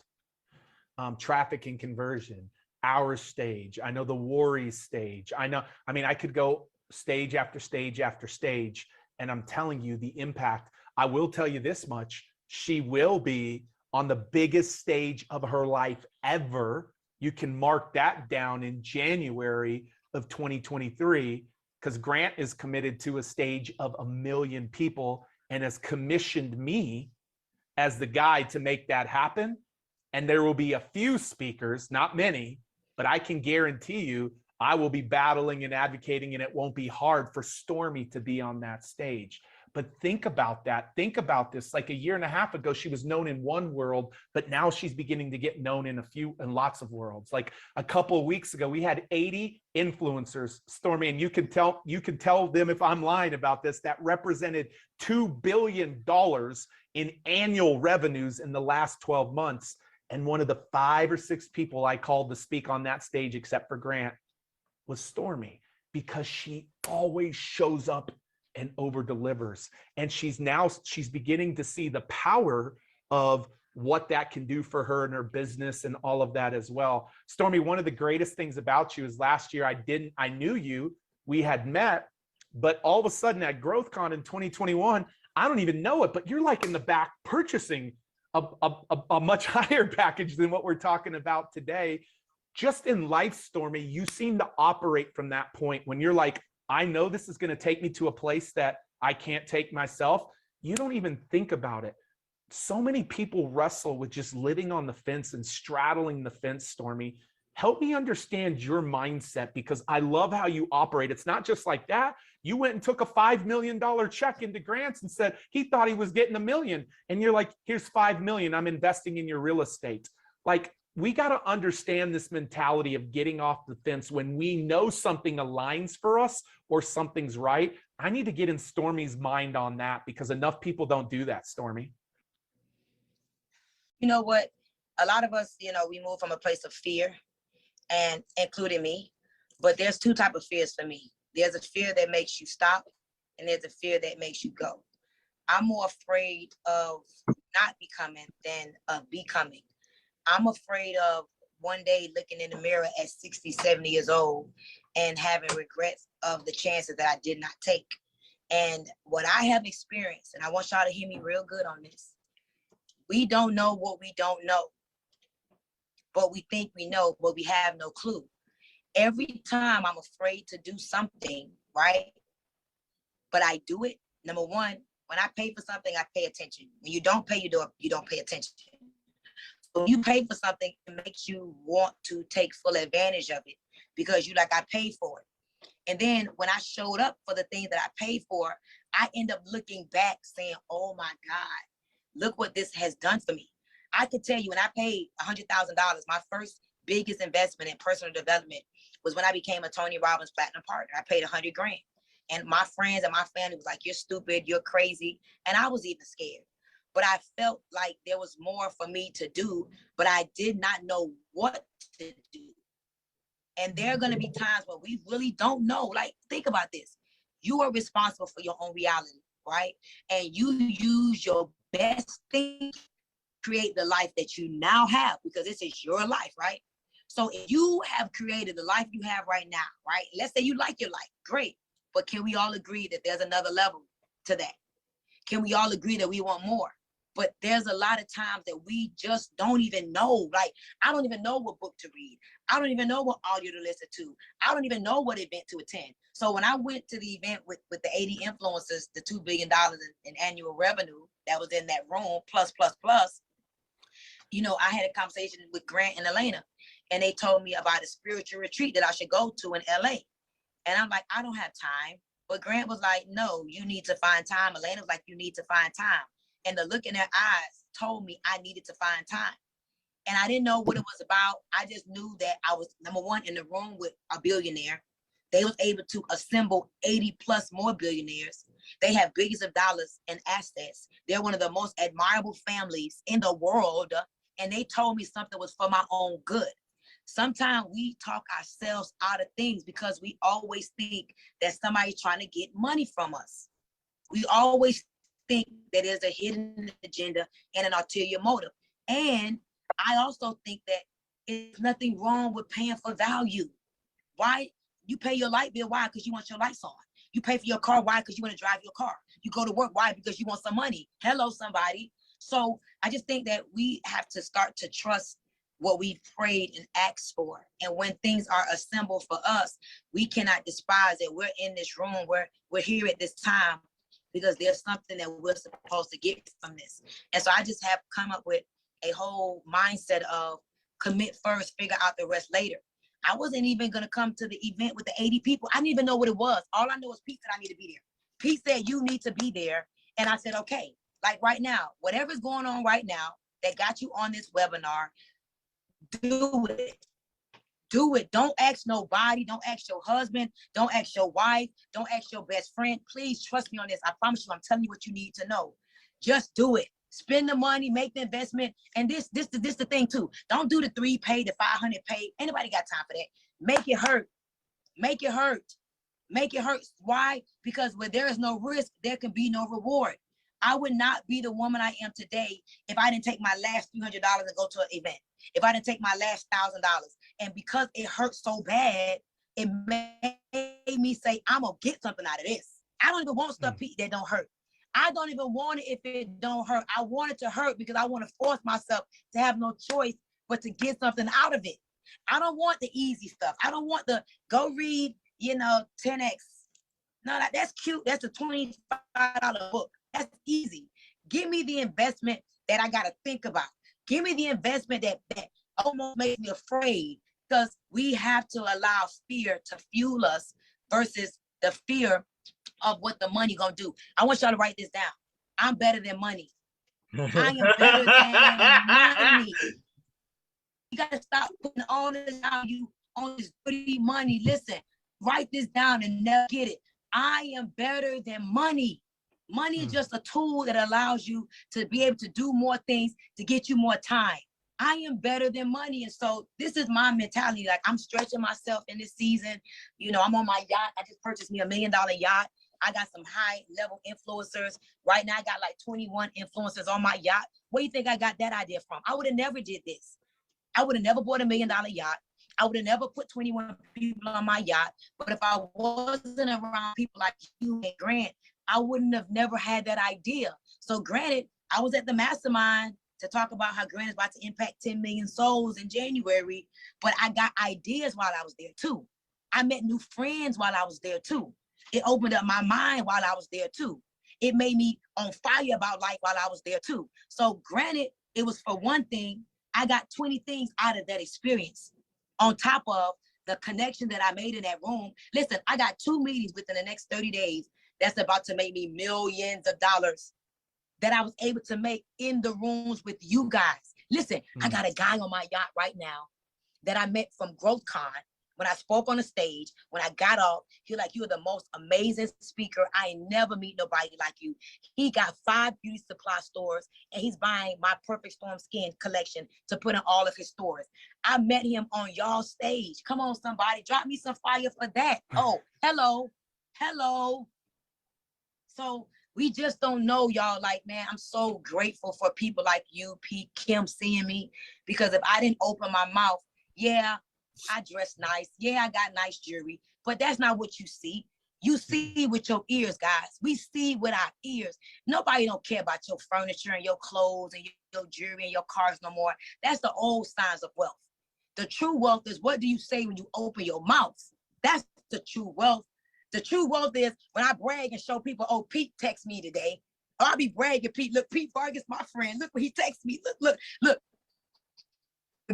Traffic and conversion, our stage. I know the Worry stage. I could go stage after stage after stage, and I'm telling you the impact. I will tell you this much. She will be on the biggest stage of her life ever. You can mark that down in January of 2023, because Grant is committed to a stage of 1 million people and has commissioned me as the guy to make that happen. And there will be a few speakers, not many, but I can guarantee you I will be battling and advocating, and it won't be hard for Stormy to be on that stage. But think about that. Think about this. Like a year and a half ago, she was known in one world, but now she's beginning to get known in lots of worlds. Like a couple of weeks ago, we had 80 influencers, Stormy, and you can tell them if I'm lying about this, that represented $2 billion in annual revenues in the last 12 months. And one of the 5 or 6 people I called to speak on that stage, except for Grant, was Stormy, because she always shows up and over delivers. And she's beginning to see the power of what that can do for her and her business and all of that as well. Stormy, one of the greatest things about you is last year I knew you, we had met, but all of a sudden at GrowthCon in 2021, I don't even know it, but you're like in the back purchasing a much higher package than what we're talking about today. Just in life, Stormy, you seem to operate from that point when you're like, I know this is going to take me to a place that I can't take myself. You don't even think about it. So many people wrestle with just living on the fence and straddling the fence, Stormy. Help me understand your mindset, because I love how you operate. It's not just like that. You went and took a $5 million check into Grants and said he thought he was getting $1 million. And you're like, here's $5 million. I'm investing in your real estate. Like, we got to understand this mentality of getting off the fence when we know something aligns for us or something's right. I need to get in Stormy's mind on that, because enough people don't do that, Stormy. You know what? A lot of us, we move from a place of fear, and including me, but there's 2 types of fears for me. There's a fear that makes you stop, and there's a fear that makes you go. I'm more afraid of not becoming than of becoming. I'm afraid of one day looking in the mirror at 60, 70 years old and having regrets of the chances that I did not take. And what I have experienced, and I want y'all to hear me real good on this, we don't know what we don't know, but we think we know, but we have no clue. Every time I'm afraid to do something, right? But I do it. Number one, when I pay for something, I pay attention. When you don't pay, you don't pay attention. When you pay for something, it makes you want to take full advantage of it because you like, I paid for it. And then when I showed up for the thing that I paid for, I end up looking back saying, oh my God, look what this has done for me. I could tell you when I paid $100,000, my first biggest investment in personal development was when I became a Tony Robbins Platinum Partner. I paid 100 grand. And my friends and my family was like, you're stupid, you're crazy. And I was even scared. But I felt like there was more for me to do, but I did not know what to do. And there are going to be times where we really don't know. Like, think about this. You are responsible for your own reality, right? And you use your best thing to create the life that you now have, because this is your life, right? So if you have created the life you have right now, right? Let's say you like your life, great. But can we all agree that there's another level to that? Can we all agree that we want more? But there's a lot of times that we just don't even know. Like, I don't even know what book to read. I don't even know what audio to listen to. I don't even know what event to attend. So when I went to the event with the 80 influencers, the $2 billion in annual revenue that was in that room, plus, you know, I had a conversation with Grant and Elena, and they told me about a spiritual retreat that I should go to in LA. And I'm like, I don't have time. But Grant was like, no, you need to find time. Elena was like, you need to find time. And the look in their eyes told me I needed to find time. And I didn't know what it was about. I just knew that I was, number one, in the room with a billionaire. They was able to assemble 80 plus more billionaires. They have billions of dollars in assets. They're one of the most admirable families in the world. And they told me something was for my own good. Sometimes we talk ourselves out of things because we always think that somebody's trying to get money from us. We always think that there's a hidden agenda and an ulterior motive. And I also think that there's nothing wrong with paying for value. Why? You pay your light bill, why? Because you want your lights on. You pay for your car, why? Because you want to drive your car. You go to work, why? Because you want some money. Hello, somebody. So I just think that we have to start to trust what we've prayed and asked for. And when things are assembled for us, we cannot despise it. We're in this room, we're here at this time because there's something that we're supposed to get from this. And so I just have come up with a whole mindset of commit first, figure out the rest later. I wasn't even gonna come to the event with the 80 people. I didn't even know what it was. All I know is Pete said I need to be there. Pete said you need to be there. And I said, okay, like right now, whatever's going on right now that got you on this webinar, do it. Do it. Don't ask nobody. Don't ask your husband. Don't ask your wife. Don't ask your best friend. Please trust me on this. I promise you, I'm telling you what you need to know. Just do it. Spend the money, make the investment. And this the thing too. Don't do the 3 pay, the 500 pay. Anybody got time for that? Make it hurt. Make it hurt. Make it hurt. Why? Because where there is no risk, there can be no reward. I would not be the woman I am today if I didn't take my last $300 and go to an event. If I didn't take my last $1,000. And because it hurt so bad, it made me say, I'm gonna get something out of this. I don't even want stuff that don't hurt. I don't even want it if it don't hurt. I want it to hurt because I want to force myself to have no choice but to get something out of it. I don't want the easy stuff. I don't want the go read, 10X. No, that's cute. That's a $25 book. That's easy. Give me the investment that I got to think about. Give me the investment that almost makes me afraid, because we have to allow fear to fuel us versus the fear of what the money gonna do. I want y'all to write this down. I'm better than money. I am better than money. You gotta stop putting all this value on this dirty money. Listen, write this down and never get it. I am better than money. Money is just a tool that allows you to be able to do more things to get you more time. I am better than money. And so this is my mentality. Like, I'm stretching myself in this season. I'm on my yacht. I just purchased me $1 million yacht. I got some high level influencers. Right now I got like 21 influencers on my yacht. Where do you think I got that idea from? I would have never did this. I would have never bought $1 million yacht. I would have never put 21 people on my yacht. But if I wasn't around people like you and Grant, I wouldn't have never had that idea. So granted, I was at the mastermind to talk about how Grant is about to impact 10 million souls in January, but I got ideas while I was there too. I met new friends while I was there too. It opened up my mind while I was there too. It made me on fire about life while I was there too. So granted, it was for one thing, I got 20 things out of that experience on top of the connection that I made in that room. Listen, I got 2 meetings within the next 30 days that's about to make me millions of dollars that I was able to make in the rooms with you guys. Listen, I got a guy on my yacht right now that I met from GrowthCon. When I spoke on the stage, when I got off, he was like, "You are the most amazing speaker. I ain't never meet nobody like you." He got 5 beauty supply stores and he's buying my Perfect Storm Skin collection to put in all of his stores. I met him on y'all stage. Come on, somebody, drop me some fire for that. Oh, hello, hello. So we just don't know, y'all. Like, man, I'm so grateful for people like you, Pete, Kim, seeing me, because if I didn't open my mouth, yeah, I dress nice. Yeah, I got nice jewelry, but that's not what you see. You see with your ears, guys. We see with our ears. Nobody don't care about your furniture and your clothes and your jewelry and your cars no more. That's the old signs of wealth. The true wealth is, what do you say when you open your mouth? That's the true wealth. The true wealth is when I brag and show people, "Oh, Pete texted me today." Or I'll be bragging, "Pete, look, Pete Vargas, my friend. Look what he texted me. Look.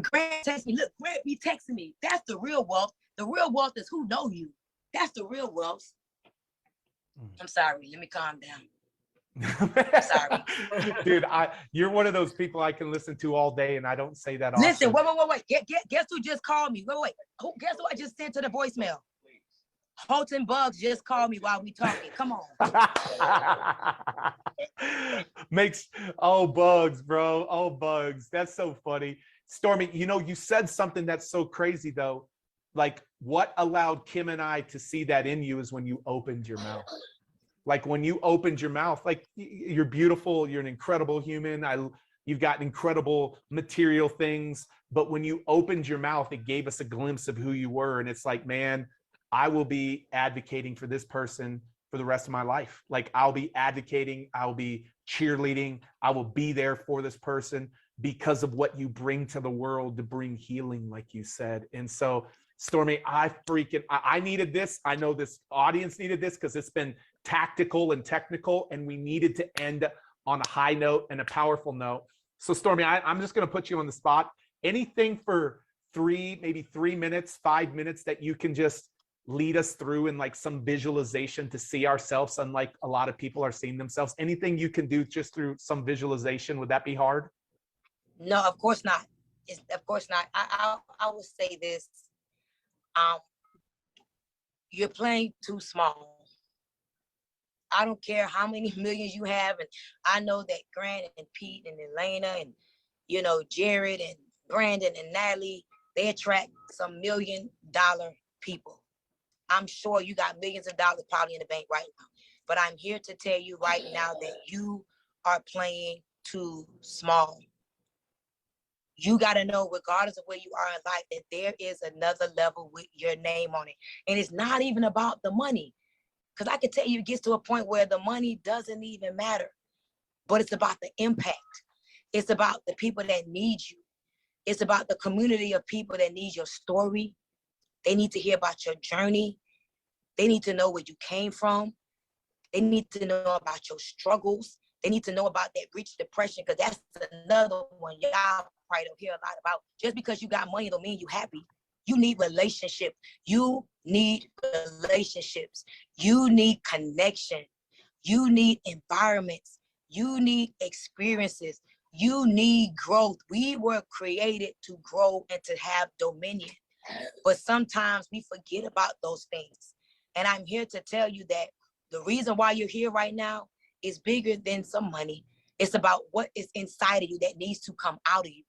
Grant texted me. Look, Grant be texting me." That's the real wealth. The real wealth is who know you. That's the real wealth. I'm sorry. Let me calm down. Sorry. Dude, you're one of those people I can listen to all day, and I don't say that often. Listen, wait. Guess who just called me? Wait. Guess who I just sent to the voicemail? Holton Bugs just called me while we talking. Come on. Bugs, bro. Oh, Bugs. That's so funny. Stormy, you said something that's so crazy though. Like, what allowed Kim and I to see that in you is when you opened your mouth. Like, when you opened your mouth, like, you're beautiful, you're an incredible human. You've got incredible material things, but when you opened your mouth, it gave us a glimpse of who you were. And it's like, man, I will be advocating for this person for the rest of my life. Like, I'll be advocating, I'll be cheerleading, I will be there for this person because of what you bring to the world to bring healing, like you said. And so, Stormy, I needed this. I know this audience needed this because it's been tactical and technical, and we needed to end on a high note and a powerful note. So, Stormy, I'm just going to put you on the spot. Anything for maybe 3 minutes, 5 minutes that you can just lead us through in like some visualization to see ourselves, unlike a lot of people are seeing themselves? Anything you can do just through some visualization? Would that be hard? No, of course not. Of course not. I will say this. You're playing too small. I don't care how many millions you have. And I know that Grant and Pete and Elena and, Jared and Brandon and Natalie, they attract some $1 million people. I'm sure you got millions of dollars probably in the bank right now. But I'm here to tell you right now that you are playing too small. You got to know, regardless of where you are in life, that there is another level with your name on it. And it's not even about the money. Because I can tell you, it gets to a point where the money doesn't even matter. But it's about the impact. It's about the people that need you. It's about the community of people that need your story. They need to hear about your journey. They need to know where you came from. They need to know about your struggles. They need to know about that rich depression, because that's another one y'all probably don't hear a lot about. Just because you got money don't mean you happy. You need relationships. You need relationships. You need connection. You need environments. You need experiences. You need growth. We were created to grow and to have dominion. But sometimes we forget about those things. And I'm here to tell you that the reason why you're here right now is bigger than some money. It's about what is inside of you that needs to come out of you.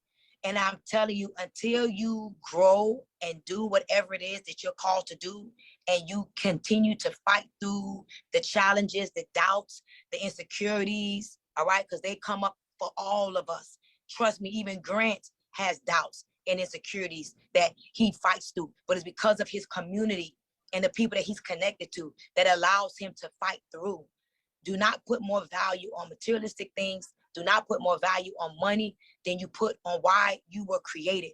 And I'm telling you, until you grow and do whatever it is that you're called to do, and you continue to fight through the challenges, the doubts, the insecurities, all right, because they come up for all of us. Trust me, even Grant has doubts and insecurities that he fights through, but it's because of his community and the people that he's connected to that allows him to fight through. Do not put more value on materialistic things. Do not put more value on money than you put on why you were created.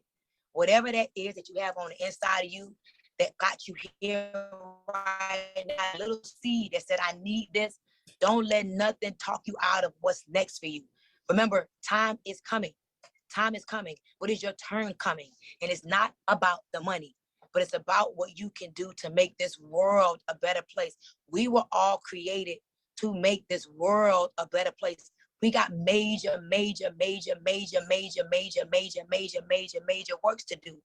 Whatever that is that you have on the inside of you that got you here right now, a little seed that said, I need this. Don't let nothing talk you out of what's next for you. Remember, time is coming. Time is coming. What is your turn coming? And it's not about the money, but it's about what you can do to make this world a better place. We were all created to make this world a better place. We got major works to do.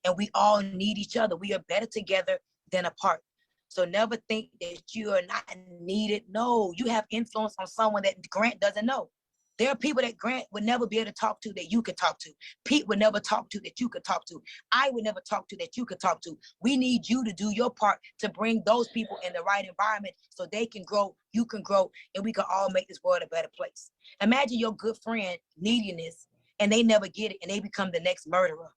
And we all need each other. We are better together than apart. So never think that you are not needed. No, you have influence on someone that Grant doesn't know. There are people that Grant would never be able to talk to that you could talk to. Pete would never talk to that you could talk to. I would never talk to that you could talk to. We need you to do your part to bring those people in the right environment so they can grow, you can grow, and we can all make this world a better place. Imagine your good friend needing this and they never get it and they become the next murderer.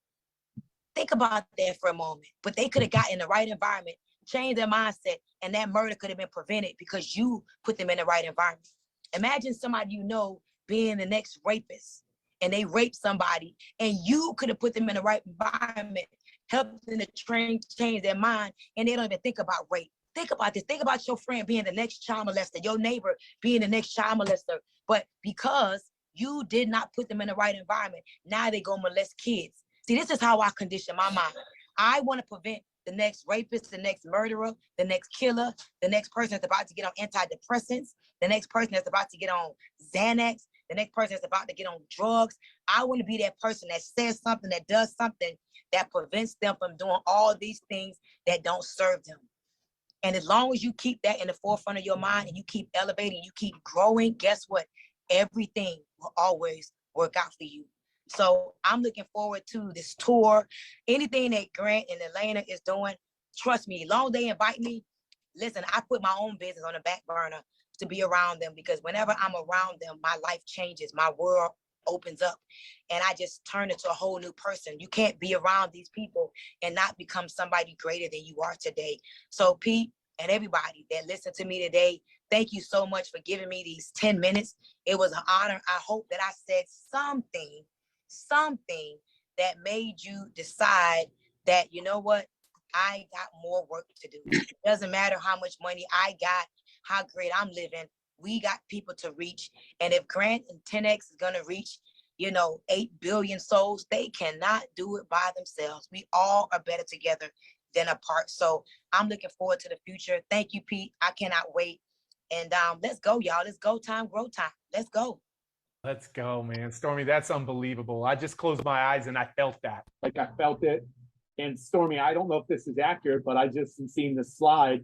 Think about that for a moment. But they could have gotten in the right environment, changed their mindset, and that murder could have been prevented because you put them in the right environment. Imagine somebody you know being the next rapist and they rape somebody and you could have put them in the right environment, helped them to change their mind, and they don't even think about rape. Think about this. Think about your friend being the next child molester, your neighbor being the next child molester. But because you did not put them in the right environment, now they go molest kids. See, this is how I condition my mind. I want to prevent the next rapist, the next murderer, the next killer, the next person that's about to get on antidepressants, the next person that's about to get on Xanax, the next person that's about to get on drugs. I want to be that person that says something, that does something that prevents them from doing all these things that don't serve them. And as long as you keep that in the forefront of your mind and you keep elevating, you keep growing, guess what? Everything will always work out for you. So I'm looking forward to this tour. Anything that Grant and Elena is doing, trust me, as long as they invite me, listen, I put my own business on the back burner to be around them because whenever I'm around them, my life changes, my world opens up, and I just turn into a whole new person. You can't be around these people and not become somebody greater than you are today. So Pete and everybody that listened to me today, thank you so much for giving me these 10 minutes. It was an honor. I hope that I said something that made you decide that, you know what, I got more work to do. It doesn't matter how much money I got, how great I'm living. We got people to reach. And if Grant and 10X is going to reach, 8 billion souls, they cannot do it by themselves. We all are better together than apart. So I'm looking forward to the future. Thank you, Pete. I cannot wait. And let's go, y'all. Let's go time, grow time. Let's go. Let's go, man. Stormy, that's unbelievable. I just closed my eyes and I felt that. Like I felt it. And Stormy, I don't know if this is accurate, but I just seen the slide